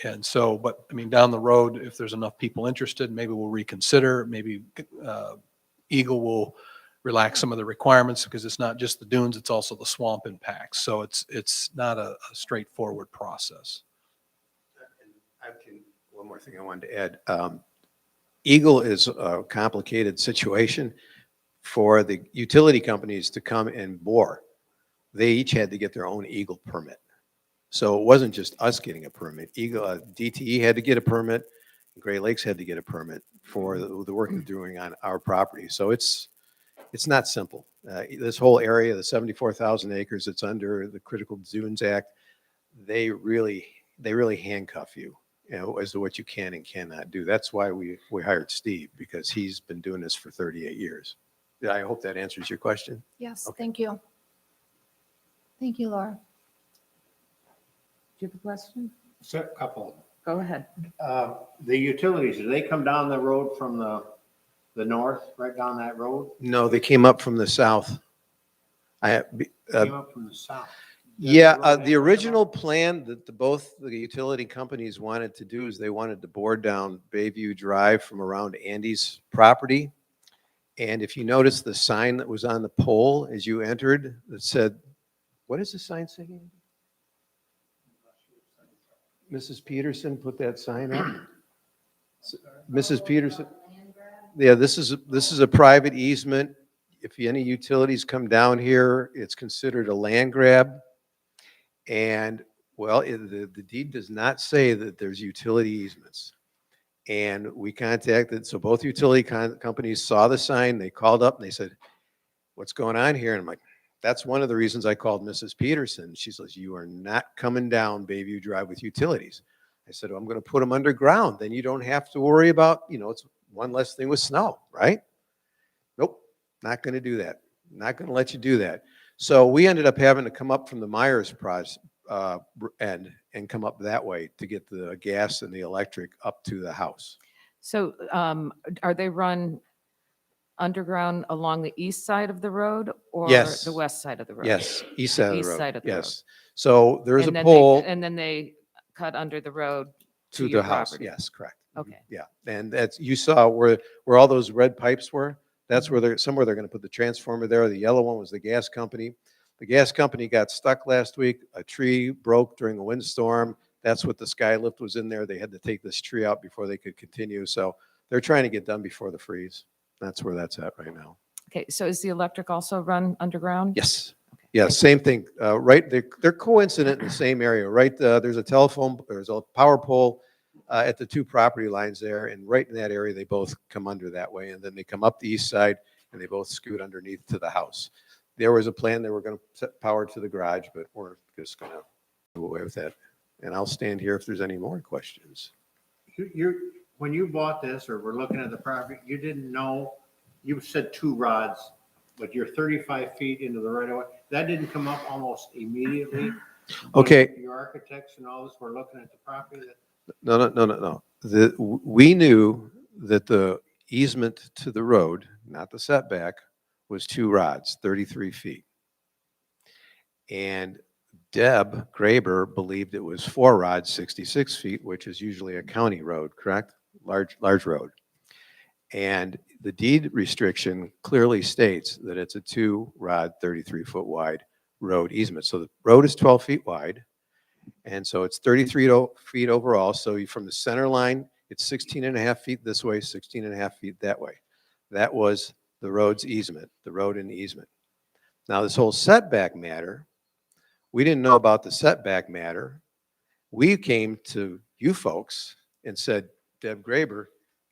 And so, but I mean, down the road, if there's enough people interested, maybe we'll reconsider, maybe Eagle will relax some of the requirements, because it's not just the dunes, it's also the swamp impacts. So it's not a straightforward process. One more thing I wanted to add. Eagle is a complicated situation. for the utility companies to come and bore. They each had to get their own Eagle permit. So it wasn't just us getting a permit. DTE had to get a permit, Great Lakes had to get a permit for the work they're doing on our property. So it's not simple. This whole area, the 74,000 acres that's under the Critical Zones Act, they really handcuff you, as to what you can and cannot do. That's why we hired Steve, because he's been doing this for 38 years. I hope that answers your question. Yes, Okay. thank you. Thank you, Laura. Do you have a question? So, couple. Go ahead. The utilities, do they come down the road from the north, right down that road? No, they came up from the south. Came up from the south. Yeah, the original plan that both the utility companies wanted to do is they wanted to bore down Bayview Drive from around Andy's property. And if you notice the sign that was on the pole as you entered that said, what does the sign say? Andy? Mrs. Peterson put that sign up. Mrs. Peterson. Yeah, this is a private easement. If any utilities come down here, it's considered a land grab. And, well, the deed does not say that there's utility easements. And we contacted, so both utility companies saw the sign, they called up and they said, what's going on here? And I'm like, that's one of the reasons I called Mrs. Peterson. She says, you are not coming down Bayview Drive with utilities. I said, well, I'm going to put them underground. Then you don't have to worry about, it's one less thing with snow, right? Nope, not going to do that. Not going to let you do that. So we ended up having to come up from the Myers end and come up that way to get the gas and the electric up to the house. So are they run underground along the east side of the road or Yes. the west side of the road? Yes, east side of the East road. side of the road. Yes. So there's a And then pole And then they cut under the road to to your the house. property? Yes, correct. Okay. Yeah, and that's, you saw where all those red pipes were. That's where somewhere they're going to put the transformer there. The yellow one was the gas company. The gas company got stuck last week. A tree broke during a windstorm. That's what the sky lift was in there. They had to take this tree out before they could continue. So they're trying to get done before the freeze. That's where that's at right now. Okay, so is the electric also run underground? Yes. Yeah, same thing. Right, they're coincident in the same area. Right, there's a power pole at the two property lines there, and right in that area, they both come under that way, and then they come up the east side, and they both scoot underneath to the house. There was a plan they were going to set power to the garage, but we're just going to do away with that. And I'll stand here if there's any more questions. When you bought this or were looking at the property, you didn't know, you said 2 rods, but you're 35 feet into the right of way. That didn't come up almost immediately? Okay. When your architects and all this were looking at the property? No. We knew that the easement to the road, not the setback, was 2 rods, 33 feet. And Deb Graber believed it was 4 rods, 66 feet, which is usually a county road, correct? Large road. And the deed restriction clearly states that it's a 2-rod, 33-foot wide road easement. So the road is 12 feet wide. And so it's 33 feet overall. So from the center line, it's 16 and a half feet this way, 16 and a half feet that way. That was the road's easement, the road and easement. Now this whole setback matter, we didn't know about the setback matter. We came to you folks and said, Deb Graber,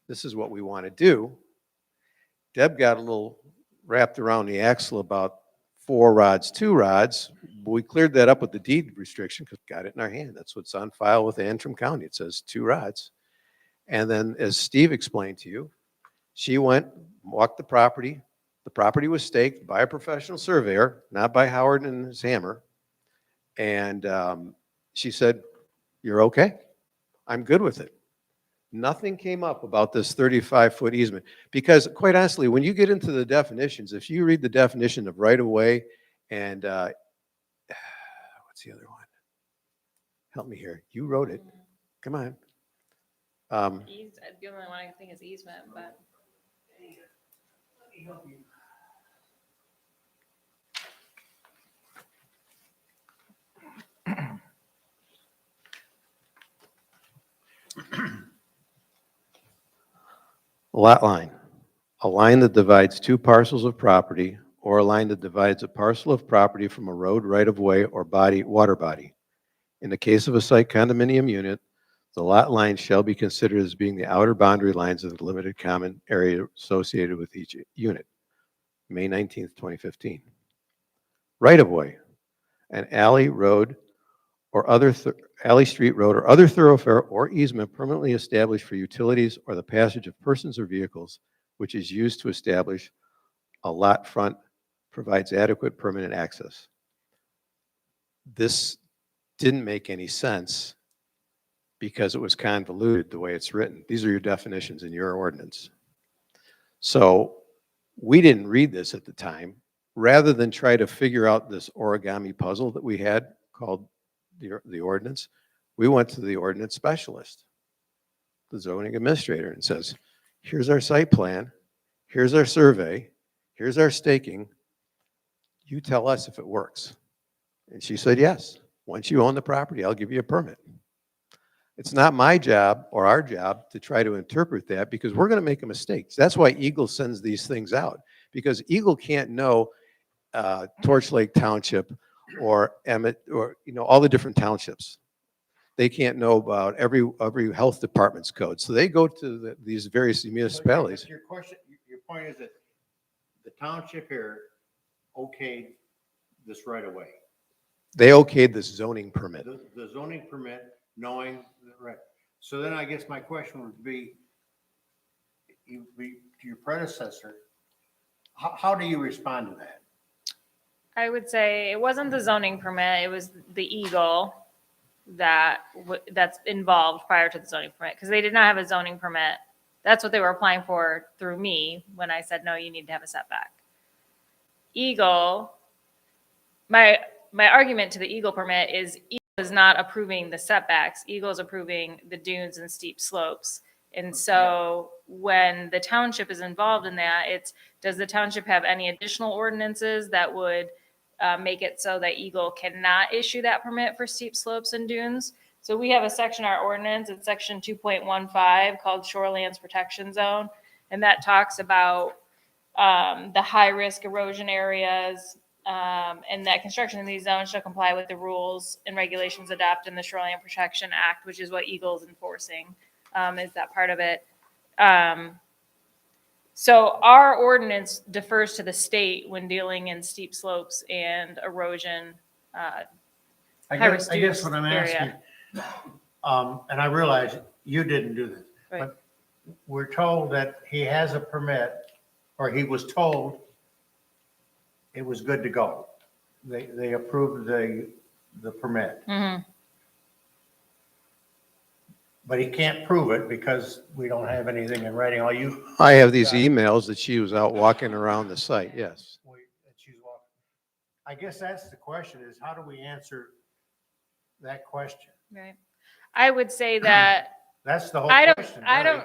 this is what we want to do. Deb got a little wrapped around the axle about 4 rods, 2 rods. We cleared that up with the deed restriction because we got it in our hand. That's what's on file with Antrim County. It says 2 rods. And then as Steve explained to you, she went, walked the property. The property was staked by a professional surveyor, not by Howard and his hammer. And she said, you're okay. I'm good with it. Nothing came up about this 35-foot easement because, quite honestly, when you get into the definitions, if you read the definition of right-of-way and what's the other one? Help me here. You wrote it. Come on. The only one I think is easement, but. Lot line. a line that divides two parcels of property, or a line that divides a parcel of property from a road, right-of-way, or water body. In the case of a site condominium unit, the lot line shall be considered as being the outer boundary lines of the limited common area associated with each unit. May 19th, 2015. Right-of-way, an alley, road, or other alley, street, road, or other thoroughfare or easement permanently established for utilities or the passage of persons or vehicles, which is used to establish a lot front, provides adequate permanent access. This didn't make any sense because it was convoluted the way it's written. These are your definitions in your ordinance. So we didn't read this at the time. Rather than try to figure out this origami puzzle that we had called the ordinance, we went to the ordinance specialist, the zoning administrator, and says, here's our site plan, here's our survey, here's our staking. You tell us if it works. And she said, yes. Once you own the property, I'll give you a permit. It's not my job or our job to try to interpret that because we're going to make a mistake. That's why Eagle sends these things out, because Eagle can't know Torch Lake Township or Emmett or all the different townships. They can't know about every health department's code. So they go to these various municipalities. Your point is that the township here okayed this right away. They okayed this zoning permit. The zoning permit, knowing, right. So then I guess my question would be, to your predecessor, how do you respond to that? I would say it wasn't the zoning permit, it was the Eagle that's involved prior to the zoning permit, because they did not have a zoning permit. That's what they were applying for through me when I said, no, you need to have a setback. Eagle, my argument to the Eagle permit is Eagle is not approving the setbacks. Eagle is approving the dunes and steep slopes. And so when the township is involved in that, does the township have any additional ordinances that would make it so that Eagle cannot issue that permit for steep slopes and dunes? So we have a section in our ordinance, it's section 2.15 called Shorelands Protection Zone. And that talks about the high-risk erosion areas, and that construction in these zones shall comply with the rules and regulations adopted in the Shoreline Protection Act, which is what Eagle is enforcing, is that part of it. So our ordinance defers to the state when dealing in steep slopes and erosion. I guess what I'm asking, and I realize you didn't do this, Right. but we're told that he has a permit, or he was told it was good to go. They approved the permit. Mm-hmm. But he can't prove it because we don't have anything in writing. I have these emails that she was out walking around the site, yes. I guess that's the question, is how do we answer that question? Right. I would say that That's the whole question. I don't,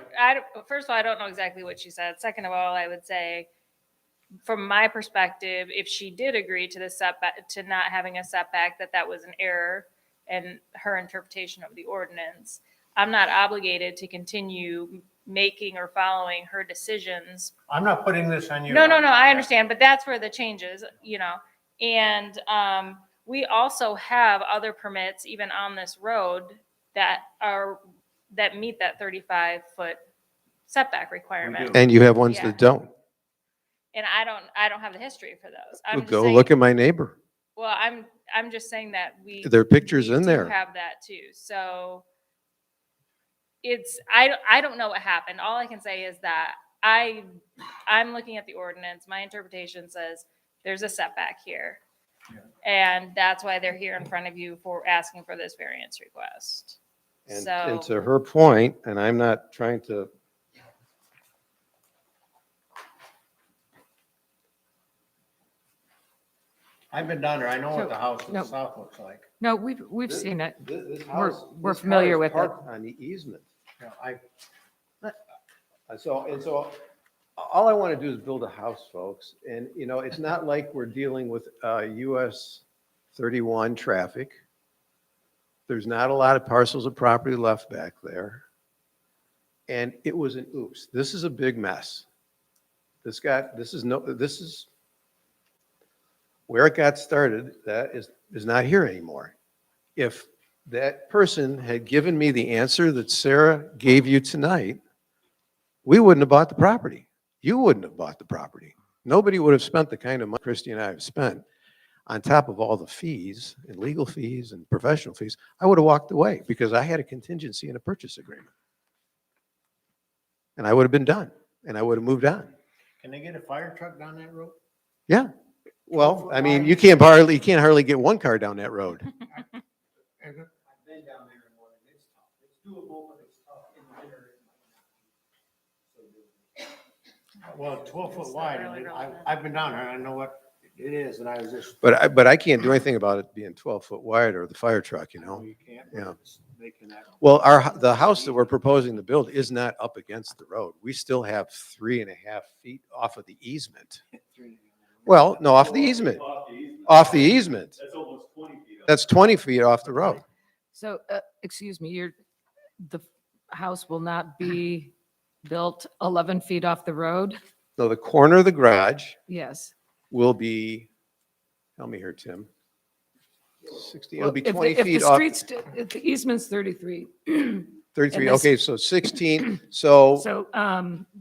first of all, I don't know exactly what she said. Second of all, I would say, from my perspective, if she did agree to the setback, to not having a setback, that was an error in her interpretation of the ordinance. I'm not obligated to continue making or following her decisions. I'm not putting this on you. No, I understand, but that's where the change is, and we also have other permits, even on this road, that meet that 35-foot setback requirement. And you have ones Yeah. that don't. And I don't have the history for those. I'm Well, just go saying- look at my neighbor. Well, I'm just saying that There are pictures we in do there. have that too. So I don't know what happened. All I can say is that I'm looking at the ordinance. My interpretation says there's a setback here. And that's why they're here in front of you for asking for this variance request. And to her point, and I'm not trying to. I've been down there. I know what So, the house to no. the south looks like. No, we've seen it. This We're- house- we're this familiar car is with it. parked on the easement. Yeah, So all I want to do is build a house, folks. And, it's not like we're dealing with US 31 traffic. There's not a lot of parcels of property left back there. And it was an oops. This is a big mess. this is where it got started. That is not here anymore. If that person had given me the answer that Sarah gave you tonight, we wouldn't have bought the property. You wouldn't have bought the property. Nobody would have spent the kind of money Christy and I have spent on top of all the fees and legal fees and professional fees. I would have walked away because I had a contingency in a purchase agreement. And I would have been done and I would have moved on. Can they get a fire truck down that road? Yeah. Well, I mean, you can't hardly get one car down that road. I've been down there and one, and it's tough. It's doable, but it's tough in the winter. It might not be so doable. Well, 12 foot wide, I mean, I've been down there, I know what it is, and I was just. But I can't do anything about it being 12 foot wide or the fire truck, you know? You can't. Yeah. It's making that. Well, the house that we're proposing to build is not up against the road. We still have 3.5 feet off of the easement. Well, no, off the easement. Off the easement. That's almost 20 feet. That's 20 feet off the road. So, excuse me, the house will not be built 11 feet off the road? So the corner of the garage Yes. will be, help me here, Tim. 60, it'll be If 20 the feet off, streets, if the easement's 33. 33, and this- okay, so 16, so So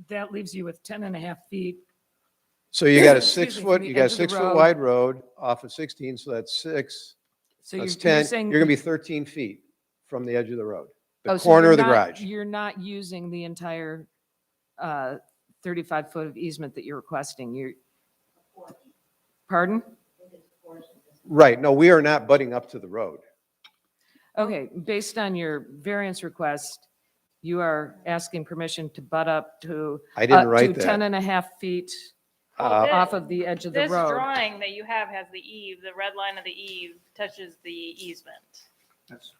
that leaves you with 10 and a half feet. you got a Excuse 6 me, foot, from you the got a edge of the 6 foot road. wide road off of 16, so that's 6. So That's you're 10. saying. You're gonna be 13 feet from the edge of the road. Oh, The so corner you're of the not- garage. You're not using the entire 35 foot of easement that you're requesting. Pardon? Right, no, we are not butting up to the road. Okay, based on your variance request, you are asking permission to butt up to. I didn't to write that. 10 and a half feet Well, off of the edge of the This road. drawing that you have has the eave, the red line of the eave touches the easement. That's-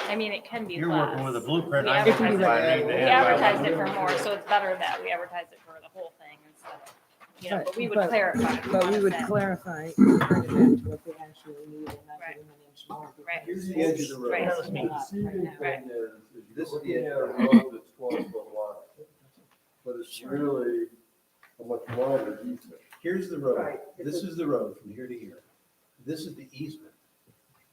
I mean, it can be You're less. working with a blueprint. We I It can be wouldn't advertised find it- anything we to have. advertised it for more, so it's better that we advertise it for the whole thing instead of, but we would But- clarify. But we would clarify, bring it back to what they actually need and not Right. giving an inch more. Right. Here's the edge of the road. Right. That's not right now. Right. This is the Looking edge at of a the road. road that's 12 foot wide, but it's really a much wider easement. Here's the road. This is the road from here to here. This is the easement.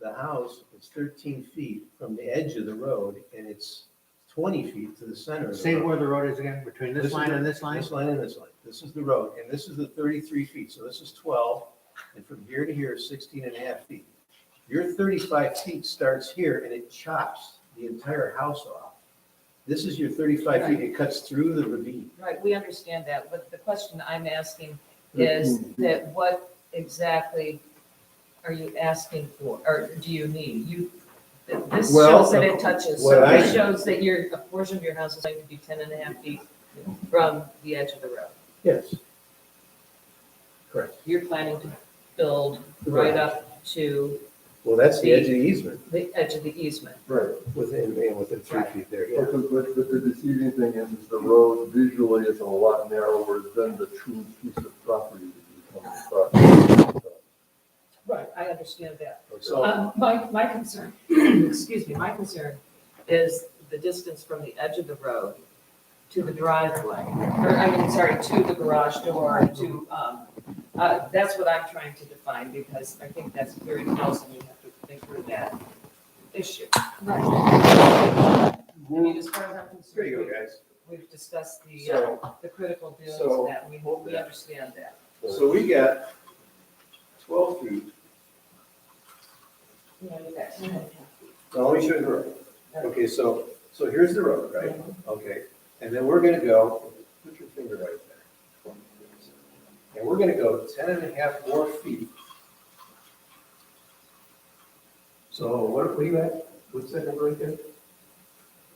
The house is 13 feet from the edge of the road, and it's 20 feet to the center of the Say road. where the road is again, between this is line the- and this line? This line and this line. This is the road, and this is the 33 feet, so this is 12, and from here to here is 16 and a half feet. Your 35 feet starts here, and it chops the entire house off. This is your 35 feet, it cuts through the ravine. Right, we understand that, but the question I'm asking is that what exactly are you asking for, or do you need? This Well, shows that it touches, what so I- this shows that a portion of your house is going to be 10 and a half feet from the edge of the road. Yes. Correct. You're planning to build right up to Well, that's the edge of the easement, the edge of the easement. Right. within 3 Right. feet there, yeah. But the deceiving thing is the road visually is a lot narrower than the true piece of property that you come across. Right, I understand that. So, My concern, excuse me, my concern is the distance from the edge of the road to the driveway, to the garage door, that's what I'm trying to define, because I think that's very close, and we have to think through that issue. I mean, as far as I'm there concerned, you go, guys. we've discussed the So- critical dunes, so- that we understand that. So we got 12 feet. You know, you got 10 and a half feet. Now, let me show you the road. Okay, so here's the road, right? Okay, and then we're gonna go, put your finger right there. And we're gonna go 10 and a half more feet. So what are you at? What's that number right there?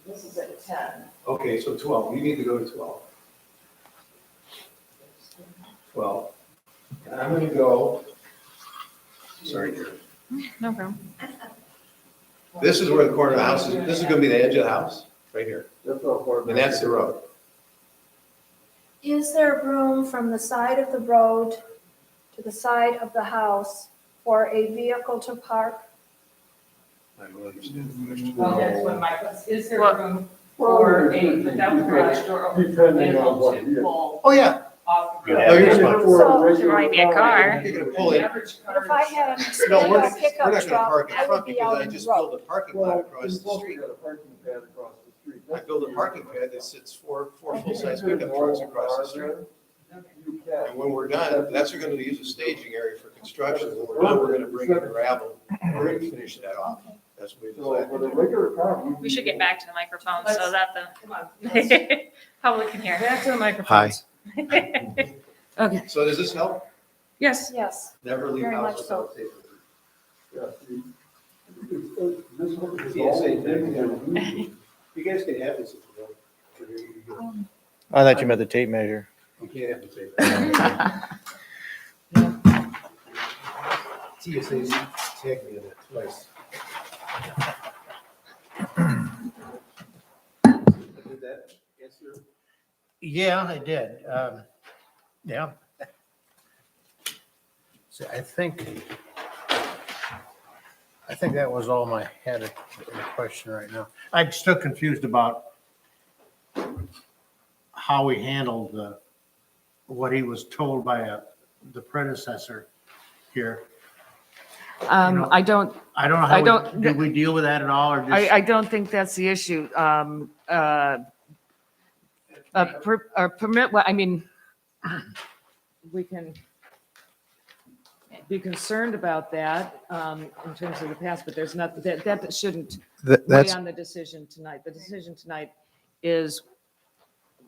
This is at 10. Okay, so 12, you need to go to 12. 12. And I'm gonna go, sorry, Karen. No problem. This is where the corner of the house is, this is gonna be the edge of the house, right here. That's not part of And that's the road. Is there room from the side of the road to the side of the house for a vehicle to park? I don't understand the question. Well, that's what my, is there Well- room for a without garage door open for manhole to pull Oh, yeah. off? the No, ground? you're responsible. So There might be a car. You're gonna The pull it. average but if I had a No, we're small not, we're pickup not gonna truck, park in I front would be because out I in the just built road. a parking lot across the street. got a parking pad across the street. I built a parking pad that sits four full-size pickup trucks across the street. You can. And when we're done, that's gonna use a staging area for construction. When we're done, we're gonna bring in gravel. We're gonna finish that off. That's what we So decided. with a regular car. We should get back to the microphone so that Come on. the public can hear. Back to the microphones. Okay, So does this help? yes. Yes, Never leave Very house much so. without tape. Yeah, see, this one is Yeah, all same thing. thing. You guys can have this if you want. I thought you meant the tape measure. You can't have the tape. TSA's tagged me on that twice. Did that answer? Yeah, I did. Yeah. So I think that was all I had a question right now. I'm still confused about how we handled what he was told by the predecessor here. I don't, I don't know I how, don't- did we deal with that at all or just? I don't think that's the issue. A permit, well, I mean, we can be concerned about that in terms of the past, but there's not, that shouldn't weigh That's, on the decision tonight. The decision tonight is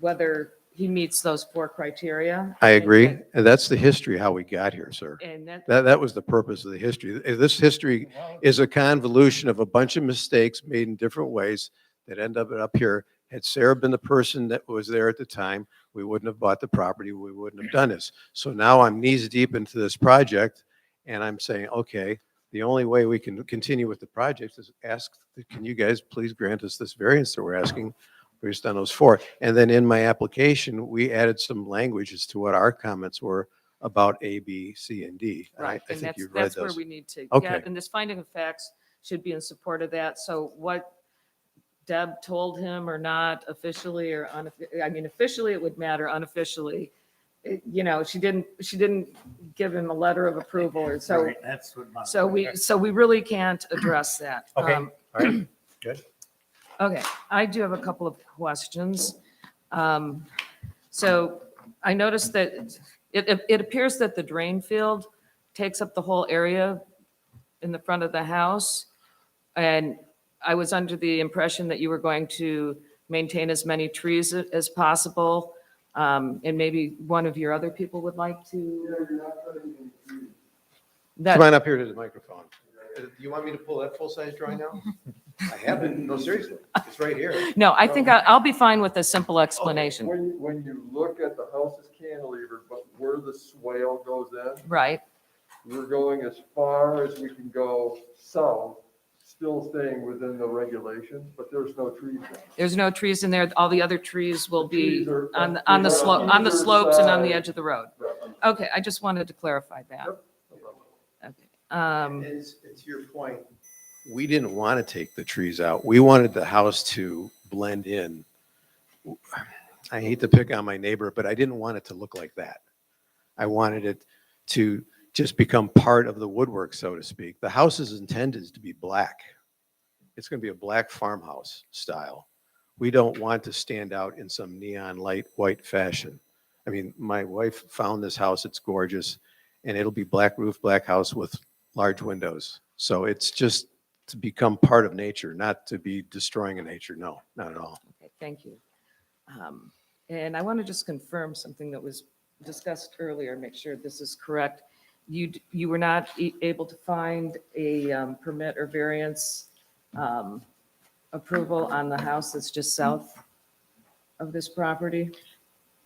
whether he meets those 4 criteria. I agree. And that's the history, how we got here, sir. And that, That was the purpose of the history. This history is a convolution of a bunch of mistakes made in different ways that end up here. Had Sarah been the person that was there at the time, we wouldn't have bought the property, we wouldn't have done this. So now I'm knees deep into this project, and I'm saying, okay, the only way we can continue with the project is ask, can you guys please grant us this variance that we're asking based on those 4? And then in my application, we added some language as to what our comments were about A, B, C, and D. And right, I and think that's, you've read that's where those. we need to Okay. get, and this finding of facts should be in support of that. So what Deb told him or not officially or I mean, officially it would matter, unofficially, you know, she didn't give him a letter of approval or so. Right, that's what. So we really can't address that. Okay, all right, good. Okay, I do have a couple of questions. So I noticed that it appears that the drain field takes up the whole area in the front of the house. And I was under the impression that you were going to maintain as many trees as possible. And maybe one of your other people would like to. Come That, on up here to the microphone. Do you want me to pull that full-size drawing now? I haven't, no, seriously, it's right here. no, I think I'll be fine with a simple explanation, When you look at the house is cantilevered, but where the swale goes in, right? we're going as far as we can go south, still staying within the regulations, but there's no trees there. There's no trees in there. All the other trees will be Trees are on the slope, on the either slopes and on the side. edge of the road. Right. Okay, I just wanted to clarify that. Yep, no problem. Okay. It's to your point. We didn't want to take the trees out. We wanted the house to blend in. I hate to pick on my neighbor, but I didn't want it to look like that. I wanted it to just become part of the woodwork, so to speak. The house is intended to be black. It's going to be a black farmhouse style. We don't want to stand out in some neon light white fashion. I mean, my wife found this house. It's gorgeous, and it'll be black roof, black house with large windows. So it's just to become part of nature, not to be destroying a nature. No, not at all. Okay, thank you. And I want to just confirm something that was discussed earlier, make sure this is correct. You were not able to find a permit or variance approval on the house that's just south of this property?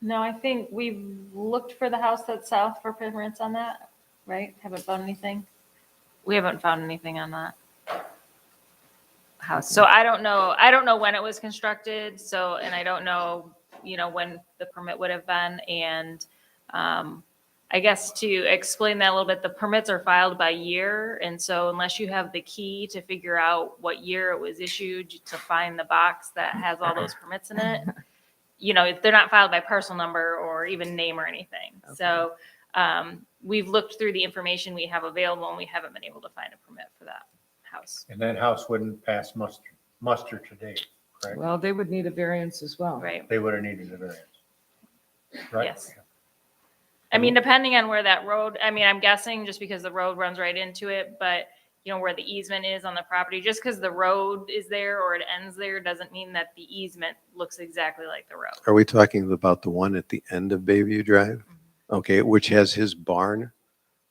No, I think we've looked for the house that's south for permits on that, right? Haven't found anything? We haven't found anything on that house. So I don't know when it was constructed, and I don't know, when the permit would have been, and I guess to explain that a little bit, the permits are filed by year. And so unless you have the key to figure out what year it was issued to find the box that has all those permits in it, you know, they're not filed by parcel number or even name or anything. So we've looked through the information we have available and we haven't been able to find a permit for that house. And that house wouldn't pass muster today, correct? Well, they would need a variance as well. Right. They would have needed a variance. Right? Yes. I mean, depending on where that road, I mean, I'm guessing just because the road runs right into it, but you know, where the easement is on the property, just because the road is there or it ends there doesn't mean that the easement looks exactly like the road. Are we talking about the one at the end of Bayview Drive? Okay, which has his barn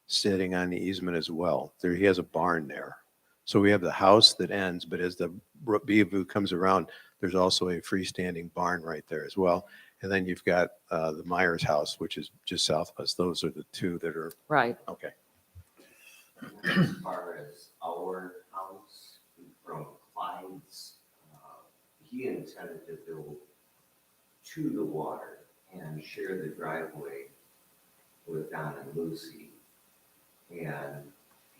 sitting on the easement as well. There, he has a barn there. So we have the house that ends, but as the Bayview comes around, there's also a freestanding barn right there as well. And then you've got the Myers house, which is just south of us. Those are the two that are, Right. okay. As far as our house from Clyde's, he intended to build to the water and share the driveway with Don and Lucy. And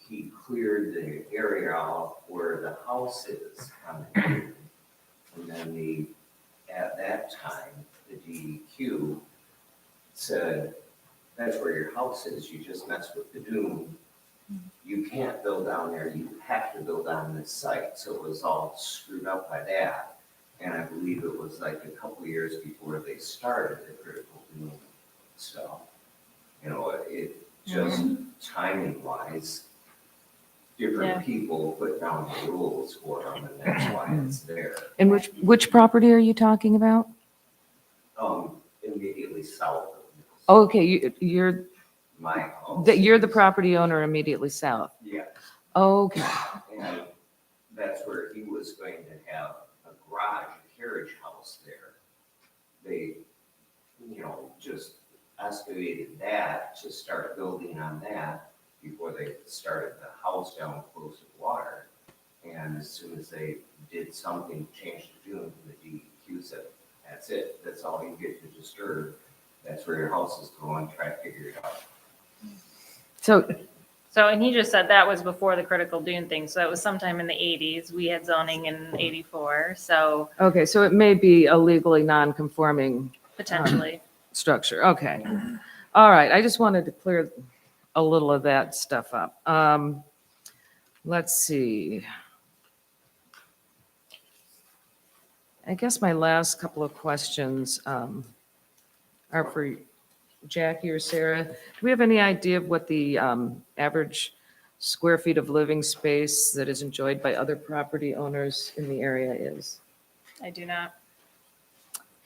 he cleared the area off where the house is on the dune. And then at that time, the DEQ said, that's where your house is, you just messed with the dune. You can't build down there, you have to build on this site. So it was all screwed up by that. And I believe it was like a couple years before they started the critical dune. So, you know, it just timing wise, different people put down the rules for them, and that's why it's there. And which property are you talking about? Immediately south of this. Oh, okay, you're My house. you're the property owner immediately south. Yeah, Okay. and that's where he was going to have a garage, a carriage house there. They, you know, just excavated that to start building on that before they started the house down close to water. And as soon as they did something, changed the dune, the DEQ said, that's it, that's all you get to disturb. That's where your house is going, try to figure it out. So, and he just said that was before the critical dune thing. So that was sometime in the 80s. We had zoning in 84. So Okay, so it may be a legally non-conforming potentially. structure. Okay. All right, I just wanted to clear a little of that stuff up. Let's see. I guess my last couple of questions are for Jackie or Sarah. Do we have any idea of what the average square feet of living space that is enjoyed by other property owners in the area is? I do not.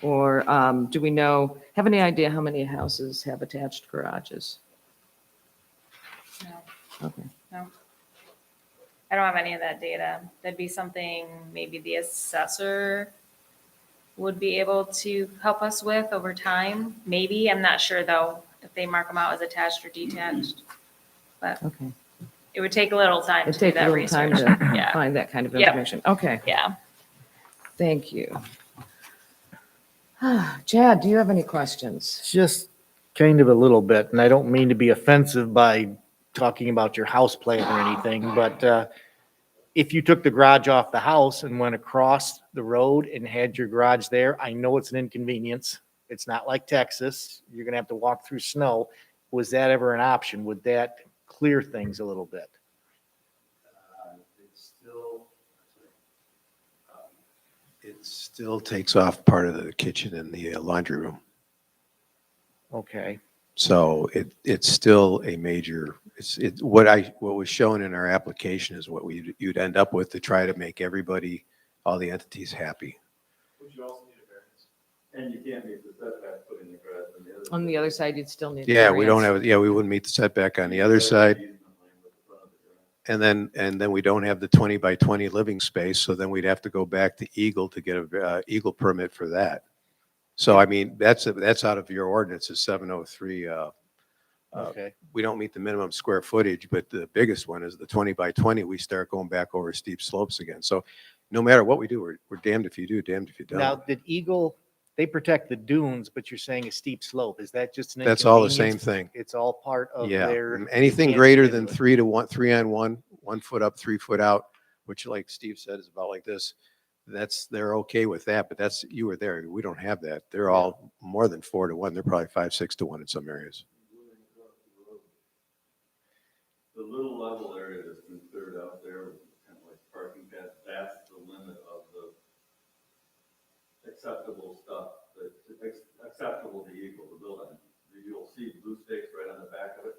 Or do we have any idea how many houses have attached garages? No. Okay. No. I don't have any of that data. That'd be something maybe the assessor would be able to help us with over time. Maybe, I'm not sure though, if they mark them out as attached or detached. But Okay. it would take a little time It'd to do take a that little time research. to Yeah, find that kind of Yep. information. Okay, yeah. thank you. Chad, do you have any questions? Just kind of a little bit, and I don't mean to be offensive by talking about your house plan or anything, but if you took the garage off the house and went across the road and had your garage there, I know it's an inconvenience. It's not like Texas. You're gonna have to walk through snow. Was that ever an option? Would that clear things a little bit? It still takes off part of the kitchen and the laundry room. Okay. So it's still a major, what was shown in our application is what you'd end up with to try to make everybody, all the entities happy. Would you also need a variance? And you can't make the setback put in the garage on the other. On the other side, you'd still need. a Yeah, we don't variance. have, we wouldn't meet the setback on the other side. And then we don't have the 20 by 20 living space, so then we'd have to go back to Eagle to get a Eagle permit for that. So I mean, that's out of your ordinance, is 703. Okay. We don't meet the minimum square footage, but the biggest one is the 20 by 20. We start going back over steep slopes again. So no matter what we do, we're damned if you do, damned if you Now, don't. did Eagle they protect the dunes, but you're saying a steep slope. Is that just an That's all the same inconvenience? thing. It's all part of Yeah, their. anything they can't greater get than into it. 3-to-1, 3-on-1 foot up, 3 foot out, which like Steve said is about like this. They're okay with that, but you were there. We don't have that. They're all more than 4-to-1. They're probably 5, 6-to-1 in some areas. The little level area that's been cleared out there, kind of like parking pad, that's the limit of the acceptable stuff, that's acceptable to Eagle to build on. You'll see blue stakes right on the back of it.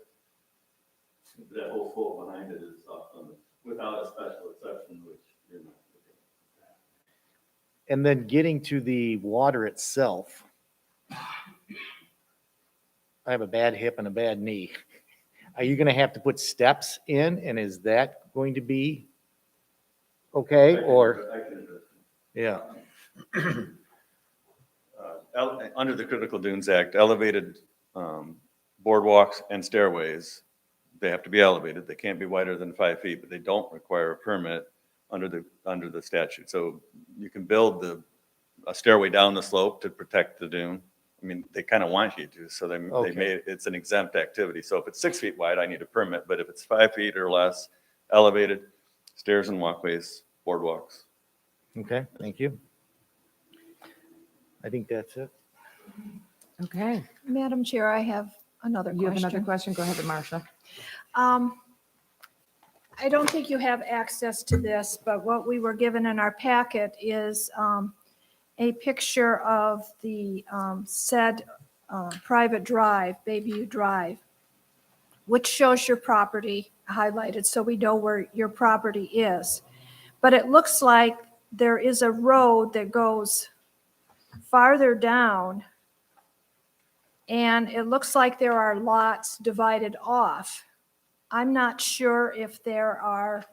That whole slope behind it is off limits, without a special exception, which you're not. And then getting to the water itself. I have a bad hip and a bad knee. Are you going to have to put steps in, and is that going to be okay, or? Yeah. Under the Critical Dunes Act, elevated boardwalks and stairways, they have to be elevated. They can't be wider than 5 feet, but they don't require a permit under the statute. So you can build a stairway down the slope to protect the dune. I mean, they kind of want you to, so they made it's an exempt activity. So if it's 6 feet wide, I need a permit, but if it's 5 feet or less, elevated, stairs and walkways, boardwalks. Okay, thank you. I think that's it. Okay. Madam Chair, I have another You have another question. question? Go ahead, Marcia. I don't think you have access to this, but what we were given in our packet is a picture of the said private drive, Bayview Drive, which shows your property highlighted, so we know where your property is. But it looks like there is a road that goes farther down, and it looks like there are lots divided off. I'm not sure if there are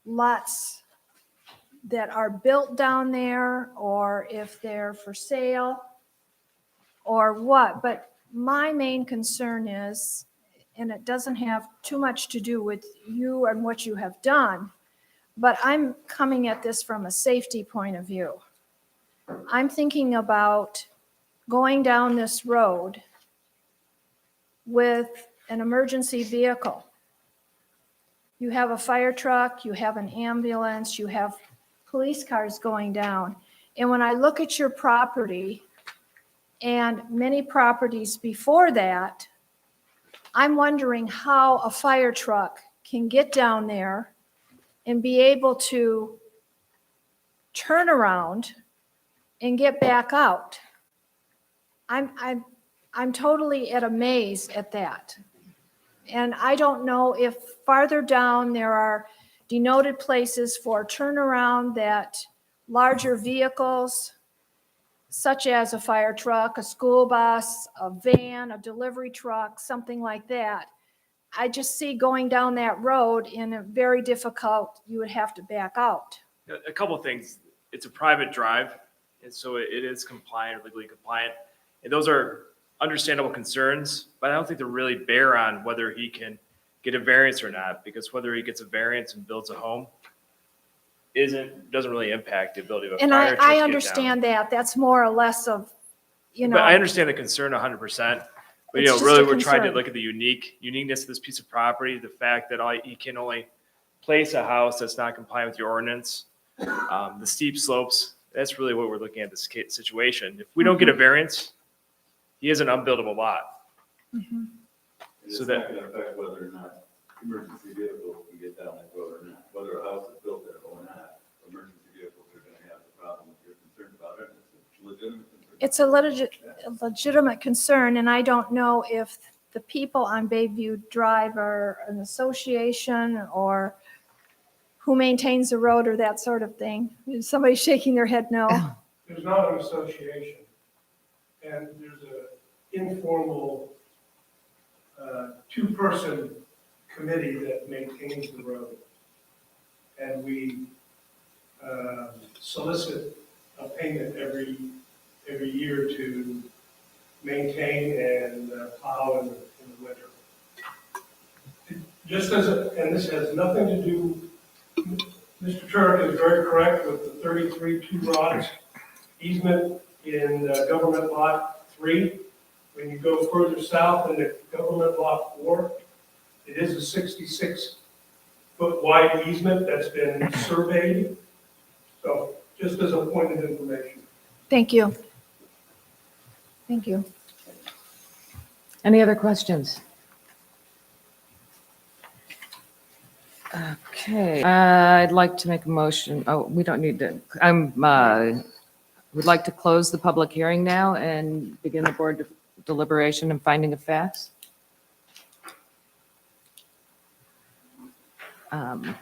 lots that are built down there or if they're for sale or what, but my main concern is, and it doesn't have too much to do with you and what you have done, but I'm coming at this from a safety point of view. I'm thinking about going down this road with an emergency vehicle. You have a fire truck, you have an ambulance, you have police cars going down. And when I look at your property and many properties before that, I'm wondering how a fire truck can get down there and be able to turn around and get back out. I'm totally at amaze at that. And I don't know if farther down there are denoted places for turnaround that larger vehicles, such as a fire truck, a school bus, a van, a delivery truck, something like that. I just see going down that road in a very difficult, you would have to back out. A couple of things. It's a private drive, and so it is compliant, legally compliant. And those are understandable concerns, but I don't think they really bear on whether he can get a variance or not, because whether he gets a variance and builds a home doesn't really impact the ability of a And fire truck to I get understand that. That's more or less of, you know. But I understand the concern 100%. But, It's just a really, we're trying to concern. look at the uniqueness of this piece of property, the fact that he can only place a house that's not compliant with your ordinance, the steep slopes. That's really what we're looking at this situation. If we don't get a variance, he is an unbuildable lot. Mhm. It's So not that- going to affect whether or not emergency vehicles can get down that road or not, whether a house is built there or not. Emergency vehicles are going to have the problem if you're concerned about it. It's a legitimate concern. It's a legitimate concern, and I don't know if the people on Bayview Drive are an association or who maintains the road or that sort of thing. Is somebody shaking their head no? There's not an association, and there's an informal two-person committee that maintains the road. And we solicit a payment every year to maintain and plow in the winter. Just as, and this has nothing to do, Mr. Turek is very correct with the 33 two rods. easement in government lot 3. When you go further south in the government lot 4, it is a 66-foot wide easement that's been surveyed. So just as a point of information. Thank you. Thank you. Any other questions? Okay, I'd like to make a motion. Oh, we don't need to. Would like to close the public hearing now and begin the board deliberation and finding of facts. I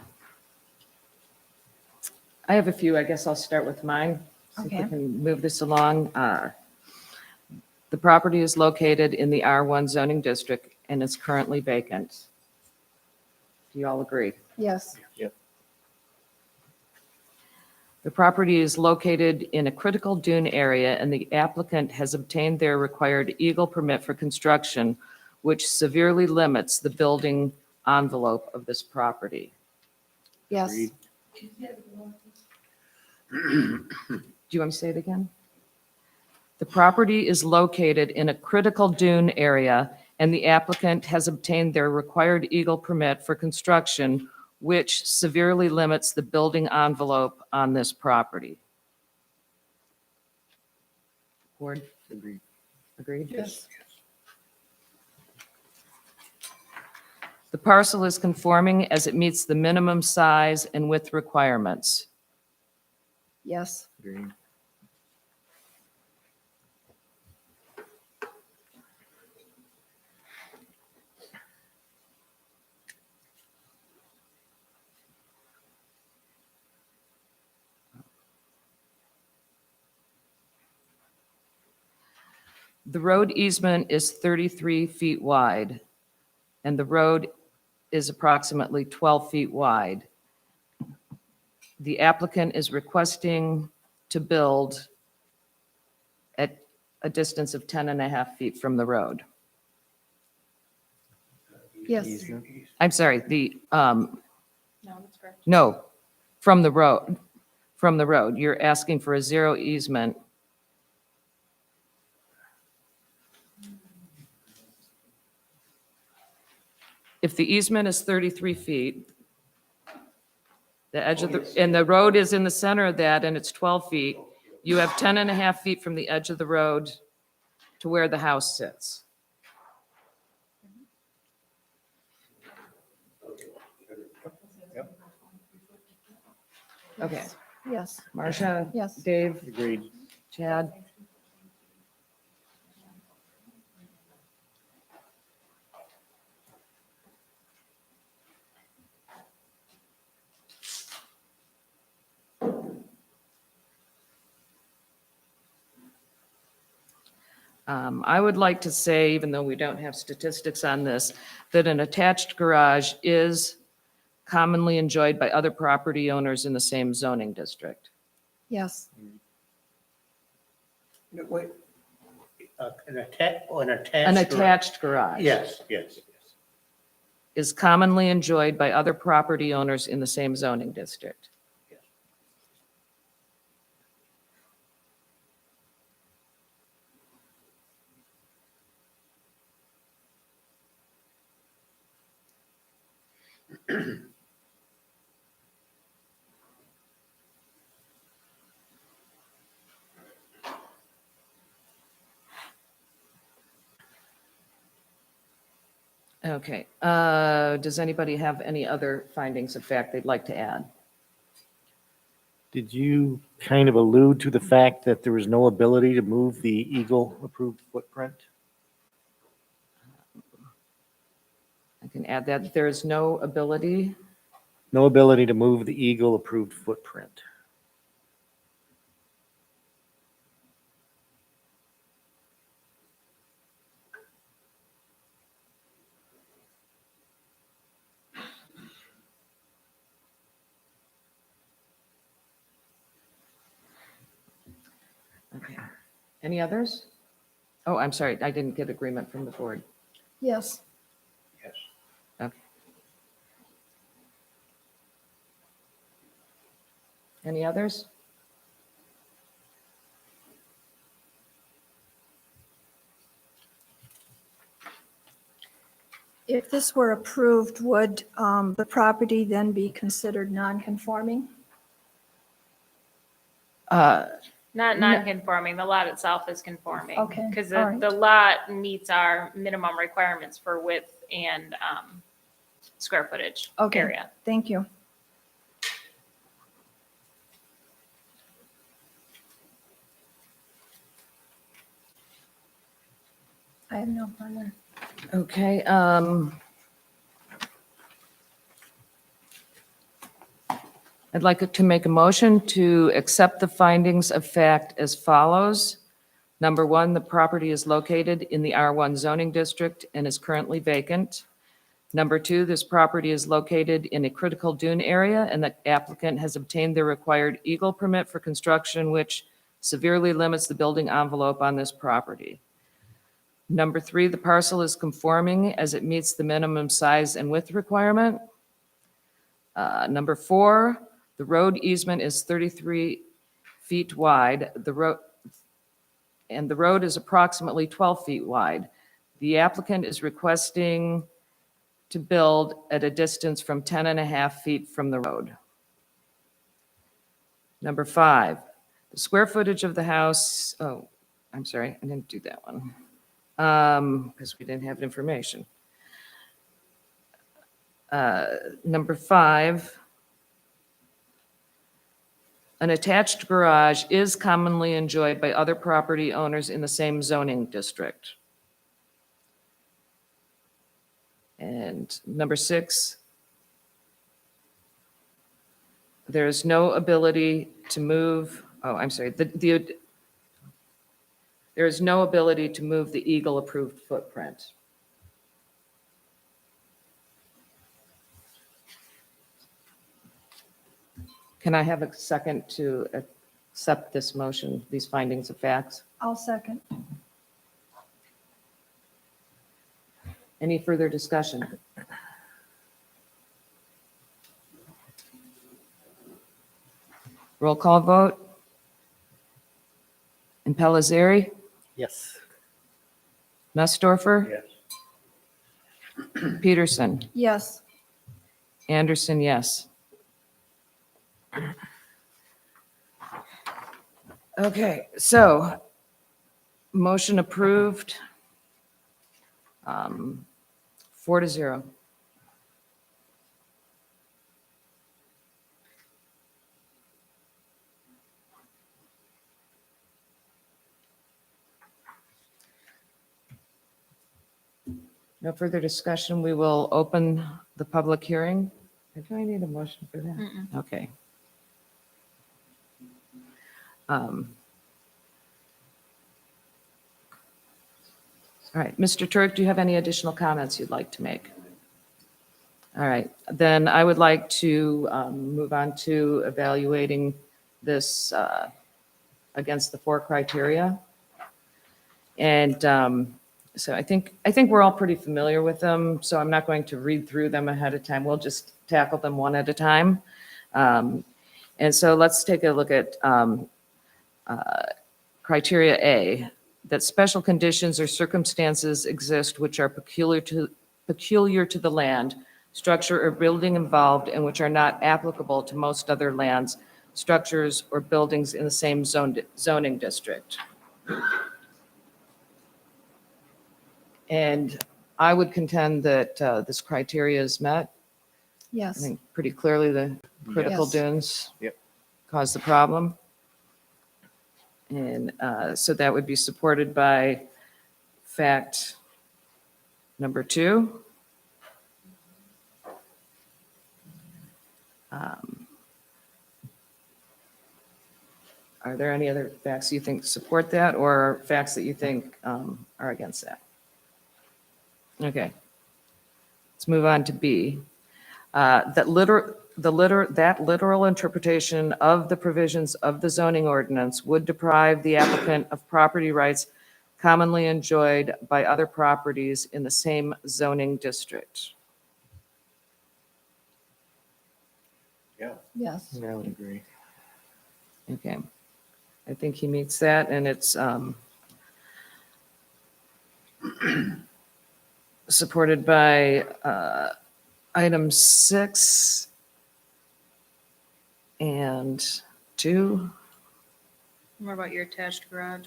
have a few. I guess I'll start with mine. See if we Okay. can move this along. The property is located in the R1 zoning district and is currently vacant. Do you all agree? Yes. The property is located in a critical dune area, and the applicant has obtained their required Eagle permit for construction, which severely limits the building envelope of this property. Yes. Do you want me to say it again? The property is located in a critical dune area, and the applicant has obtained their required Eagle permit for construction, which severely limits the building envelope on this property. Board? Agreed. Agreed? Yes. The parcel is conforming as it meets the minimum size and width requirements. Yes. The road easement is 33 feet wide, and the road is approximately 12 feet wide. The applicant is requesting to build at a distance of 10 and a half feet from the road. Yes. I'm sorry, No, that's correct. no, from the road, from the road. You're asking for a zero easement. If the easement is 33 feet, the edge of the, and the road is in the center of that, and it's 12 feet, you have 10 and a half feet from the edge of the road to where the house sits. Okay, Yes. Marcia? Yes. Dave? Agreed. Chad? I would like to say, even though we don't have statistics on this, that an attached garage is commonly enjoyed by other property owners in the same zoning district. Yes. Wait, an attached, an attached. An attached garage. Yes, yes, yes. Is commonly enjoyed by other property owners in the same zoning district. Okay, does anybody have any other findings of fact they'd like to add? Did you kind of allude to the fact that there was no ability to move the Eagle-approved footprint? I can add that there is no ability. No ability to move the Eagle-approved footprint. Okay. Any others? Oh, I'm sorry, I didn't get agreement from the board. Yes. Yes. Okay. Any others? If this were approved, would the property then be considered non-conforming? Not non-conforming, the lot itself is conforming. Okay, Because all right. the lot meets our minimum requirements for width and square footage Okay, area. thank you. I have no further. Okay, I'd like to make a motion to accept the findings of fact as follows. Number one, the property is located in the R1 zoning district and is currently vacant. Number two, this property is located in a critical dune area and the applicant has obtained the required Eagle permit for construction, which severely limits the building envelope on this property. Number three, the parcel is conforming as it meets the minimum size and width requirement. Number four, the road easement is 33 feet wide. The road is approximately 12 feet wide. The applicant is requesting to build at a distance from 10 and a half feet from the road. Number five, the square footage of the house, oh, I'm sorry, I didn't do that one. Because we didn't have information. Number five, an attached garage is commonly enjoyed by other property owners in the same zoning district. And number six, there is no ability to move, oh, I'm sorry, there is no ability to move the Eagle-approved footprint. Can I have a second to accept this motion, these findings of facts? I'll second. Any further discussion? Roll call vote. Impellizzeri, Yes. Nussdorfer, Yes. Peterson, Yes, Anderson, yes. Okay, so motion approved. 4-0. No further discussion. We will open the public hearing. Do I need a motion for that? Mm-mm. Okay. All right, Mr. Turk, do you have any additional comments you'd like to make? All right, then I would like to move on to evaluating this against the 4 criteria. And so I think we're all pretty familiar with them, so I'm not going to read through them ahead of time. We'll just tackle them one at a time. And so let's take a look at criteria A, that special conditions or circumstances exist which are peculiar to the land, structure, or building involved and which are not applicable to most other lands, structures, or buildings in the same zoning district. And I would contend that this criteria is met. I yes. think pretty clearly the critical Yes. dunes Yep. caused the problem. And so that would be supported by fact number 2. Are there any other facts you think support that, or facts that you think are against that? Okay. Let's move on to B. That literal interpretation of the provisions of the zoning ordinance would deprive the applicant of property rights commonly enjoyed by other properties in the same zoning district. Yeah. Yes, I would agree. Okay. I think he meets that, and it's, supported by item 6 and 2. More about your attached garage.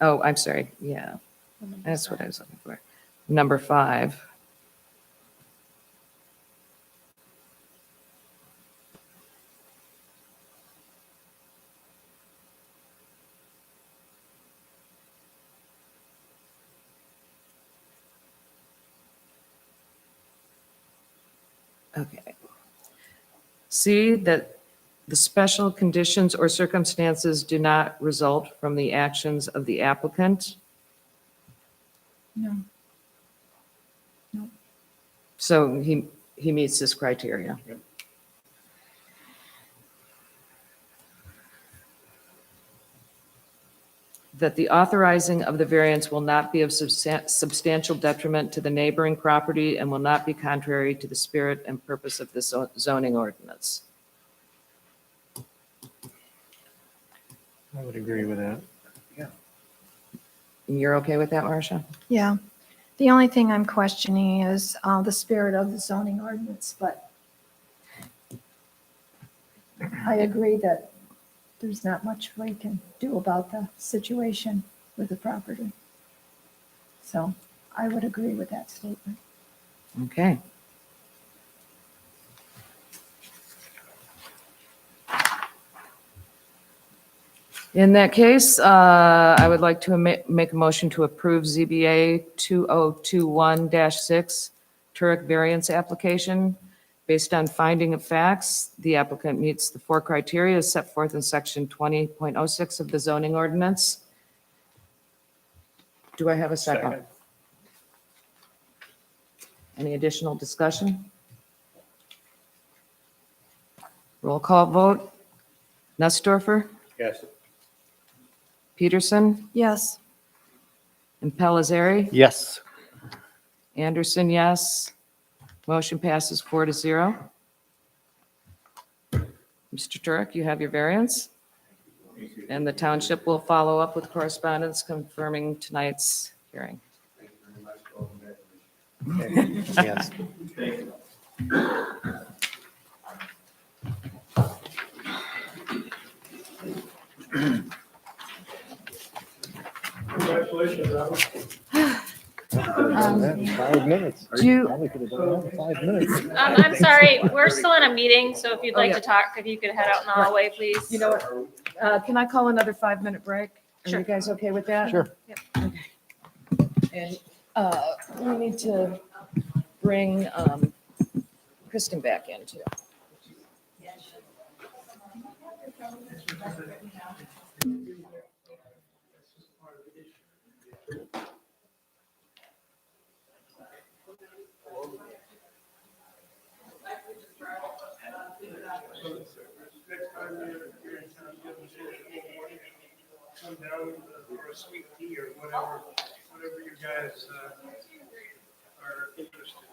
Oh, I'm sorry, yeah, that's what I was looking for. Number 5. Okay. See that the special conditions or circumstances do not result from the actions of the applicant. No. So he meets this criteria. That the authorizing of the variance will not be of substantial detriment to the neighboring property and will not be contrary to the spirit and purpose of this zoning ordinance. I would agree with that. You're okay with that, Marcia? Yeah. The only thing I'm questioning is the spirit of the zoning ordinance, but I agree that there's not much we can do about the situation with the property. So I would agree with that statement. Okay. In that case, I would like to make a motion to approve ZBA 2021-6 Turek variance application. Based on finding of facts, the applicant meets the 4 criteria set forth in section 20.06 of the zoning ordinance. Do I have a second? Any additional discussion? Roll call vote. Nussdorfer? Yes. Peterson? Yes. And Pellizzari? Yes. Anderson, yes. Motion passes 4-0. Mr. Turek, you have your variance. And the township will follow up with correspondence confirming tonight's hearing. Yes. Congratulations, Robert. 5 minutes. Do you- Probably could have done that in 5 minutes. I'm sorry, we're still in a meeting, so if you'd Oh, like yeah. to talk, if you could head out in the hallway, please. You know what? Can I call another 5-minute break? Are Sure. you guys okay with that? Sure. And we need to bring Kristen back in too. Next time you're in town, come down for a sweet tea or whatever you guys are interested in.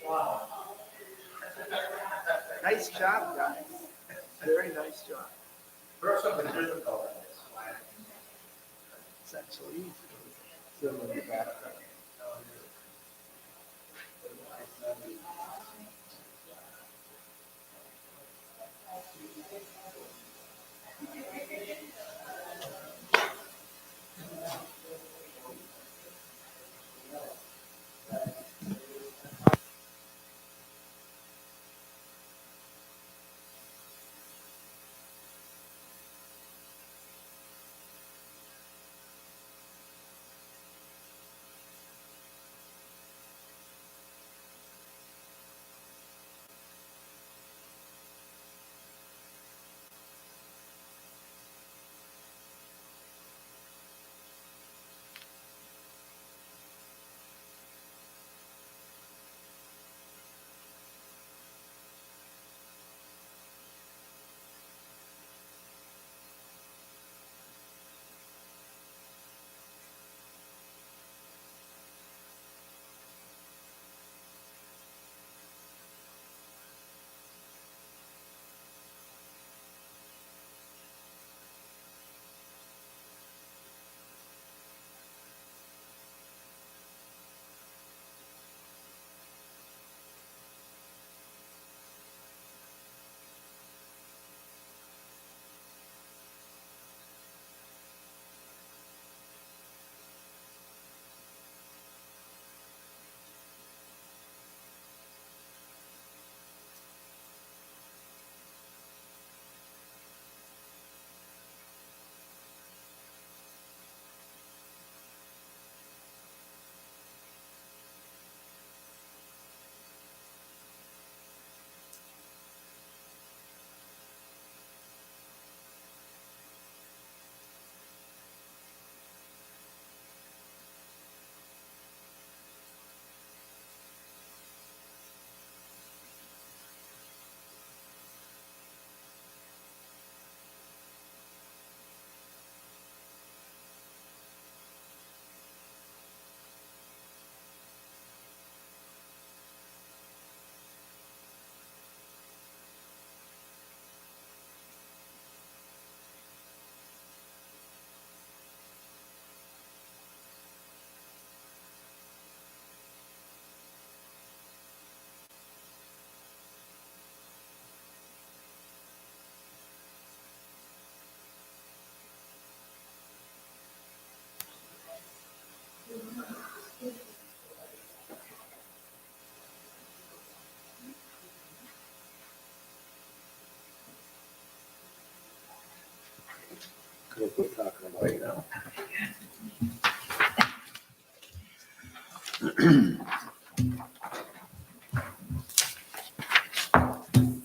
Well, Nice job, guys. Very nice job. throw something difficult. It's actually easy. Fill in the back.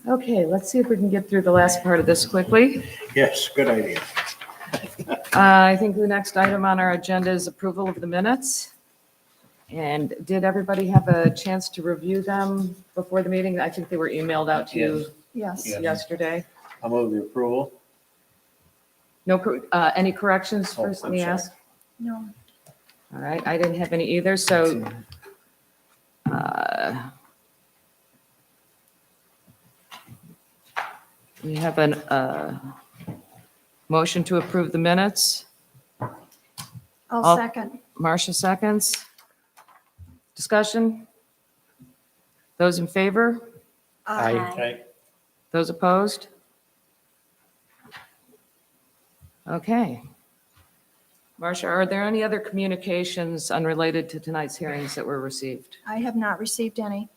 Okay, let's see if we can get through the last part of this quickly. Yes, good idea. I think the next item on our agenda is approval of the minutes. And did everybody have a chance to review them before the meeting? I think they were emailed out to you Yes. Yes. yesterday. I'll move the approval. No, any corrections Oh, first, let I'm me sorry. ask? No. All right, I didn't have any either, so we have a motion to approve the minutes. I'll All- second. Marcia seconds. Discussion? Those in favor? Okay. Those opposed? Okay. Marcia, are there any other communications unrelated to tonight's hearings that were received? I have not received any.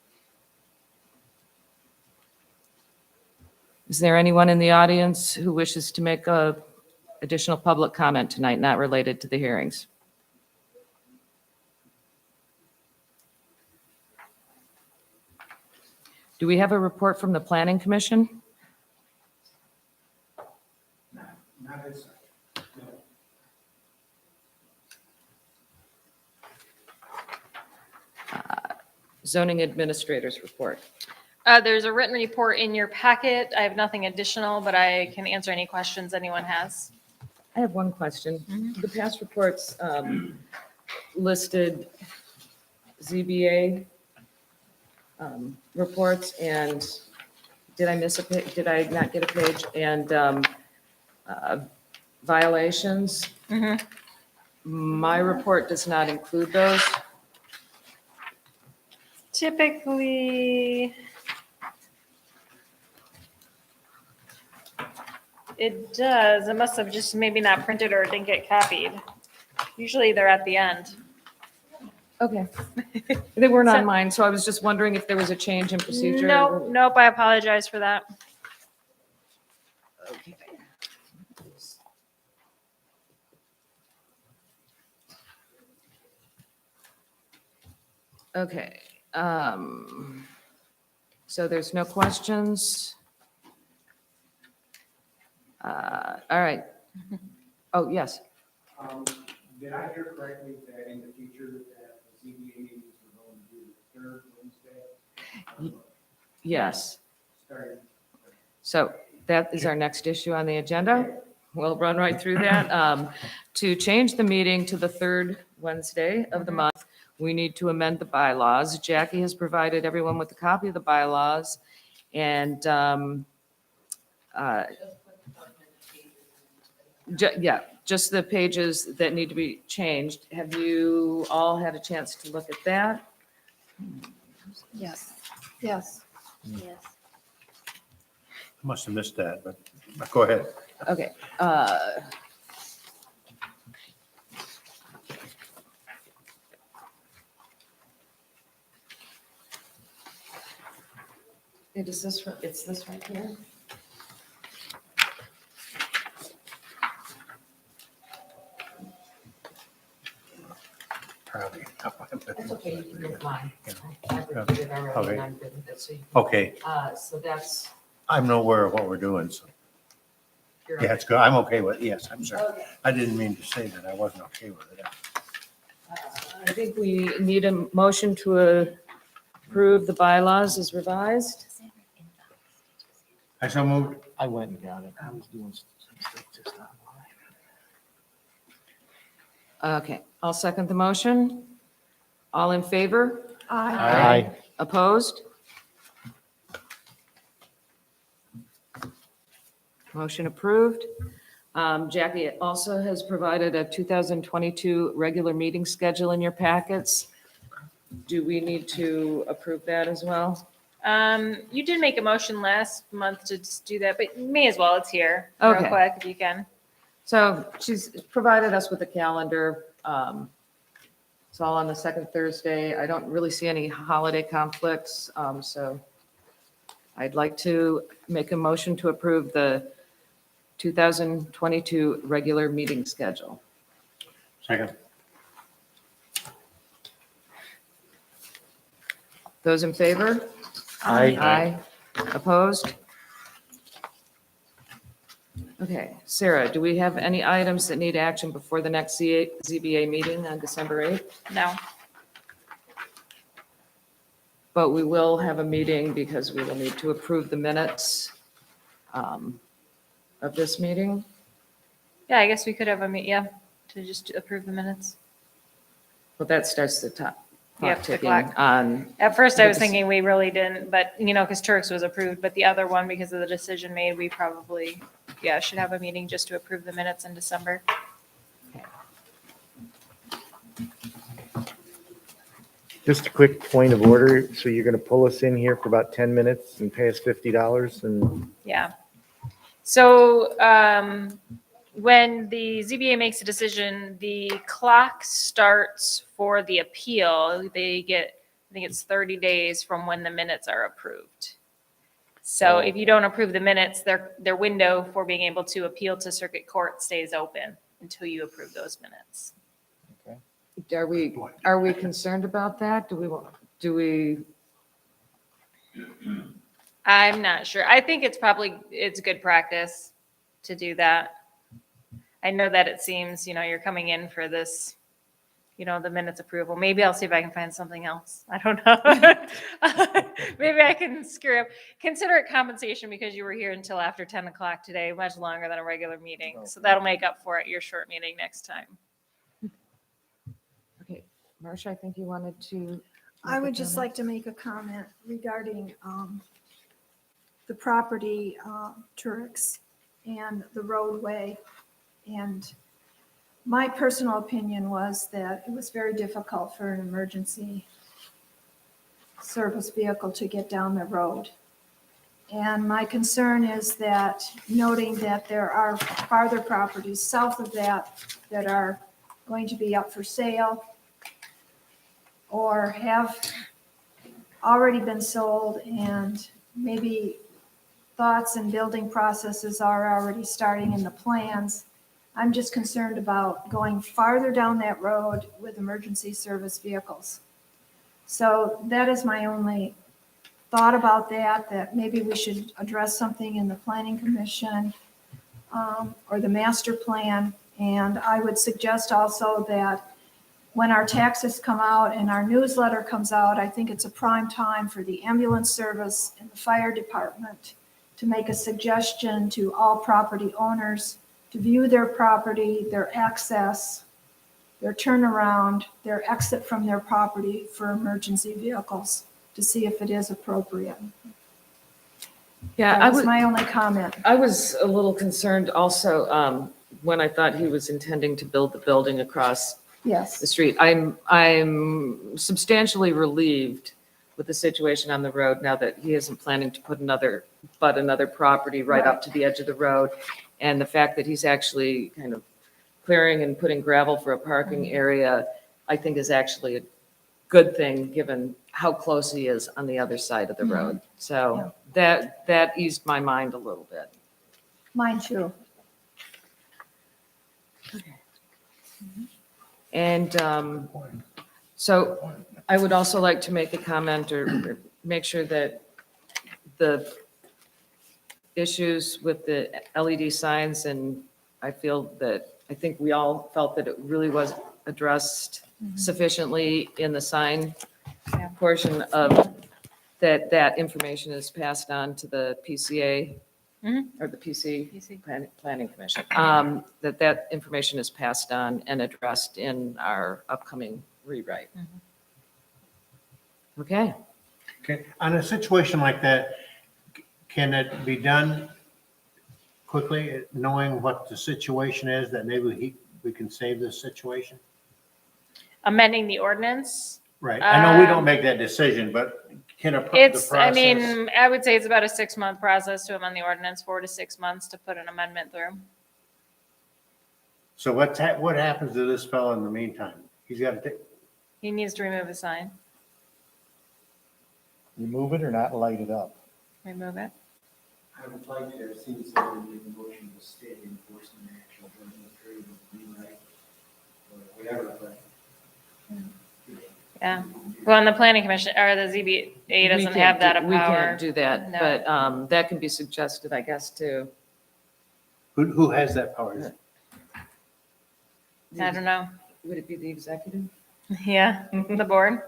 Is there anyone in the audience who wishes to make a additional public comment tonight not related to the hearings? Do we have a report from the Planning Commission? Not this. Zoning Administrator's report. There's a written report in your packet. I have nothing additional, but I can answer any questions anyone has. I have one question. The past reports listed ZBA reports, and did I miss a page? Did I not get a page? And violations. My report does not include those. Typically, it does. It must have just maybe not printed or it didn't get copied. Usually they're at the end. Okay. They weren't So- on mine, so I was just wondering if there was a change in procedure. Nope, I apologize for that. Okay. Okay. So there's no questions. All right. Oh, yes. Did I hear correctly that in the future that the ZBA meetings are going to be the third Wednesday? Yes. Starting. So that is our next issue on the agenda. We'll run right through that. To change the meeting to the third Wednesday of the month, we need to amend the bylaws. Jackie has provided everyone with a copy of the bylaws. And, yeah, just the pages that need to be changed. Have you all had a chance to look at that? Yes. Yes. Yes. I must have missed that, but go ahead. Okay. It's this right here? Probably. That's okay, you can get mine. Yeah. I reviewed it already, Okay. and I'm good with it, so you Okay, so that's. I'm not aware of what we're doing, so, you're yeah, it's good. I'm okay with, yes, I'm sorry. Okay. I didn't mean to say that. I wasn't okay with it. I think we need a motion to approve the bylaws as revised. I so moved. I went and got it. I was doing some stuff just online. Okay, I'll second the motion. All in favor? Aye. Opposed? Motion approved. Jackie also has provided a 2022 regular meeting schedule in your packets. Do we need to approve that as well? You did make a motion last month to just do that, but may as well, it's here real Okay. quick if you can. So she's provided us with a calendar. It's all on the second Thursday. I don't really see any holiday conflicts, so I'd like to make a motion to approve the 2022 regular meeting schedule. Second. Those in favor? Aye. Aye. Opposed? Okay, Sarah, do we have any items that need action before the next ZBA meeting on December 8th? No. But we will have a meeting because we will need to approve the minutes of this meeting. Yeah, I guess we could have a yeah, to just approve the minutes. Well, that starts the clock Yeah, the ticking clock. on. At first, I was But the- thinking we really didn't, but, because Turks was approved, but the other one, because of the decision made, we probably, should have a meeting just to approve the minutes in December. Just a quick point of order. So you're going to pull us in here for about 10 minutes and pay us $50 and Yeah. So when the ZBA makes a decision, the clock starts for the appeal. They get, I think it's 30 days from when the minutes are approved. So if you don't approve the minutes, their window for being able to appeal to circuit court stays open until you approve those minutes. Are we concerned about that? Do we, I'm not sure. I think it's good practice to do that. I know that it seems, you're coming in for this, the minutes approval. Maybe I'll see if I can find something else. I don't know. Maybe I can screw up. Consider it compensation because you were here until after 10 o'clock today, much longer than a regular meeting. So that'll make up for it, your short meeting next time. okay, Marcia, I think you wanted to. I would just like to make a comment regarding the property, Turks, and the roadway. And my personal opinion was that it was very difficult for an emergency service vehicle to get down the road. And my concern is that, noting that there are farther properties south of that that are going to be up for sale or have already been sold, and maybe thoughts and building processes are already starting in the plans. I'm just concerned about going farther down that road with emergency service vehicles. So that is my only thought about that maybe we should address something in the planning commission or the master plan. And I would suggest also that when our taxes come out and our newsletter comes out, I think it's a prime time for the ambulance service and the fire department to make a suggestion to all property owners to view their property, their access, their turnaround, their exit from their property for emergency vehicles, to see if it is appropriate. Yeah, That was my only comment. I was a little concerned also when I thought he was intending to build the building across the Yes, street. I'm substantially relieved with the situation on the road now that he isn't planning to put another property right up to the edge of the road. And the fact that he's actually kind of clearing and putting gravel for a parking area, I think is actually a good thing, given how close he is on the other side of the road. So that eased my mind a little bit. mine too. And so I would also like to make a comment or make sure that the issues with the LED signs, and I think we all felt that it really was addressed sufficiently in the sign portion of that information is passed on to the PCA or the PC Planning Commission, that information is passed on and addressed in our upcoming rewrite. Okay. Okay, on a situation like that, can it be done quickly, knowing what the situation is, that maybe we can save this situation? Amending the ordinance. Right, I know we don't make that decision, but can the process? I would say it's about a 6-month process to amend the ordinance, 4 to 6 months to put an amendment through. So what happens to this fellow in the meantime? He's got to, He needs to remove a sign, remove it or not light it up. remove it. I would like to have seen someone make a motion to stay enforcement action during the period of rewrite or whatever, but. Yeah. Well, and the planning commission, or the ZBA doesn't have that power. We can't do that, No. but that can be suggested, I guess, too. Who has that power? I don't know. Would it be the executive? Yeah, the board.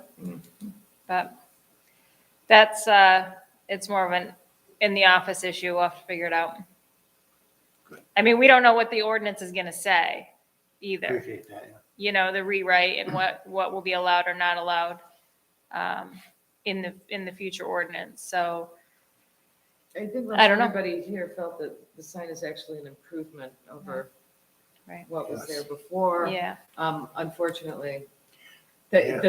But that's, it's more of an in the office issue. We'll have to figure it out. I mean, we don't know what the ordinance is gonna say either. Appreciate that, yeah. You know, the rewrite and what will be allowed or not allowed in the future ordinance. So I think I don't know. everybody here felt that the sign is actually an improvement over Right. what was Yes. there before. Yeah, Unfortunately, Yeah.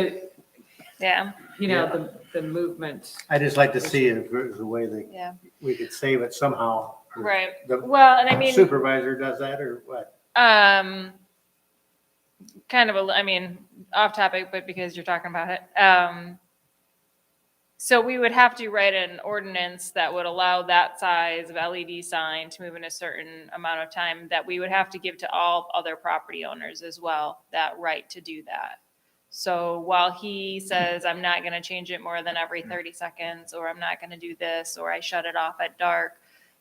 yeah, you know, Yeah. the movement. I just like to see if there's a way that yeah. we could save it somehow. Right. The Well, and I mean, supervisor does that or what? kind of I mean, off topic, but because you're talking about it. So we would have to write an ordinance that would allow that size of LED sign to move in a certain amount of time, that we would have to give to all other property owners as well, that right to do that. So while he says, I'm not gonna change it more than every 30 seconds, or I'm not gonna do this, or I shut it off at dark,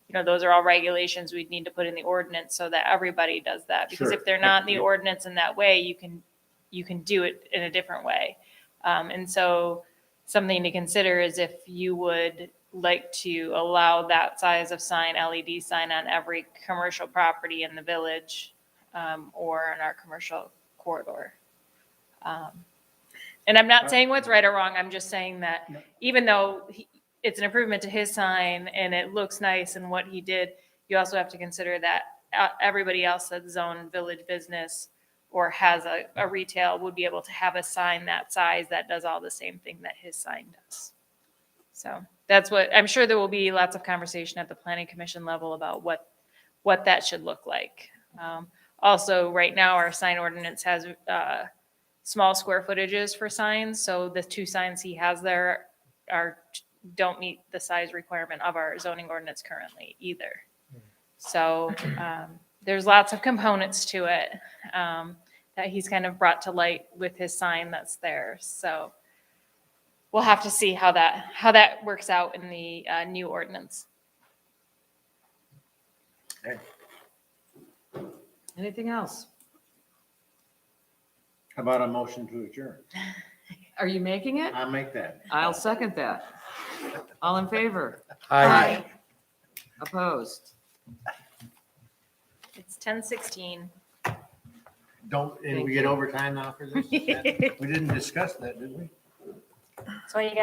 you know, those are all regulations we'd need to put in the ordinance so that everybody does that. Because Sure. if they're not in the ordinance in that way, you can do it in a different way. And so something to consider is if you would like to allow that size of sign, LED sign on every commercial property in the village, or in our commercial corridor. And I'm not saying what's right or wrong, I'm just saying that even though it's an improvement to his sign and it looks nice and what he did, you also have to consider that everybody else that's zoned village business or has a retail would be able to have a sign that size that does all the same thing that his sign does. So that's what, I'm sure there will be lots of conversation at the planning commission level about what that should look like. Also, right now, our sign ordinance has small square footages for signs, so the 2 signs he has there don't meet the size requirement of our zoning ordinance currently either. So there's lots of components to it that he's kind of brought to light with his sign that's there. So we'll have to see how that works out in the new ordinance. Okay. Anything else? How about a motion to adjourn? Are you making it? I'll make that. I'll second that. All in favor? Aye. Opposed? It's 10:16. And we get overtime now for this? We didn't discuss that, did we? So you got